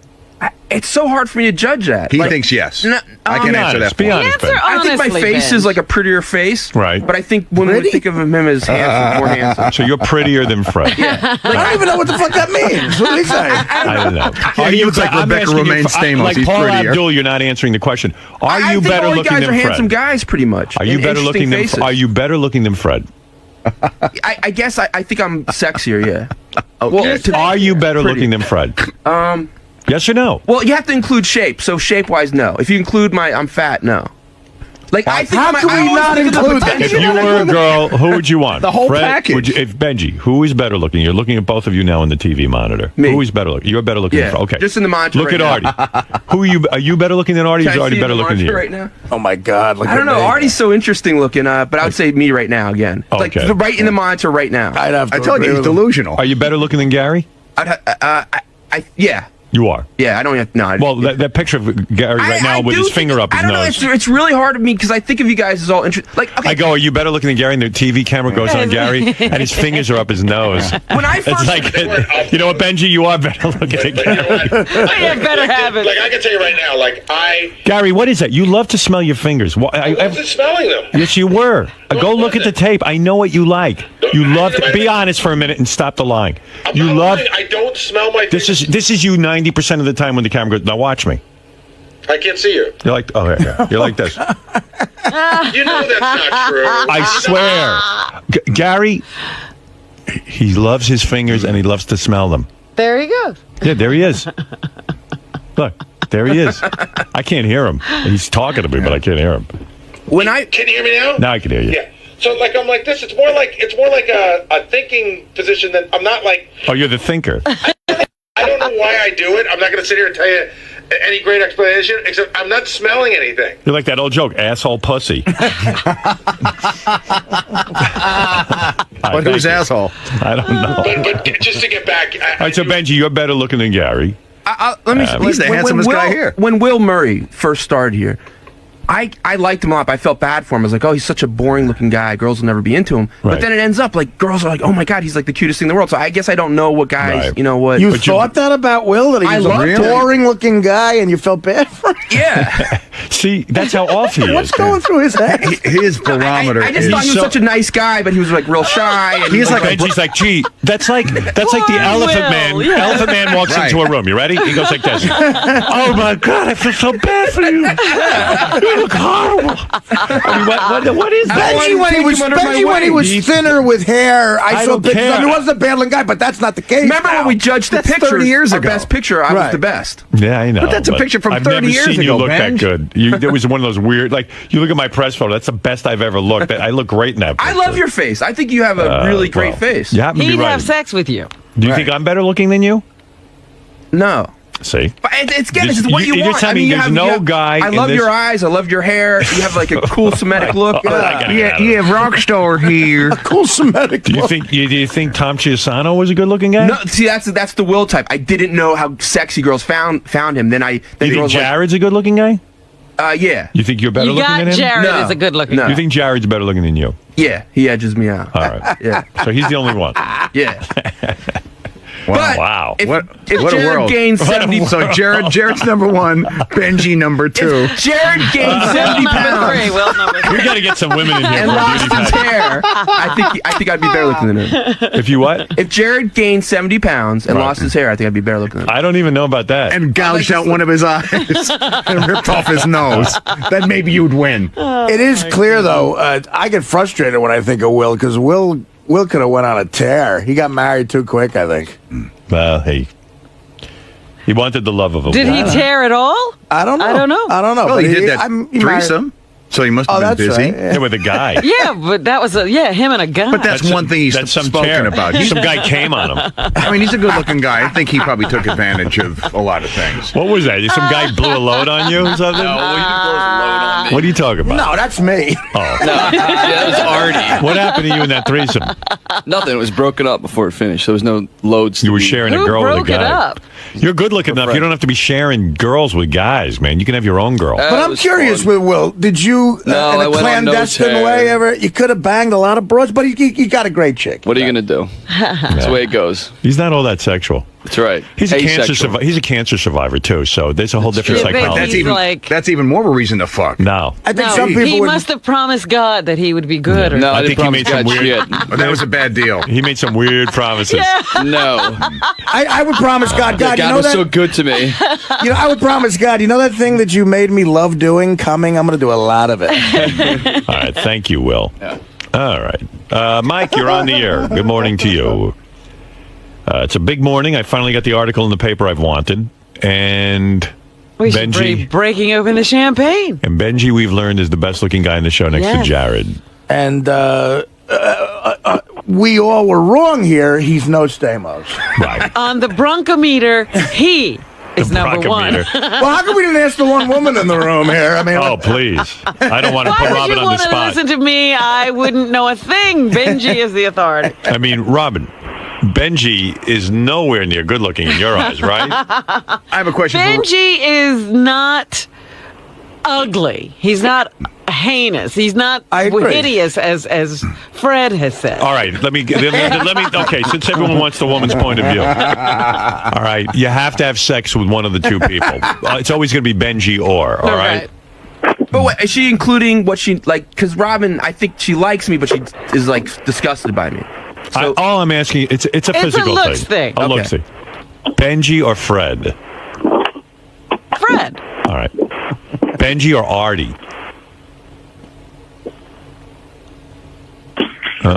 It's so hard for me to judge that. He thinks yes. I can answer that. Be honest, Ben. I think my face is like a prettier face. Right. But I think women would think of him as handsome, more handsome. So you're prettier than Fred. I don't even know what the fuck that means. What did he say? I don't know. Yeah, he looks like Rebecca Romaine Stamos. Like He's Paul prettier. Abdul, you're not answering the question. Are you I think better all looking guys than are Fred? handsome guys, pretty much. Are you better looking than? Are you better looking than Fred? I guess I think I'm sexier. Yeah. Okay. Are you better looking than Fred? Yes or no? Well, you have to include shape. So shape-wise, no. If you include I'm fat, no. I think how can we not include that? If you were a girl, who would you want? The whole Fred, package. If Benji, who is better looking? You're looking at both of you now on the TV monitor. Me. Who is better looking? You're better looking. Yeah. Than Fred. Okay. Just in the monitor. Look right at now. Artie. Who are you? Are you better looking than Artie? Or is Can I Artie see better the looking than you? monitor right now? Oh my God! I don't know. Artie's so interesting looking, but I would say me right now again. Okay. Right in the monitor right now. I'd have to I told you he's delusional. Are you better looking than Gary? Yeah. You are. Yeah, I don't have no. Well, that picture of Gary right now with his finger up his I don't nose. know. It's really hard to me because I think of you guys as all interesting. Okay. I go, are you better looking than Gary? And the TV camera goes on Gary, and his fingers are up his nose. When I first, it's like, you know what, Benji, you are better looking than Gary. Better have it. I can tell you right now, Gary, what is that? You love to smell your fingers. I wasn't smelling them. Yes, you were. Go look at the tape. I know what you like. You love to be honest for a minute and stop the lying. I don't smell my fingers. This is you 90% of the time when the camera goes. Now watch me. I can't see you. You're like, oh yeah. You're like this. You know that's not true. I swear, Gary. He loves his fingers and he loves to smell them. There he goes. Yeah, there he is. Look, there he is. I can't hear him. He's talking to me, but I can't hear him. Can you hear me now? Now I can hear you. Yeah. So like I'm like this. It's more like a thinking position than I'm not like. Oh, you're the thinker. I don't know why I do it. I'm not going to sit here and tell you any great explanation, except I'm not smelling anything. You're like that old joke, asshole pussy. But who's asshole? I don't know. But just to get back. All right, so Benji, you're better looking than Gary. Let me. He's the handsomest guy here. When Will Murray first started here, I liked him a lot. But I felt bad for him. I was like, oh, he's such a boring-looking guy. Girls will never be into him. Right. But then it ends up like girls are like, oh my god, he's like the cutest thing in the world. So I guess I don't know what guys, Right. you know what. You thought that about Will? That he was a boring-looking guy, and you felt bad for him? Yeah. See, that's how off he is. What's going through his head? His barometer. I just thought he was such a nice guy, but he was like real shy. And He's like Benji's like, gee, that's like the Elephant Man. Yeah. Elephant Man walks into a room. You ready? He goes like this. Oh my God, I feel so bad for you. You look horrible. I mean, what is that? Benji, when he was thinner with hair, I saw don't pictures. care. I mean, he wasn't a bad-looking guy, but that's not the case. Remember when we judged the That's pictures? 30 years our ago. best picture, I was the best. Yeah, I know. But that's a picture from I've 30 never years seen you ago, look Benj. that good. There was one of those weird, like, you look at my press photo, that's the best I've ever looked. I look great in that picture. I love your face. I think you have a really great face. You happen to be He'd right. have sex with you. Do you think I'm better looking than you? No. See? But it's again, it's what you you're want. telling me there's no guy I in love this- your eyes. I love your hair. You have like a cool Semitic look. Yeah, rock star here. A cool Semitic Do you think Tom Chiasano was a good looking guy? No, see that's the Will type. I didn't know how sexy girls found him. Then You think girls Jared's a good looking guy? Yeah. You think you're better You looking got than him? Jared No. as a good looking. No. You think Jared's better looking than you? Yeah, he edges me out. All right. Yeah. So he's the only one. Yeah. Wow. Wow. If What a Jared world. gains 70 So Jared's number one, Benji number two. Jared gained 70 Will number pounds 3. Will number 3. We got to get some women in here. and for a lost beauty his pageant. hair. I think I'd be better looking than him. If you what? If Jared gained 70 pounds and Right. lost his hair, I think I'd be better looking than him. I don't even know about that. And gouged out one of his eyes and ripped off his nose. Then maybe you'd win. It is clear, though. I get frustrated when I think of Will, because Will could have went on a tear. He got married too quick, I think. Well, he wanted the love of a Did he woman. tear at all? I don't know. I don't know. Well, but he did that he married- threesome, so he must have Oh, been that's busy. right, yeah. Yeah, with a guy. Yeah, but that was him and a gun. But that's one thing he's That's some spoken tear. about. Some guy came on him. I mean, he's a good-looking guy. I think he probably took advantage of a lot of things. What was that? Some guy blew a load on you or something? What are you talking about? No, that's me. Oh. that was Artie. What happened to you in that threesome? Nothing. It was broken up before it finished. There was no loads. You were sharing a Who girl with a broke it guy. up? You're good looking enough. You don't have to be sharing girls with guys, man. You can have your own girl. But I'm curious with Will. Did you, No, in I a went on no clandestine tear. way, ever? You could have banged a lot of broads, but you got a great chick. What are you gonna do? That's the way it goes. He's not all that sexual. That's right. He's a Asexual. he's a cancer survivor too, so there's a whole different true. Yeah, but psychology. he's That's even more of a reason to fuck. No. I think No, some people he would. must have promised God that he would be good. Or No, I I think he made some weird. But that was a bad deal. He made some weird promises. No. I would promise God. God, God you know was that. so good to me. You know, I would promise God. You know that thing that you made me love doing, coming. I'm going to do a lot of it. All right, thank you, Will. Yeah. All right, Mike, you're on the air. Good morning to you. It's a big morning. I finally got the article in the paper I've wanted, and We should be breaking open the champagne. And Benji, we've learned, is the best-looking guy in the show next to Yes. Jared. And we all were wrong here. He's no Stamos. Right. On the bronchometer, he is number one. bronchometer. Well, how come we didn't ask the one woman in the room here? I mean, Oh, please. I don't want to Why put would Robin you on the want to spot. listen to me? I wouldn't know a thing. Benji is the authority. I mean, Robin, Benji is nowhere near good-looking in your eyes, right? I have a question for Benji is not ugly. He's not heinous. He's not agree. hideous as Fred has said. All right, let me. Okay, since everyone wants the woman's point of view, all right, you have to have sex with one of the two people. It's always going to be Benji or. All right. But what, is she including what she like? Because Robin, I think she likes me, but she is like disgusted by me. So All I'm asking, it's a physical looks thing. A looks thing. Benji or Fred? Fred. All right. Benji or Artie?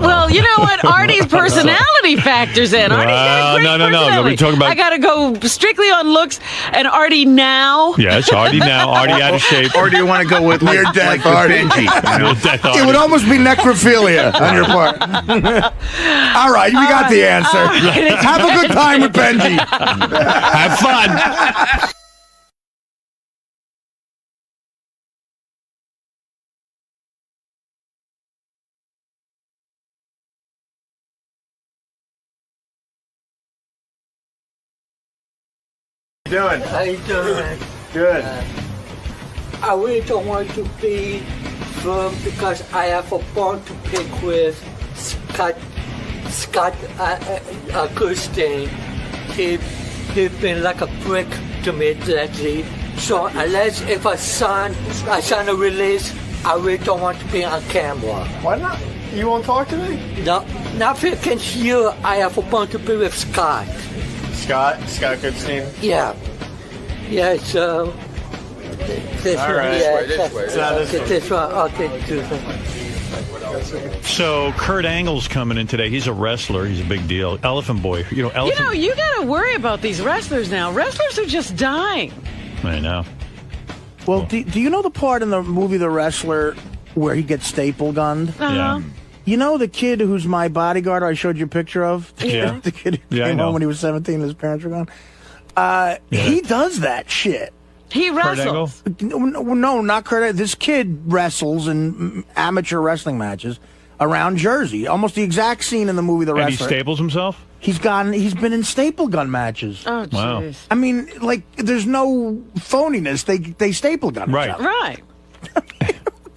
Well, you know what? Artie's personality factors in. Artie's got a great no. personality. We're talking about. I got to go strictly on looks. And Artie now. Yes, Artie now. Artie out of shape. Or do you want to go with Near death Artie? Benji? You know? Death It Artie. would almost be necrophilia on your part. All right, we got the answer. Have a good time with Benji. Have fun. Doing? How you doing? Good. I really don't want to be firm because I have a bone to pick with Scott Goodstein. He's been like a prick to me lately. So unless if I sign a release, I really don't want to be on camera. Why not? You won't talk to me? No, not against you. I have a bone to pick with Scott. Scott Goodstein? Yeah. Yeah, so... This All one, right. yeah, This one. Okay, do that. So Kurt Angle's coming in today. He's a wrestler. He's a big deal. Elephant Boy. You know, You know, you got to worry about these wrestlers now. Wrestlers are just dying. I know. Well, do you know the part in the movie The Wrestler where he gets staple gunned? Uh-huh. You know the kid who's my bodyguard I showed you a picture of? Yeah. The kid who Yeah, I came know. home when he was 17 and his parents were gone? He does that shit. He wrestles. No, not Kurt. This kid wrestles in amateur wrestling matches around Jersey. Almost the exact scene in the movie The And he Wrestler. staples himself? He's been in staple gun matches. Oh, Wow. jeez. I mean, like, there's no phoniness. They staple gun. Right. each other. Right.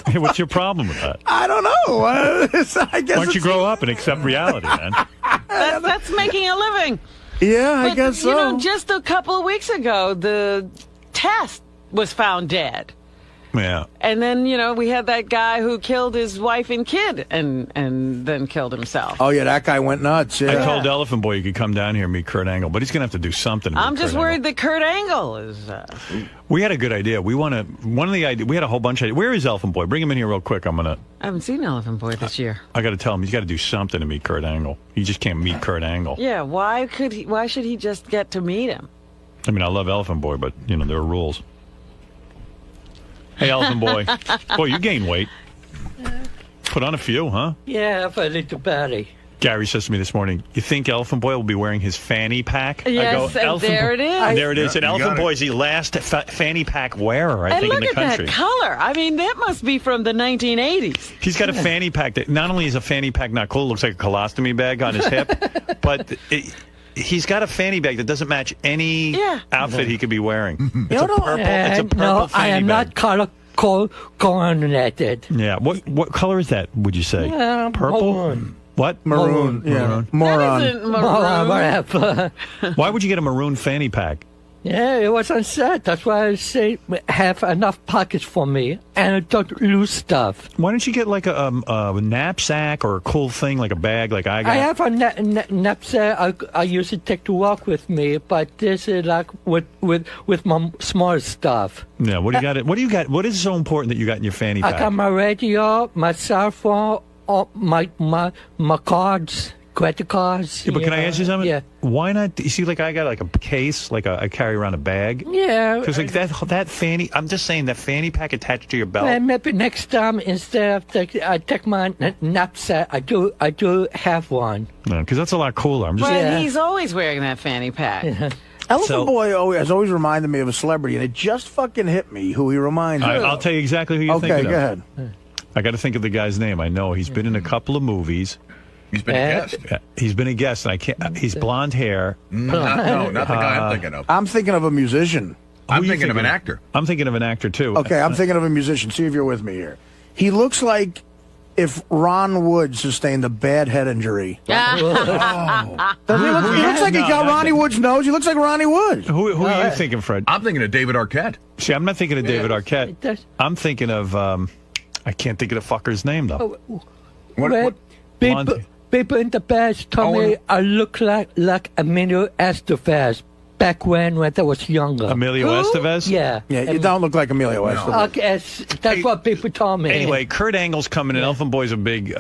Hey, what's your problem with that? I don't know. I guess Why don't you grow up and accept reality, man? That's making a living. Yeah, I But, guess so. You know, just a couple of weeks ago, the test was found dead. Yeah. And then, you know, we had that guy who killed his wife and kid and then killed himself. Oh, yeah, that guy went nuts. Yeah. I told Elephant Boy you could come down here and meet Kurt Angle, but he's going to have to do something. to meet I'm just Kurt worried that Kurt Angle is... We had a good idea. We had a whole bunch of ideas. Where is Elephant Boy? Bring him in here real quick. I haven't seen Elephant Boy this year. I got to tell him he's got to do something to meet Kurt Angle. He just can't meet Kurt Angle. Yeah, why should he just get to meet him? I mean, I love Elephant Boy, but, you know, there are rules. Hey, Elephant Boy. Boy, you gained weight. Put on a few, huh? Yeah, I have a little belly. Gary says to me this morning, you think Elephant Boy will be wearing his fanny pack? Yes, and there it is. And there it is. And you Elephant got it. Boy's the last fanny pack wearer, I And think, look in the at country. that color. I mean, that must be from the 1980s. He's got a fanny pack that not only is a fanny pack not cool, it looks like a colostomy bag on his hip, but he's got a fanny bag that doesn't match any outfit he could be wearing. It's a purple. It's a purple no, fanny I am bag. not color coordinated. Yeah. What color is that? Would you say? Purple. Maroon. What? Maroon. Yeah. Moron. That isn't maroon. Whatever. Why would you get a maroon fanny pack? Yeah, it was on set. That's why I say have enough pockets for me and I don't lose stuff. Why don't you get like a knapsack or a cool thing like a bag like I got? I have a knapsack I usually take to walk with me, but this is like with my small stuff. Yeah. What do you got? What do you got? What is so important that you got in your fanny pack? I got my radio, my cell phone, my cards. Credit cards. Yeah, but can I ask you something? Yeah. Why not? You see, like I got like a case, like I carry around a bag. Yeah. Because like that fanny, I'm just saying that fanny pack attached to your belt. Well, maybe next time instead of I take my knapsack, I do have one. No, because that's a lot cooler. I'm just. Well, he's always wearing that fanny pack. Elephant Boy has always reminded me of a celebrity, and it just fucking hit me who he reminds me of. I'll tell you exactly who you're thinking of. Okay, go ahead. I got to think of the guy's name. I know he's been in a couple of movies. He's been a guest. He's been a guest, and I can't. He's blonde hair. Not the guy I'm thinking of. I'm thinking of a musician. I'm thinking of an actor. I'm thinking of an actor too. Okay, I'm thinking of a musician. See if you're with me here. He looks like if Ron Wood sustained a bad head injury. Doesn't he look, he looks like he got Ronnie Wood's nose. He looks like Ronnie Wood. Who are you thinking, Fred? I'm thinking of David Arquette. See, I'm not thinking of David Arquette. I'm thinking of I can't think of the fucker's name though. What? People in the past told me I look like Emilio Estevez, back when I was younger. Emilio Estevez? Yeah. Yeah, you don't look like Emilio Estevez. Okay, that's what people told me. Anyway, Kurt Angle's coming in. Elfin Boy's a big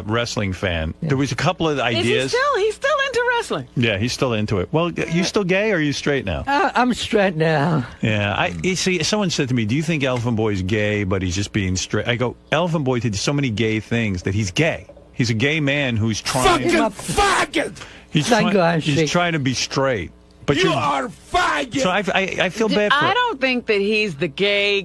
wrestling fan. There was a couple of ideas. He's still into wrestling. Yeah, he's still into it. Well, you still gay or are you straight now? I'm straight now. Yeah, you see, someone said to me, do you think Elfin Boy's gay, but he's just being straight? I go, Elfin Boy did so many gay things that he's gay. He's a gay man who's trying... Fucking He's trying to be straight. But you are faggot. So I feel bad for I it. don't think that he's the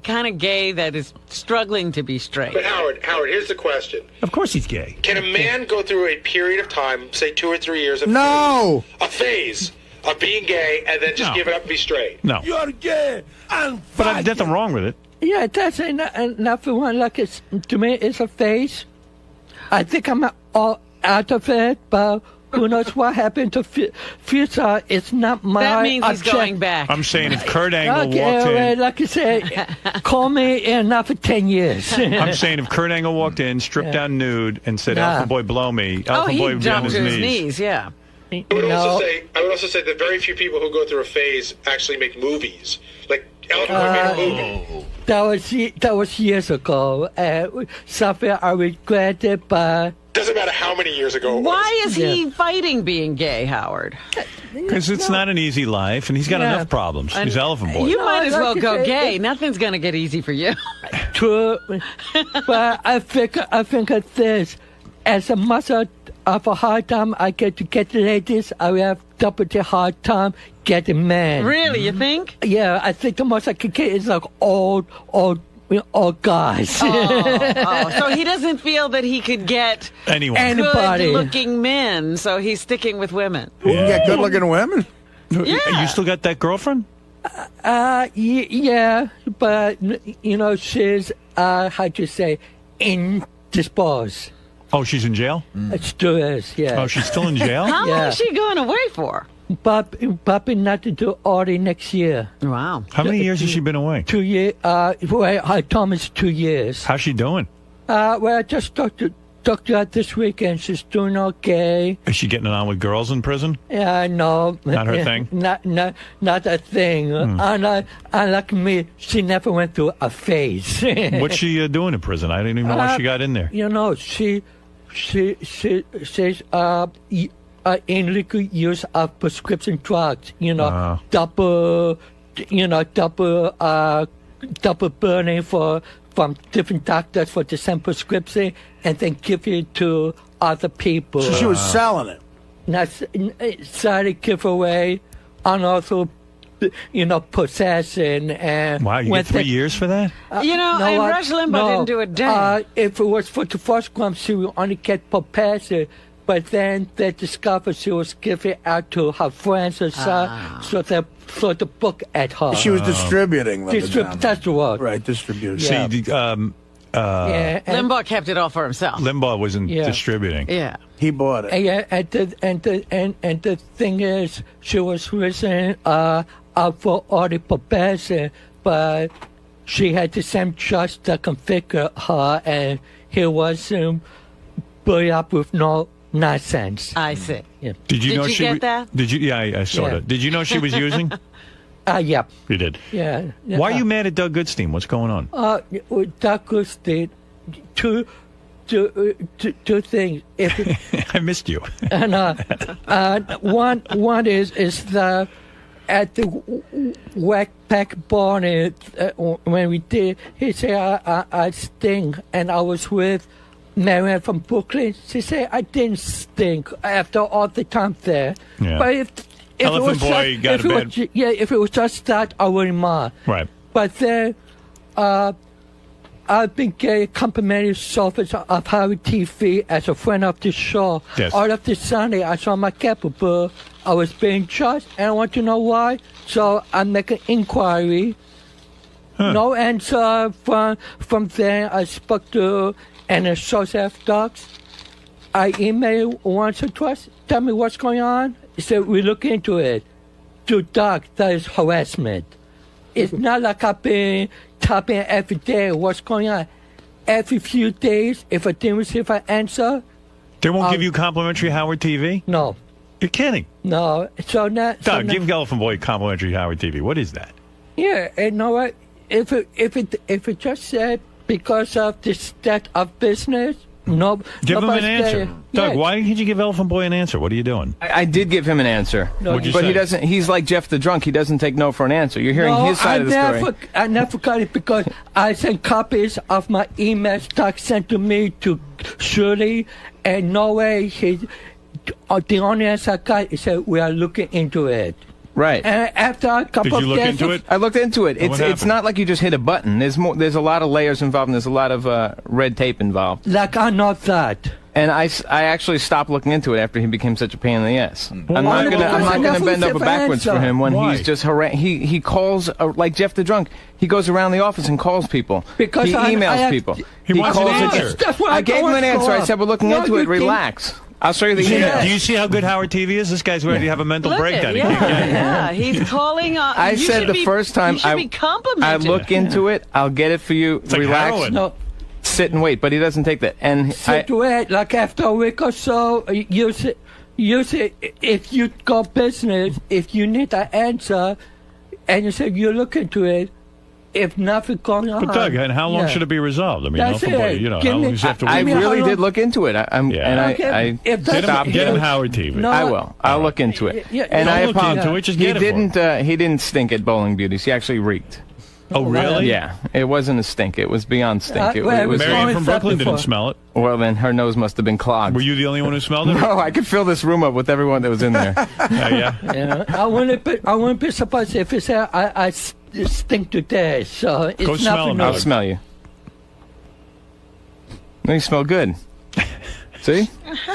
kind of gay that is struggling to be straight. But Howard, here's the question. Of course he's gay. Can a man go through a period of time, say 2 or 3 years, of No. a phase of being gay, and then just give it up and be straight? No. You're gay. But there's nothing wrong with it. Yeah, that's nothing wrong. Like to me, it's a phase. I think I'm all out of it, but who knows what happened to future? It's not my. That means he's object. going back. I'm saying if Kurt Angle walked in... Right, like I said, call me in not for 10 years. I'm saying if Kurt Angle walked in, stripped down nude, and said, Elfin Boy, blow me, Elfin Boy would be on his knees. Yeah. I would also say that very few people who go through a phase actually make movies. Like Elton Boy made a movie. That was years ago. Something I regretted, but doesn't matter how many years ago it was. Why is he fighting being gay, Howard? Because it's not an easy life, and he's got enough problems. He's Elfin Boy. You might as well go gay. Nothing's going to get easy for you. True, but I think of this as a much of a hard time I get to get ladies, I have double the hard time getting men. Really, you think? Yeah, I think the most I can get is like old guys. So he doesn't feel that he could get anybody good-looking men, so he's sticking with women. You can get good-looking women? Yeah. You still got that girlfriend? Yeah, but she's how'd you say, indisposed. Oh, she's in jail? It still is, yeah. Oh, she's still in jail? How long is she going away for? Probably not to do Audi next year. Wow. How many years has she been away? 2 years. I told me it's 2 years. How's she doing? Well, I just talked to her this weekend. She's doing okay. Is she getting it on with girls in prison? Yeah, no. Not her thing? Not a thing. Unlike me, she never went through a phase. What's she doing in prison? I didn't even know why she got in there. She's illegal use of prescription drugs. Double burning from different doctors for the same prescription, and then give it to other people. So she was selling it. Not started give away, and also possession. And wow, you get 3 years for that? And Rush Limbaugh didn't do a damn. If it was for the first crime, she would only get possession. But then they discovered she was giving out to her friends and stuff, so they threw the book at her. She was distributing them. That's the word. Right, distributing. See, Limbaugh kept it all for himself. Limbaugh wasn't distributing. Yeah. He bought it. And the thing is, she was risen out for all the possession, but she had the same judge that configured her, and he was put up with no nonsense. I see. Yeah. Did you know you she get that? Did you? Yeah, I saw that. Did you know she was using? Yeah. You did. Yeah. Why are you mad at Doug Goodstein? What's going on? Doug Goodstein, two things. I missed you. And one is the at the Whack Pack Barn when we did. He said I stink, and I was with Marianne from Brooklyn. She said I didn't stink after all the time there. Yeah. But if Elephant Boy got a bad... if it was just that, I wouldn't mind. Right. But then I've been getting complimentary service of Howard TV as a friend of the show. Yes. All of this Sunday, I saw my capable. I was being charged, and I want to know why. So I make an inquiry. No answer from there. I spoke to an associate of dogs. I emailed once or twice. Tell me what's going on. He said, we look into it. To dog, that is harassment. It's not like I've been tapping every day what's going on. Every few days, if I didn't receive an answer... They won't give you complimentary Howard TV? No. You're kidding. No. So now, Doug, give Elephant Boy complimentary Howard TV. What is that? Yeah, and you know what? If it just said because of the state of business, no. Give him an nobody's answer. there. Doug, Yeah. why can't you give Elephant Boy an answer? What are you doing? I did give him an answer. No, What'd you but say? he doesn't. He's like Jeff the drunk. He doesn't take no for an answer. You're hearing his side of the story. I never got it because I sent copies of my emails Doug sent to me to Shirley, and no way the only answer I got is that we are looking into it. Right. And after a couple of days, I looked into it. And what It's happened? not like you just hit a button. There's more. There's a lot of layers involved. And there's a lot of red tape involved. Like I know that. And I actually stopped looking into it after he became such a pain in the ass. Well, I'm why? not gonna bend over backwards for him when Why? he's just he calls like Jeff the drunk. He goes around the office and calls people. Because he I emails have- people. He wants an calls answer. That's why I gave him an answer. I said we're looking into it. Relax. I'll show you the email. Do you see how good Howard TV is? This guy's ready to have a mental breakdown. He can't get it. Yeah, he's calling. I you said should the be- first time you should be I complimented. look into it, I'll get it for you. It's like Relax. heroin. No. Sit and wait, but he doesn't take that. And Wait, like after a week or so, you say if you got business, if you need an answer, and you say you look into it, if nothing going on. But Doug, and how long should it be resolved? I mean, That's Elephant Boy, it. you know, Give how me- long does he have to I wait? really did look into it. Yeah. If that's- Get him Howard TV. No, I will. I'll look into it. Yeah, and don't I look apologize. into it, just get it for him. He didn't stink at Bowling Beauties. He actually reeked. Oh, really? Yeah. It wasn't a stink. It was beyond stink. It was Marianne from Brooklyn didn't smell it. Well, then her nose must have been clogged. Were you the only one who smelled it? No, I could fill this room up with everyone that was in there. Yeah. Yeah, I wouldn't be surprised if it's I stink to death. So it's Go smell nothing. him. I'll smell you. No, you smell good. See?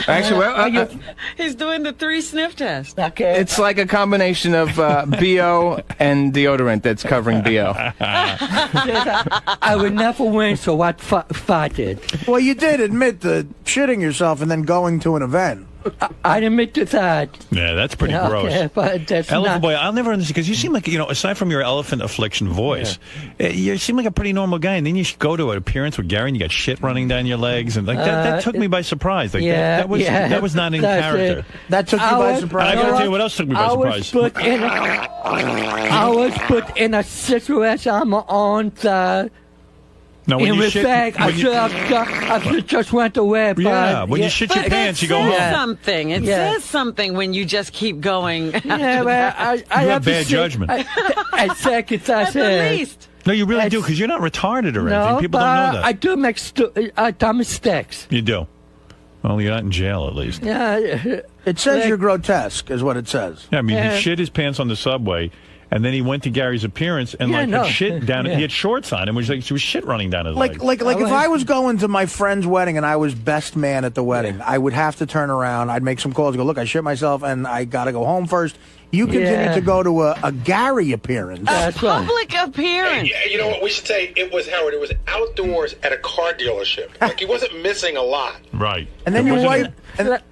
Actually, well, He's doing the 3 sniff test. Okay. it's like a combination of BO and deodorant that's covering BO. I would never win, so I fought it. Well, you did admit to shitting yourself and then going to an event. I admit to that. Yeah, that's pretty Okay, gross. but that's Elephant not. Boy, I'll never understand because you seem like, aside from your elephant affliction voice, you seem like a pretty normal guy. And then you go to an appearance with Gary and you got shit running down your legs. And like that took me by surprise. Like that was not in character. That took you by surprise. And I got to tell you what else took me by surprise. I was put in a situation I'm on the. No, when in you shit- respect, I when you- should just went away. But, Yeah, when you shit your But pants, you that go says home. something. It Yeah. says something when you just keep going. Yeah, but I You have have to bad say- judgment. I second At the least. No, you really do because you're not retarded or anything. No, People but don't know that. I do make I do mistakes. You do. Well, you're not in jail at least. Yeah, It says you're grotesque, is what it says. Yeah, I mean, Yeah. he shit his pants on the subway, and then he went to Gary's appearance and Yeah, like no. had shit down. Yeah. He had shorts on, and was like, there was shit running down his Like, legs. if I was going to my friend's wedding and I was best man at the wedding, I would have to turn around. I'd make some calls. Go, look, I shit myself and I got to go home first. You continue Yeah. to go to a Gary appearance. That's right. Public appearance. Hey, you know what? We should say it was Howard. It was outdoors at a car dealership. Like he wasn't missing a lot. Right. And then you wipe.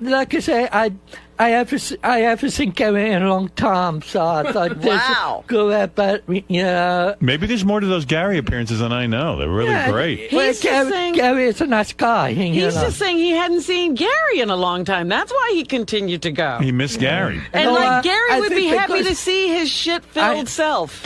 like I say, I haven't seen Gary in a long time, so I thought this Wow. go ahead, but yeah. Maybe there's more to those Gary appearances than I know. They're really great. Well, He's just saying- Gary is a nice guy. He's just saying he hadn't seen Gary in a long time. That's why he continued to go. He missed Gary. And No, like Gary I would think be happy because to see his shit-filled self.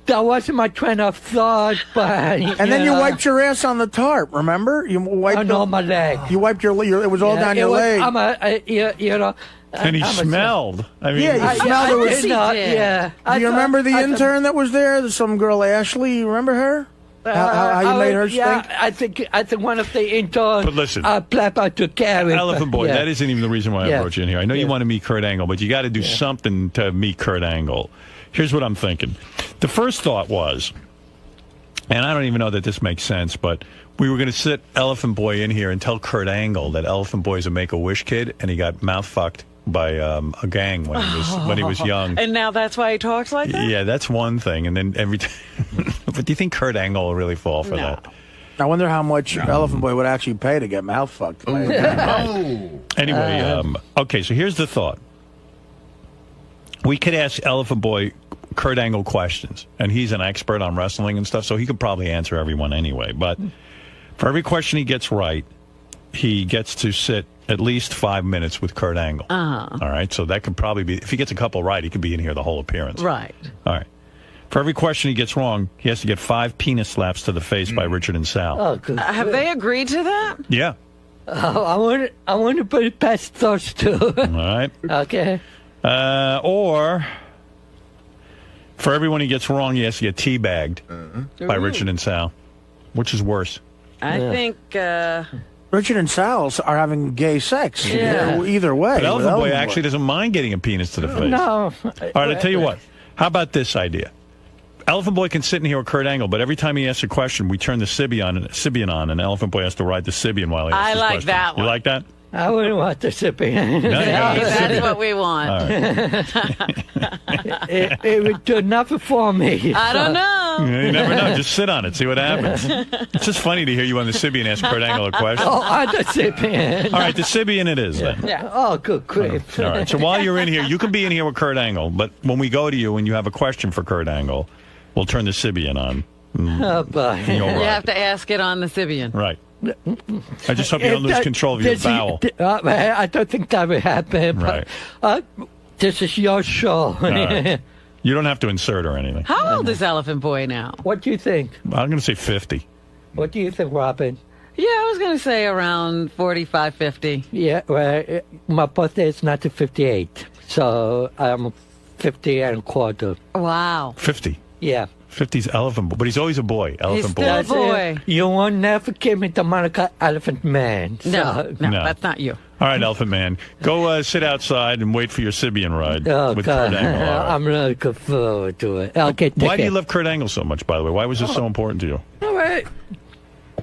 that wasn't my train of thought, but And then you wiped your ass on the tarp. Remember? You wiped my leg. You wiped your. It was all Yeah, down it your was- leg. I'm a, you know. And he I'm a- smelled. I mean, Yeah, you smelled it. did not, yeah. Do you remember the intern that was there? There's some girl, Ashley. You remember her? How you made her stink? Yeah, I think one of the interns. But listen, plap out to Gary. Elephant Boy, yeah. that isn't even the reason why I Yeah. brought you in here. I know you want to meet Kurt Angle, but you got to do something to meet Kurt Angle. Here's what I'm thinking. The first thought was, and I don't even know that this makes sense, but we were going to sit Elephant Boy in here and tell Kurt Angle that Elephant Boy is a Make-A-Wish kid, and he got mouth-fucked by a gang when he was young. And now that's why he talks like that? Yeah, that's one thing. And then every time. But do you think Kurt Angle will really fall for that? I wonder how much Elephant Boy would actually pay to get mouth fucked. Anyway, okay, so here's the thought. We could ask Elephant Boy Kurt Angle questions, and he's an expert on wrestling and stuff, so he could probably answer everyone anyway. But for every question he gets right, he gets to sit at least 5 minutes with Kurt Angle. Uh-huh. All right, so that could probably be, if he gets a couple right, he could be in here the whole appearance. Right. All right. For every question he gets wrong, he has to get 5 penis slaps to the face by Richard and Sal. Oh, good. Have they agreed to that? Yeah. Oh, I want to put it past those two. All right. Okay. Or for everyone he gets wrong, he has to get teabagged by Richard and Sal. Which is worse? I think... Richard and Sal are having gay sex. Yeah. Either way. But Elephant Boy actually doesn't mind getting a penis to the face. No. All right, I'll tell you what. How about this idea? Elephant Boy can sit in here with Kurt Angle, but every time he asks a question, we turn the Sybian on, and Elephant Boy has to ride the Sybian while he asks his like question. that one. You like that? I wouldn't want the Sybian. No, you gotta have the That's Sybian. what we want. All right. it would do nothing for me. I don't know. Yeah, you never know. Just sit on it. See what happens. It's just funny to hear you on the Sybian ask Kurt Angle a question. Oh, on the Sybian. All right, the Sybian it is then. Yeah. Oh, good grief. All right. So while you're in here, you can be in here with Kurt Angle, but when we go to you and you have a question for Kurt Angle, we'll turn the Sybian on. Oh, boy. You have to ask it on the Sybian. Right. I just hope you don't lose control of your bowel. I don't think that would happen. Right. But, this is your show. All right. You don't have to insert or anything. How old is Elephant Boy now? What do you think? I'm going to say 50. What do you think, Robin? Yeah, I was going to say around 45, 50. Yeah, well, my birthday is not to 58, so I'm 50 and a quarter. Wow. 50. Yeah. 50's Elephant Boy, but he's always a boy. Elephant Boy. He's still a boy. You will never give me the moniker Elephant Man. No, that's not you. All right, Elephant Man. Go sit outside and wait for your Sybian ride Oh, with God. Kurt Angle. All right. I'm really looking forward to it. Okay, Why do you love Kurt Angle so much, by the way? Why was this so important to you? No, wait,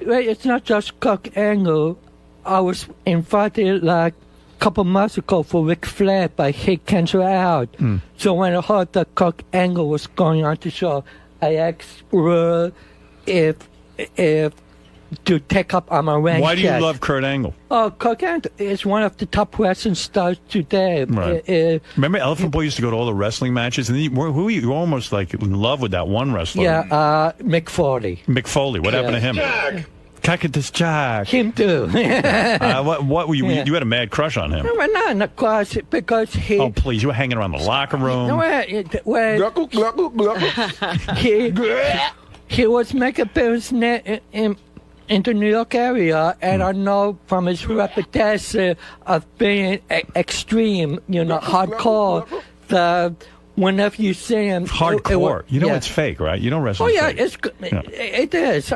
it's not just Kurt Angle. I was invited like a couple months ago for Ric Flair, but he canceled out. So when I heard that Kurt Angle was going on the show, I asked her if to take up on my rank. Why do you love Kurt Angle? Oh, Kurt Angle is one of the top wrestling stars today. Right. Remember, Elephant Boy used to go to all the wrestling matches, and you were almost like in love with that one wrestler. Yeah, Mick Foley. Mick Foley. What happened to him? Jack. Cactus Jack. Him too. What were you? You had a mad crush on him. No, not crush, because he. Oh please! You were hanging around the locker room. No, he was making appearances in the New York area, and I know from his reputation of being extreme, hardcore, that whenever you see him... Hardcore. It's fake, right? You don't wrestle. Oh, yeah, fake. it is.